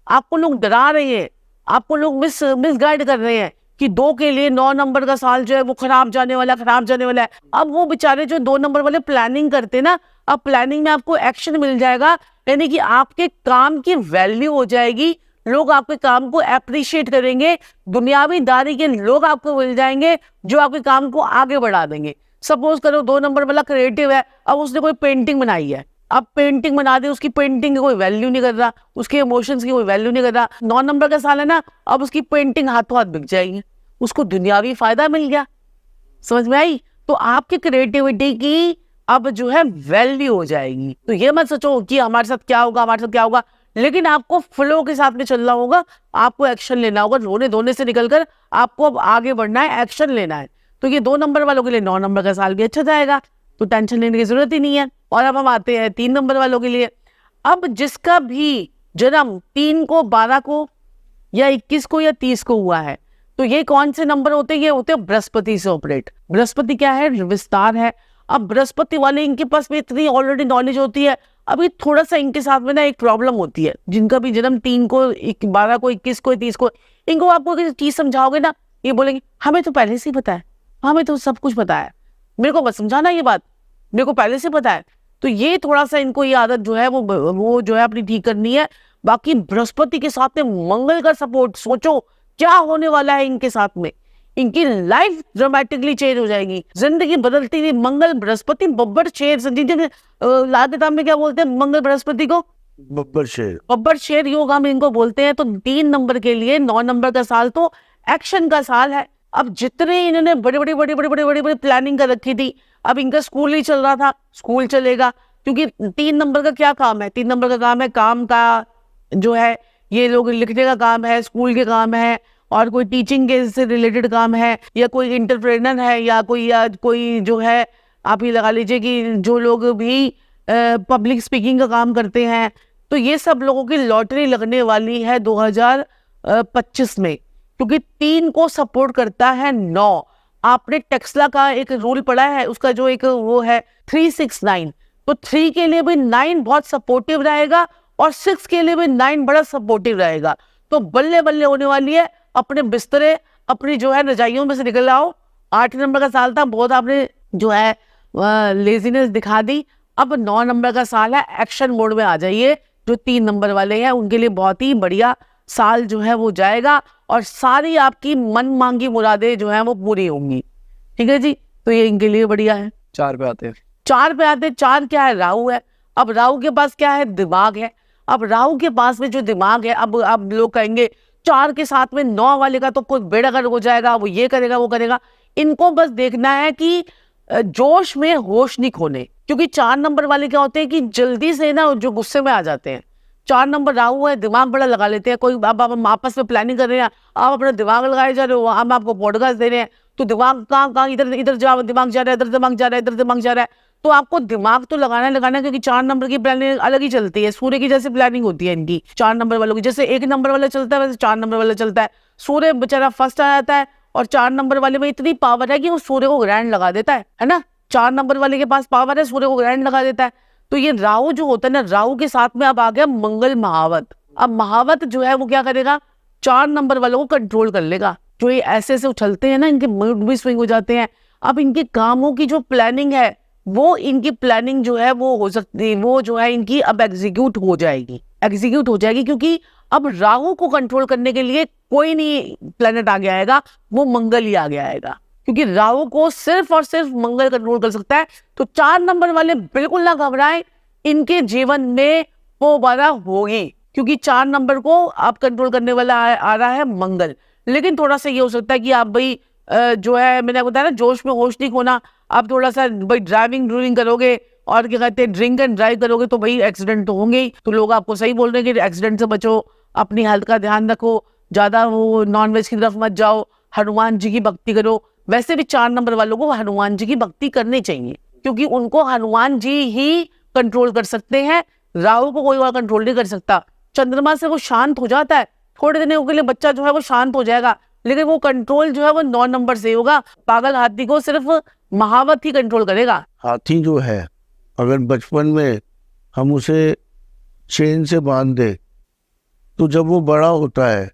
आपको लोग डरा रहे हैं, आपको लोग मिस गाइड कर रहे हैं कि 2 के लिए 9 नंबर का साल जो है वो खराब जाने वाला है। अब वो बेचारे जो 2 नंबर वाले प्लानिंग करते ना, अब प्लानिंग में आपको एक्शन मिल जाएगा, यानी कि आपके काम की वैल्यू हो जाएगी, लोग आपके काम को अप्रिशिएट करेंगे, दुनियावीदारी के लोग आपको मिल जाएंगे जो आपके काम को आगे बढ़ा देंगे। सपोज करो 2 नंबर वाला क्रिएटिव है, अब उसने कोई पेंटिंग बनाई है, अब पेंटिंग बना दे, उसकी पेंटिंग की कोई वैल्यू नहीं कर रहा, उसके इमोशंस की कोई वैल्यू नहीं कर रहा। 9 नंबर का साल है ना, अब उसकी पेंटिंग हाथों हाथ बिक जाएगी, उसको दुनियावी फायदा मिल गया। समझ में आई? तो आपकी क्रिएटिविटी की अब जो है वैल्यू हो जाएगी। तो ये मत सोचो कि हमारे साथ क्या होगा, लेकिन आपको फ्लो के साथ में चलना होगा, आपको एक्शन लेना होगा। रोने धोने से निकलकर आपको अब आगे बढ़ना है, एक्शन लेना है। तो ये 2 नंबर वालों के लिए 9 नंबर का साल भी अच्छा जाएगा, तो टेंशन लेने की जरूरत ही नहीं है। और अब हम आते हैं 3 नंबर वालों के लिए। अब जिसका भी जन्म 3 को, 12 को या 21 को या 30 को हुआ है, तो ये कौन से नंबर होते हैं? ये होते हैं बृहस्पति से ऑपरेट। बृहस्पति क्या है? विस्तार है। अब बृहस्पति वाले इनके पास में इतनी ऑलरेडी नॉलेज होती है। अभी थोड़ा सा इनके साथ में ना एक प्रॉब्लम होती है, जिनका भी जन्म 3 को, 12 को, 21 को, 30 को, इनको आपको किसी चीज समझाओगे ना, ये बोलेंगे हमें तो पहले से ही पता है, हमें तो सब कुछ पता है, मेरे को बस समझाना ये बात, मेरे को पहले से पता है। तो ये थोड़ा सा इनको ये आदत जो है वो जो है अपनी ठीक करनी है। बाकी बृहस्पति के साथ में मंगल का सपोर्ट, सोचो क्या होने वाला है इनके साथ में। इनकी लाइफ ड्रामेटिकली चेंज हो जाएगी, जिंदगी बदलती हुई। मंगल बृहस्पति बब्बर शेर, लाल किताब में क्या बोलते हैं मंगल बृहस्पति को? बब्बर शेर योग हम इनको बोलते हैं। तो 3 नंबर के लिए 9 नंबर का साल तो एक्शन का साल है। अब जितने इन्होंने बड़ी प्लानिंग कर रखी थी, अब इनका स्कूल ही चल रहा था, स्कूल चलेगा, क्योंकि 3 नंबर का क्या काम है? 3 नंबर का काम है, काम का जो है ये लोग लिखने का काम है, स्कूल के काम है, और कोई टीचिंग के से रिलेटेड काम है, या कोई इंटरप्रेनर है, या कोई जो है आप ये लगा लीजिए कि जो लोग भी पब्लिक स्पीकिंग का काम करते हैं। तो ये सब लोगों की लॉटरी लगने वाली है 2025 में, क्योंकि 3 को सपोर्ट करता है 9। आपने टेस्ला का एक रूल पढ़ा है, उसका जो एक वो है 369, तो 3 के लिए भी 9 बहुत सपोर्टिव रहेगा और 6 के लिए भी 9 बड़ा सपोर्टिव रहेगा। तो बल्ले बल्ले होने वाली है। अपने बिस्तरे, अपनी जो है रजाइयों में से निकल आओ। 8 नंबर का साल था, बहुत आपने जो है लेजीनेस दिखा दी। अब 9 नंबर का साल है, एक्शन मोड में आ जाइए। जो 3 नंबर वाले हैं उनके लिए बहुत ही बढ़िया साल जो है वो जाएगा, और सारी आपकी मन मांगी मुरादें जो है वो पूरी होंगी। ठीक है जी, तो ये इनके लिए बढ़िया है। 4 पे आते हैं। 4 पे आते हैं। 4 क्या है? राहु है। अब राहु के पास क्या है? दिमाग है। अब राहु के पास में जो दिमाग है, अब लोग कहेंगे 4 के साथ में 9 वाले का तो कोई बेड़ागर्क हो जाएगा, वो ये करेगा वो करेगा। इनको बस देखना है कि जोश में होश नहीं खोने, क्योंकि 4 नंबर वाले क्या होते हैं कि जल्दी से ना जो गुस्से में आ जाते हैं। 4 नंबर राहु है, दिमाग बड़ा लगा लेते हैं। कोई अब हम आपस में प्लानिंग कर रहे हैं, आप अपना दिमाग लगाए जा रहे हो, हम आपको पॉडकास्ट दे रहे हैं, तो दिमाग कहाँ इधर दिमाग जा रहा है, इधर दिमाग जा रहा है, इधर दिमाग जा रहा है। तो आपको दिमाग तो लगाना है, क्योंकि 4 नंबर की प्लानिंग अलग ही चलती है। सूर्य की जैसे प्लानिंग होती है इनकी 4 नंबर वालों की। जैसे 1 नंबर वाला चलता है, वैसे 4 नंबर वाला चलता है। सूर्य बेचारा फर्स्ट आ जाता है और 4 नंबर वाले में इतनी पावर है कि वो सूर्य को ग्रहण लगा देता है ना। 4 नंबर वाले के पास पावर है, सूर्य को ग्रहण लगा देता है। तो ये राहु जो होता है ना, राहु के साथ में अब आ गया मंगल महावत। अब महावत जो है वो क्या करेगा, 4 नंबर वालों को कंट्रोल कर लेगा। जो ये ऐसे ऐसे उछलते हैं ना, इनके मूड भी स्विंग हो जाते हैं। अब इनके कामों की जो प्लानिंग है, वो इनकी प्लानिंग जो है वो हो सकती है, वो जो है इनकी अब एग्जीक्यूट हो जाएगी, क्योंकि अब राहु को कंट्रोल करने के लिए कोई नहीं प्लेनेट आगे आएगा, वो मंगल ही आगे आएगा, क्योंकि राहु को सिर्फ और सिर्फ मंगल कंट्रोल कर सकता है। तो 4 नंबर वाले बिल्कुल ना घबराएं, इनके जीवन में वो बाधा होगी, क्योंकि 4 नंबर को आप कंट्रोल करने वाला आ रहा है मंगल। लेकिन थोड़ा सा ये हो सकता है कि आप भाई जो है, मैंने बताया ना, जोश में होश नहीं खोना। आप थोड़ा सा भाई ड्राइविंग करोगे और क्या कहते हैं, ड्रिंक एंड ड्राइव करोगे तो भाई एक्सीडेंट तो होंगे ही। तो लोग आपको सही बोल रहे हैं कि एक्सीडेंट से बचो, अपनी हेल्थ का ध्यान रखो, ज्यादा वो नॉनवेज की तरफ मत जाओ, हनुमान जी की भक्ति करो। वैसे भी 4 नंबर वालों को हनुमान जी की भक्ति करनी चाहिए, क्योंकि उनको हनुमान जी ही कंट्रोल कर सकते हैं, राहु को कोई और कंट्रोल नहीं कर सकता। चंद्रमा से वो शांत हो जाता है, थोड़े दिनों के लिए बच्चा जो है वो शांत हो जाएगा, लेकिन वो कंट्रोल जो है वो 9 नंबर से होगा। पागल हाथी को सिर्फ महावत ही कंट्रोल करेगा। हाथी जो है, अगर बचपन में हम उसे चेन से बांध दे, तो जब वो बड़ा होता है,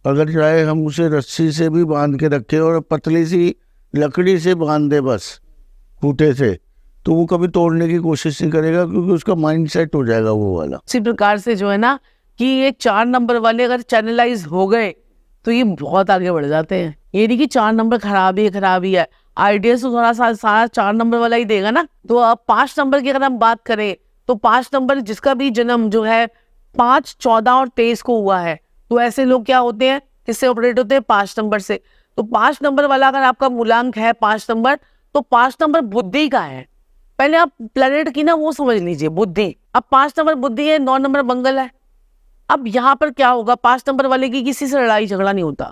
अगर चाहे हम उसे रस्सी से भी बांध के रखें और पतली सी लकड़ी से बांध दे बस खूंटे से, तो वो कभी तोड़ने की कोशिश नहीं करेगा, क्योंकि उसका माइंड सेट हो जाएगा वो वाला। इसी प्रकार से जो है ना कि ये 4 नंबर वाले अगर चैनलाइज हो गए तो ये बहुत आगे बढ़ जाते हैं। ये नहीं कि 4 नंबर खराब ही है, आइडियाज तो थोड़ा सा सारा 4 नंबर वाला ही देगा ना। तो अब 5 नंबर की अगर हम बात करें, तो 5 नंबर जिसका भी जन्म जो है 5, 14 और 23 को हुआ है, तो ऐसे लोग क्या होते हैं, किससे ऑपरेट होते हैं, 5 नंबर से। तो 5 नंबर वाला अगर आपका मूलांक है 5 नंबर, तो 5 नंबर बुद्धि का है। पहले आप प्लेनेट की ना वो समझ लीजिए, बुद्धि। अब 5 नंबर बुद्धि है, 9 नंबर मंगल है। अब यहाँ पर क्या होगा, 5 नंबर वाले की किसी से लड़ाई झगड़ा नहीं होता,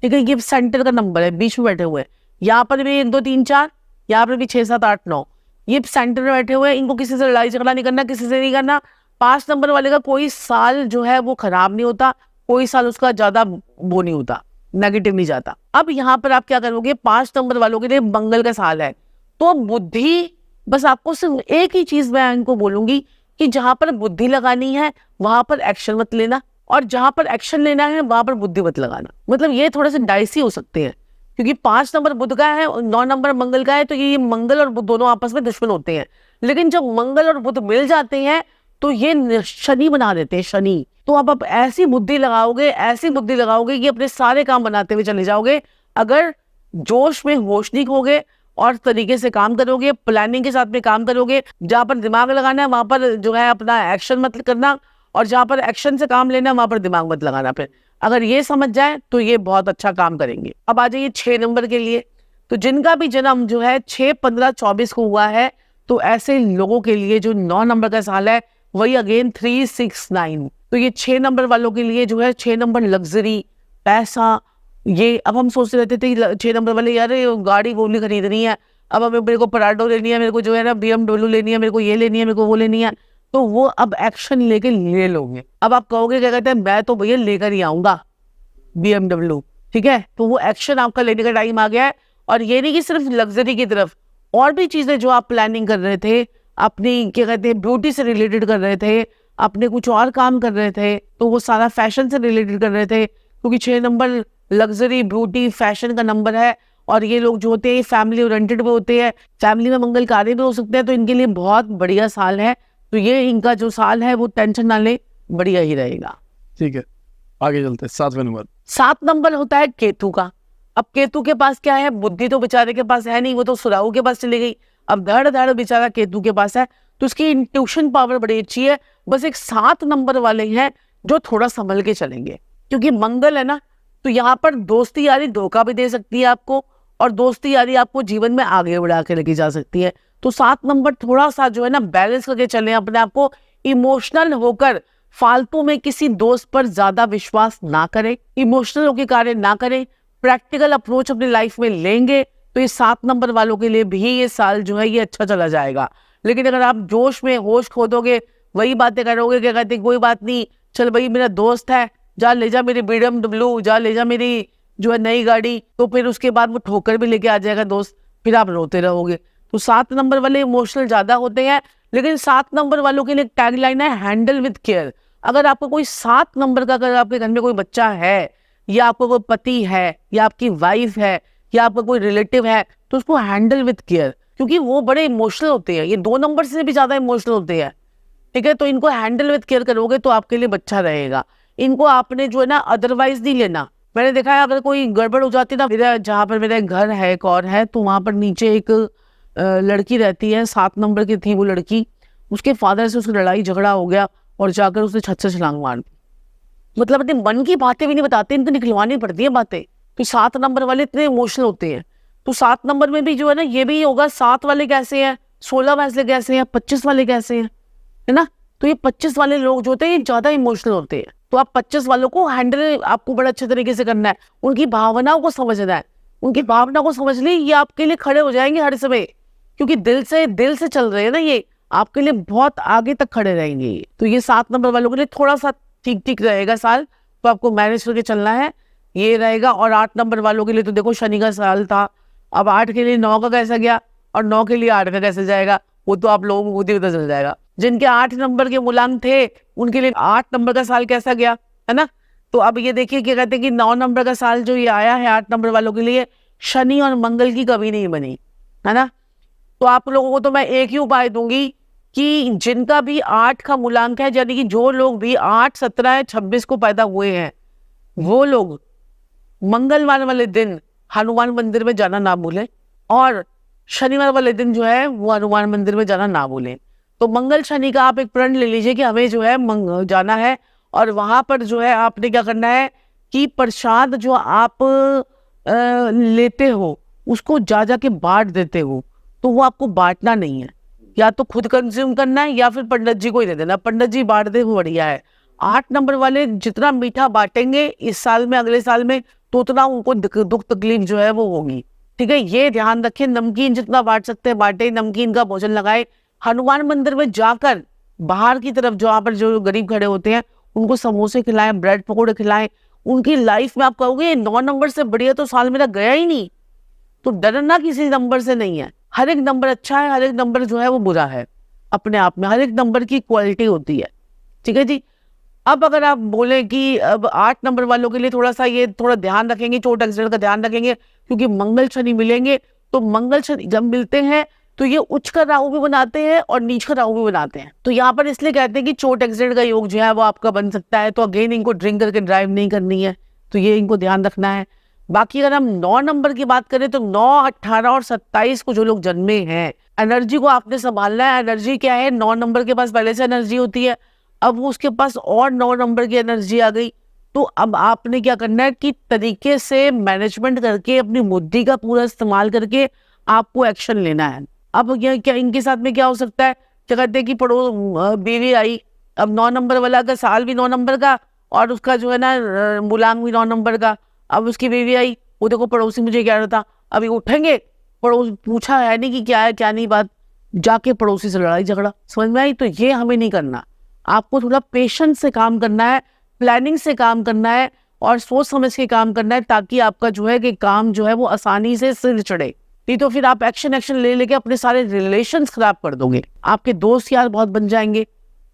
ठीक है। ये सेंटर का नंबर है, बीच में बैठे हुए हैं। यहाँ पर भी 1, 2, 3, 4, यहाँ पर भी 6, 7, 8, 9, ये सेंटर में बैठे हुए हैं। इनको किसी से लड़ाई झगड़ा नहीं करना, किसी से नहीं करना। 5 नंबर वाले का कोई साल जो है वो खराब नहीं होता, कोई साल उसका ज्यादा वो नहीं होता, नेगेटिव नहीं जाता। अब यहाँ पर आप क्या करोगे, 5 नंबर वालों के लिए मंगल का साल है, तो बुद्धि, बस आपको सिर्फ एक ही चीज मैं इनको बोलूंगी कि जहां पर बुद्धि लगानी है वहां पर एक्शन मत लेना, और जहां पर एक्शन लेना है वहां पर बुद्धि मत लगाना। मतलब ये थोड़े से डाइसी हो सकते हैं, क्योंकि 5 नंबर बुध का है और 9 नंबर मंगल का है, तो ये मंगल और बुध दोनों आपस में दुश्मन होते हैं। लेकिन जब मंगल और बुध मिल जाते हैं तो ये शनि बना देते हैं, शनि। तो अब आप ऐसी बुद्धि लगाओगे कि अपने सारे काम बनाते हुए चले जाओगे, अगर जोश में होश नहीं खोगे और तरीके से काम करोगे, प्लानिंग के साथ में काम करोगे। जहां पर दिमाग लगाना है वहां पर जो है अपना एक्शन मत करना, और जहां पर एक्शन से काम लेना है वहां पर दिमाग मत लगाना। फिर अगर ये समझ जाए तो ये बहुत अच्छा काम करेंगे। अब आ जाइए 6 नंबर के लिए। तो जिनका भी जन्म जो है 6, 15, 24 को हुआ है, तो ऐसे लोगों के लिए जो 9 नंबर का साल है वही अगेन 3, 6, 9। तो ये 6 नंबर वालों के लिए जो है 6 नंबर लग्जरी, पैसा, ये अब हम सोचते रहते थे 6 नंबर वाले, यार गाड़ी बोली खरीदनी है, अब हमें मेरे को पराडो लेनी है, मेरे को जो है ना BMW लेनी है, मेरे को ये लेनी है, मेरे को वो लेनी है। तो वो अब एक्शन लेके ले लोगे। अब आप कहोगे क्या कहते हैं, मैं तो भैया लेकर ही आऊंगा BMW, ठीक है। तो वो एक्शन आपका लेने का टाइम आ गया है। और ये नहीं कि सिर्फ लग्जरी की तरफ, और भी चीजें जो आप प्लानिंग कर रहे थे, अपनी क्या कहते हैं ब्यूटी से रिलेटेड कर रहे थे, अपने कुछ और काम कर रहे थे, तो वो सारा फैशन से रिलेटेड कर रहे थे, क्योंकि 6 नंबर लग्जरी, ब्यूटी, फैशन का नंबर है। और ये लोग जो होते हैं फैमिली ओरिएंटेड भी होते हैं, फैमिली में मंगल कार्य भी हो सकते हैं, तो इनके लिए बहुत बढ़िया साल है। तो ये इनका जो साल है वो टेंशन ना ले, बढ़िया ही रहेगा। ठीक है, आगे चलते हैं 7वें नंबर। 7 नंबर होता है केतु का। अब केतु के पास क्या है, बुद्धि तो बेचारे के पास है नहीं, वो तो सुराहु के पास चली गई। अब धड़ धड़ बेचारा केतु के पास है, तो उसकी इंट्यूशन पावर बड़ी अच्छी है। बस एक 7 नंबर वाले हैं जो थोड़ा संभल के चलेंगे, क्योंकि मंगल है ना, तो यहाँ पर दोस्ती यारी धोखा भी दे सकती है आपको, और दोस्ती यारी आपको जीवन में आगे बढ़ा के लेके जा सकती है। तो 7 नंबर थोड़ा सा जो है ना बैलेंस करके चले, अपने आप को इमोशनल होकर फालतू में किसी दोस्त पर ज्यादा विश्वास ना करें, इमोशनल होकर कार्य ना करें, प्रैक्टिकल अप्रोच अपनी लाइफ में लेंगे तो ये 7 नंबर वालों के लिए भी ये साल जो है ये अच्छा चला जाएगा। लेकिन अगर आप जोश में होश खो दोगे, वही बातें करोगे, क्या कहते कोई बात नहीं, चल भाई मेरा दोस्त है, जा ले जा मेरी BMW, जा ले जा मेरी जो है नई गाड़ी, तो फिर उसके बाद वो ठोकर भी लेके आ जाएगा दोस्त, फिर आप रोते रहोगे। तो 7 नंबर वाले इमोशनल ज्यादा होते हैं, लेकिन 7 नंबर वालों के लिए टैगलाइन है हैंडल विद केयर। अगर आपको कोई 7 नंबर का, अगर आपके घर में कोई बच्चा है, या आपको कोई पति है, या आपकी वाइफ है, या आपका कोई रिलेटिव है, तो उसको हैंडल विद केयर, क्योंकि वो बड़े इमोशनल होते हैं, ये 2 नंबर से भी ज्यादा इमोशनल होते हैं, ठीक है। तो इनको हैंडल विद केयर करोगे तो आपके लिए बच्चा रहेगा। इनको आपने जो है ना अदरवाइज नहीं लेना। मैंने देखा है अगर कोई गड़बड़ हो जाती है ना, मेरा जहाँ पर मेरा घर है एक और है, तो वहां पर नीचे एक लड़की रहती है, 7 नंबर की थी वो लड़की, उसके फादर से उसकी लड़ाई झगड़ा हो गया और जाकर उसने छत से छलांग मार दी। मतलब अपने मन की बातें भी नहीं बताते, इनको निकलवानी पड़ती है बातें। तो 7 नंबर वाले इतने इमोशनल होते हैं। तो 7 नंबर में भी जो है ना ये भी होगा, 7 वाले कैसे हैं, 16 वाले कैसे हैं, 25 वाले कैसे हैं, है ना। तो ये 25 वाले लोग जो होते हैं ये ज्यादा इमोशनल होते हैं। तो आप 25 वालों को हैंडल आपको बड़े अच्छे तरीके से करना है, उनकी भावनाओं को समझना है। उनकी भावना को समझ ली, ये आपके लिए खड़े हो जाएंगे हर समय, क्योंकि दिल से चल रहे हैं ना, ये आपके लिए बहुत आगे तक खड़े रहेंगे। तो ये 7 नंबर वालों के लिए थोड़ा सा ठीक ठीक रहेगा साल, तो आपको मैनेज करके चलना है, ये रहेगा। और 8 नंबर वालों के लिए तो देखो शनि का साल था, अब 8 के लिए 9 का कैसा गया और 9 के लिए 8 का कैसे जाएगा, वो तो आप लोगों को खुद ही पता चल जाएगा। जिनके 8 नंबर के मूलांक थे उनके लिए 8 नंबर का साल कैसा गया, है ना। तो अब ये देखिए क्या कहते हैं कि 9 नंबर का साल जो ये आया है 8 नंबर वालों के लिए, शनि और मंगल की कमी नहीं बनी, है ना। तो आप लोगों को तो मैं एक ही उपाय दूंगी कि जिनका भी 8 का मूलांक है, यानी कि जो लोग भी 8, 17, 26 को पैदा हुए हैं, वो लोग मंगलवार वाले दिन हनुमान मंदिर में जाना ना भूलें, और शनिवार वाले दिन जो है वो हनुमान मंदिर में जाना ना भूलें। तो मंगल शनि का आप एक प्रण ले लीजिए कि हमें जो है जाना है, और वहां पर जो है आपने क्या करना है कि प्रसाद जो आप लेते हो उसको जा के बांट देते हो, तो वो आपको बांटना नहीं है, या तो खुद कंज्यूम करना है या फिर पंडित जी को ही दे देना। पंडित जी बांट दे वो बढ़िया है। 8 नंबर वाले जितना मीठा बांटेंगे इस साल में, अगले साल में, तो उतना उनको दुख तकलीफ जो है वो होगी, ठीक है। ये ध्यान रखें, नमकीन जितना बांट सकते हैं बांटे, नमकीन का भोजन लगाए। हनुमान मंदिर में जाकर बाहर की तरफ जहाँ पर जो गरीब खड़े होते हैं उनको समोसे खिलाएं, ब्रेड पकौड़े खिलाएं। उनकी लाइफ में आप कहोगे 9 नंबर से बढ़िया तो साल मेरा गया ही नहीं। तो डरना किसी नंबर से नहीं है, हर एक नंबर अच्छा है, हर एक नंबर जो है वो बुरा है अपने आप में, हर एक नंबर की क्वालिटी होती है, ठीक है जी। अब अगर आप बोले कि अब 8 नंबर वालों के लिए थोड़ा सा ये थोड़ा ध्यान रखेंगे, चोट एक्सीडेंट का ध्यान रखेंगे, क्योंकि मंगल शनि मिलेंगे। तो मंगल शनि जब मिलते हैं तो ये उच्च का राहु भी बनाते हैं और नीच का राहु भी बनाते हैं। तो यहाँ पर इसलिए कहते हैं कि चोट एक्सीडेंट का योग जो है वो आपका बन सकता है। तो अगेन इनको ड्रिंक करके ड्राइव नहीं करनी है, तो ये इनको ध्यान रखना है। बाकी अगर हम 9 नंबर की बात करें तो 9, 18 और 27 को जो लोग जन्मे हैं, एनर्जी को आपने संभालना है। एनर्जी क्या है, 9 नंबर के पास पहले से एनर्जी होती है, अब उसके पास और 9 नंबर की एनर्जी आ गई। तो अब आपने क्या करना है कि तरीके से मैनेजमेंट करके अपनी बुद्धि का पूरा इस्तेमाल करके आपको एक्शन लेना है। अब ये क्या इनके साथ में क्या हो सकता है, क्या कहते हैं कि बीवी आई, अब 9 नंबर वाला का साल भी 9 नंबर का और उसका जो है ना मूलांक भी 9 नंबर का। अब उसकी बीवी आई, वो देखो पड़ोसी मुझे कह रहा था, अभी उठेंगे, पड़ोस पूछा है नहीं कि क्या है क्या नहीं बात, जाके पड़ोसी से लड़ाई झगड़ा, समझ में आई। तो ये हमें नहीं करना, आपको थोड़ा पेशेंस से काम करना है, प्लानिंग से काम करना है और सोच समझ के काम करना है, ताकि आपका जो है कि काम जो है वो आसानी से सिर चढ़े। नहीं तो फिर आप एक्शन ले लेके अपने सारे रिलेशंस खराब कर दोगे। आपके दोस्त यार बहुत बन जाएंगे,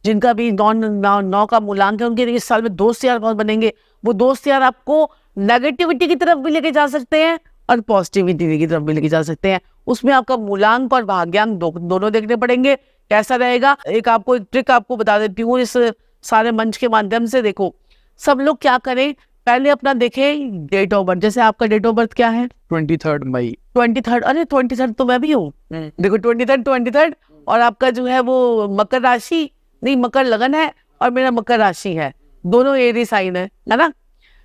जिनका भी 9 का मूलांक है, उनके इस साल में दोस्त यार बहुत बनेंगे। वो दोस्त यार आपको नेगेटिविटी की तरफ भी लेके जा सकते हैं और पॉजिटिविटी की तरफ भी लेके जा सकते हैं। उसमें आपका मूलांक और भाग्यांक दोनों देखने पड़ेंगे कैसा रहेगा। एक ट्रिक आपको बता देती हूँ इस सारे मंच के माध्यम से। देखो सब लोग क्या करें, पहले अपना देखें डेट ऑफ बर्थ। जैसे आपका डेट ऑफ बर्थ क्या है, 23 मई। 23, अरे 23 तो मैं भी हूँ। देखो 23 और आपका जो है वो मकर राशि नहीं, मकर लगन है और मेरा मकर राशि है, दोनों एरी साइन है ना।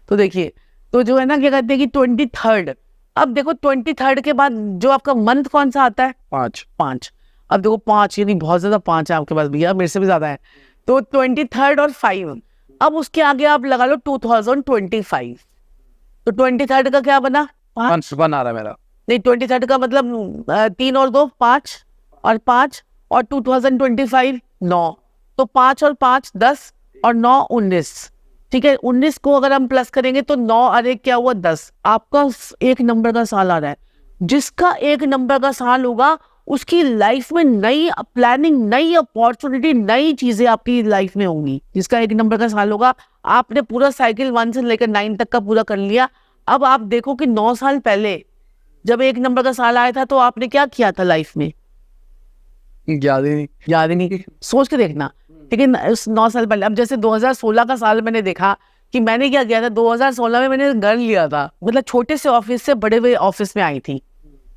तो देखिए तो जो है ना क्या कहते हैं कि 23, अब देखो 23 के बाद जो आपका मंथ कौन सा आता है, 5। अब देखो 5 यानी बहुत ज्यादा 5 है आपके पास भैया, मेरे से भी ज्यादा है। तो 23 और 5, अब उसके आगे आप लगा लो 2025। तो 23 का क्या बना, 5 बना रहा मेरा, नहीं 23 का मतलब 3 और 2 5 और 5 और 2025 9, तो 5 और 5 10 और 9 19, ठीक है, 19 को अगर हम प्लस करेंगे तो 9 अरे क्या हुआ 10, आपका 1 नंबर का साल आ रहा है। जिसका 1 नंबर का साल होगा उसकी लाइफ में नई प्लानिंग, नई अपॉर्चुनिटी, नई चीजें आपकी लाइफ में होंगी। जिसका 1 नंबर का साल होगा, आपने पूरा साइकिल 1 से लेकर 9 तक का पूरा कर लिया। अब आप देखो कि 9 साल पहले जब 1 नंबर का साल आया था तो आपने क्या किया था लाइफ में, याद ही नहीं। सोच के देखना। ठीक है, 9 साल पहले, अब जैसे 2016 का साल मैंने देखा कि मैंने क्या किया था, 2016 में मैंने घर लिया था, मतलब छोटे से ऑफिस से बड़े हुए ऑफिस में आई थी।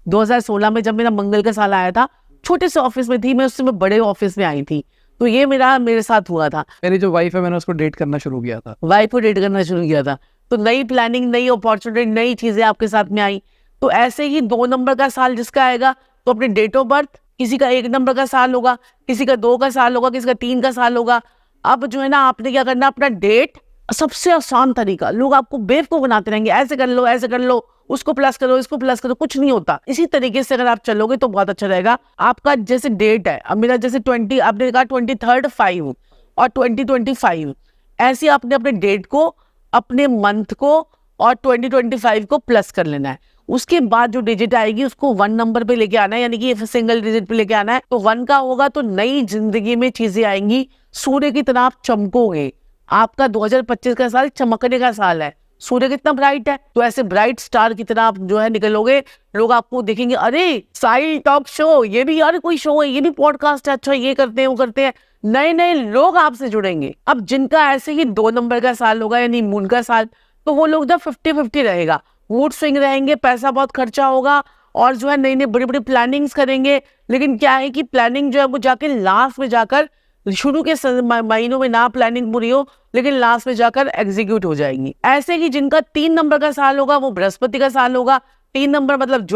2016 में जब मेरा मंगल का साल आया था, छोटे से ऑफिस में थी मैं, उससे मैं बड़े ऑफिस में आई थी। तो ये मेरे साथ हुआ था। मेरी जो वाइफ है मैंने उसको डेट करना शुरू किया था। वाइफ को डेट करना शुरू किया था, तो नई प्लानिंग, नई अपॉर्चुनिटी, नई चीजें आपके साथ में आई। तो ऐसे ही 2 नंबर का साल जिसका आएगा तो अपने डेट ऑफ बर्थ, किसी का 1 नंबर का साल होगा, किसी का 2 का साल होगा, किसी का 3 का साल होगा। अब जो है ना, आपने क्या करना, अपना डेट, सबसे आसान तरीका, लोग आपको बेवकूफ बनाते रहेंगे, ऐसे कर लो, ऐसे कर लो, उसको प्लस करो, इसको प्लस करो, कुछ नहीं होता। इसी तरीके से अगर आप चलोगे तो बहुत अच्छा रहेगा। आपका जैसे डेट है, अब मेरा जैसे 20, आपने कहा 23rd 5 और 2025, ऐसे आपने अपने डेट को, अपने मंथ को और 2025 को प्लस कर लेना है। उसके बाद जो डिजिट आएगी उसको 1 नंबर पे लेके आना है, यानी कि सिंगल डिजिट पे लेके आना है। तो 1 का होगा तो नई जिंदगी में चीजें आएंगी, सूर्य की तरह आप चमकोगे। आपका 2025 का साल चमकने का साल है, सूर्य कितना ब्राइट है, तो ऐसे ब्राइट स्टार की तरह आप जो है निकलोगे। लोग आपको देखेंगे, अरे साई टॉक शो, ये भी यार कोई शो है, ये भी पॉडकास्ट है, अच्छा ये करते हैं, वो करते हैं। नए नए लोग आपसे जुड़ेंगे। अब जिनका ऐसे ही 2 नंबर का साल होगा, यानी मून का साल, तो वो लोग ना 50-50 रहेगा, मूड स्विंग रहेंगे, पैसा बहुत खर्चा होगा और जो है नई नई बड़ी बड़ी प्लानिंग्स करेंगे। लेकिन क्या है कि प्लानिंग जो है वो जाके लास्ट में जाकर, शुरू के महीनों में ना प्लानिंग पूरी हो, लेकिन लास्ट में जाकर एग्जीक्यूट हो जाएंगी। ऐसे ही जिनका 3 नंबर का साल होगा वो बृहस्पति का साल होगा। 3 नंबर मतलब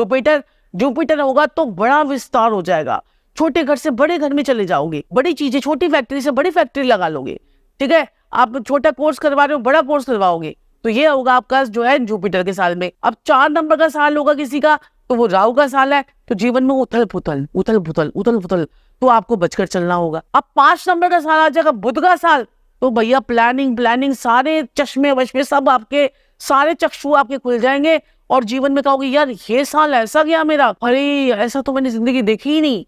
जुपिटर होगा तो बड़ा विस्तार हो जाएगा, छोटे घर से बड़े घर में चले जाओगे, बड़ी चीजें, छोटी फैक्ट्री से बड़ी फैक्ट्री लगा लोगे। ठीक है, आप छोटा कोर्स करवा रहे हो, बड़ा कोर्स करवाओगे, तो ये होगा आपका जो है जुपिटर के साल में। अब 4 नंबर का साल होगा किसी का, तो वो राहु का साल है, तो जीवन में उथल पुथल तो आपको बचकर चलना होगा। अब 5 नंबर का साल आ जाएगा, बुध का साल, तो भैया प्लानिंग, सारे चश्मे वश्मे सब आपके, सारे चक्षु आपके खुल जाएंगे और जीवन में कहोगे यार ये साल ऐसा गया मेरा, अरे ऐसा तो मैंने जिंदगी देखी ही नहीं।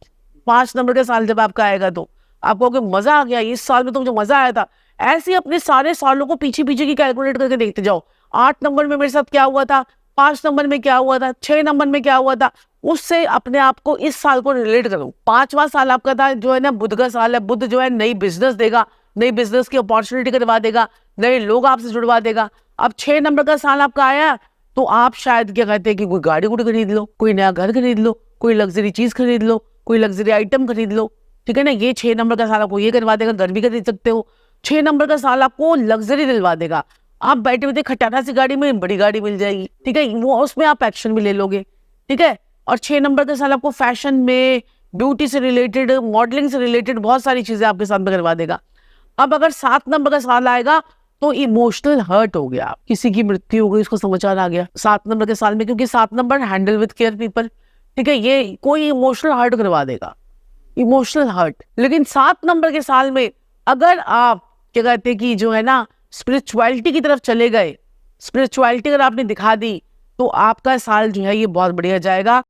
5 नंबर का साल जब आपका आएगा तो आप कहोगे मजा आ गया, इस साल में तो मुझे मजा आया था। ऐसे अपने सारे सालों को पीछे की कैलकुलेट करके देखते जाओ। 8 नंबर में मेरे साथ क्या हुआ था, 5 नंबर में क्या हुआ था, 6 नंबर में क्या हुआ था, उससे अपने आप को, इस साल को रिलेट करो। 5वां साल आपका था जो है ना, बुध का साल है। बुध जो है नई बिजनेस देगा, नई बिजनेस की अपॉर्चुनिटी करवा देगा, नए लोग आपसे जुड़वा देगा। अब 6 नंबर का साल आपका आया तो आप शायद क्या कहते हैं कि कोई गाड़ी खरीद लो, कोई नया घर खरीद लो, कोई लग्जरी चीज खरीद लो, कोई लग्जरी आइटम खरीद लो। ठीक है ना, ये 6 नंबर का साल आपको ये करवा देगा, घर भी खरीद सकते हो। 6 नंबर का साल आपको लग्जरी दिलवा देगा, आप बैठे बैठे खटारा सी गाड़ी में बड़ी गाड़ी मिल जाएगी। ठीक है, वो उसमें आप एक्शन भी ले लोगे। ठीक है, और 6 नंबर का साल आपको फैशन में, ब्यूटी से रिलेटेड, मॉडलिंग से रिलेटेड बहुत सारी चीजें आपके साथ में करवा देगा। अब अगर 7 नंबर का साल आएगा तो इमोशनल हर्ट हो गया, किसी की मृत्यु हो गई, उसको समाचार आ गया 7 नंबर के साल में, क्योंकि 7 number handle with care people. ठीक है, ये कोई इमोशनल हर्ट करवा देगा, इमोशनल हर्ट। लेकिन 7 नंबर के साल में अगर आप क्या कहते हैं कि जो है ना स्पिरिचुअलिटी की तरफ चले गए, स्पिरिचुअलिटी अगर आपने दिखा दी, तो आपका साल जो है ये बहुत बढ़िया जाएगा।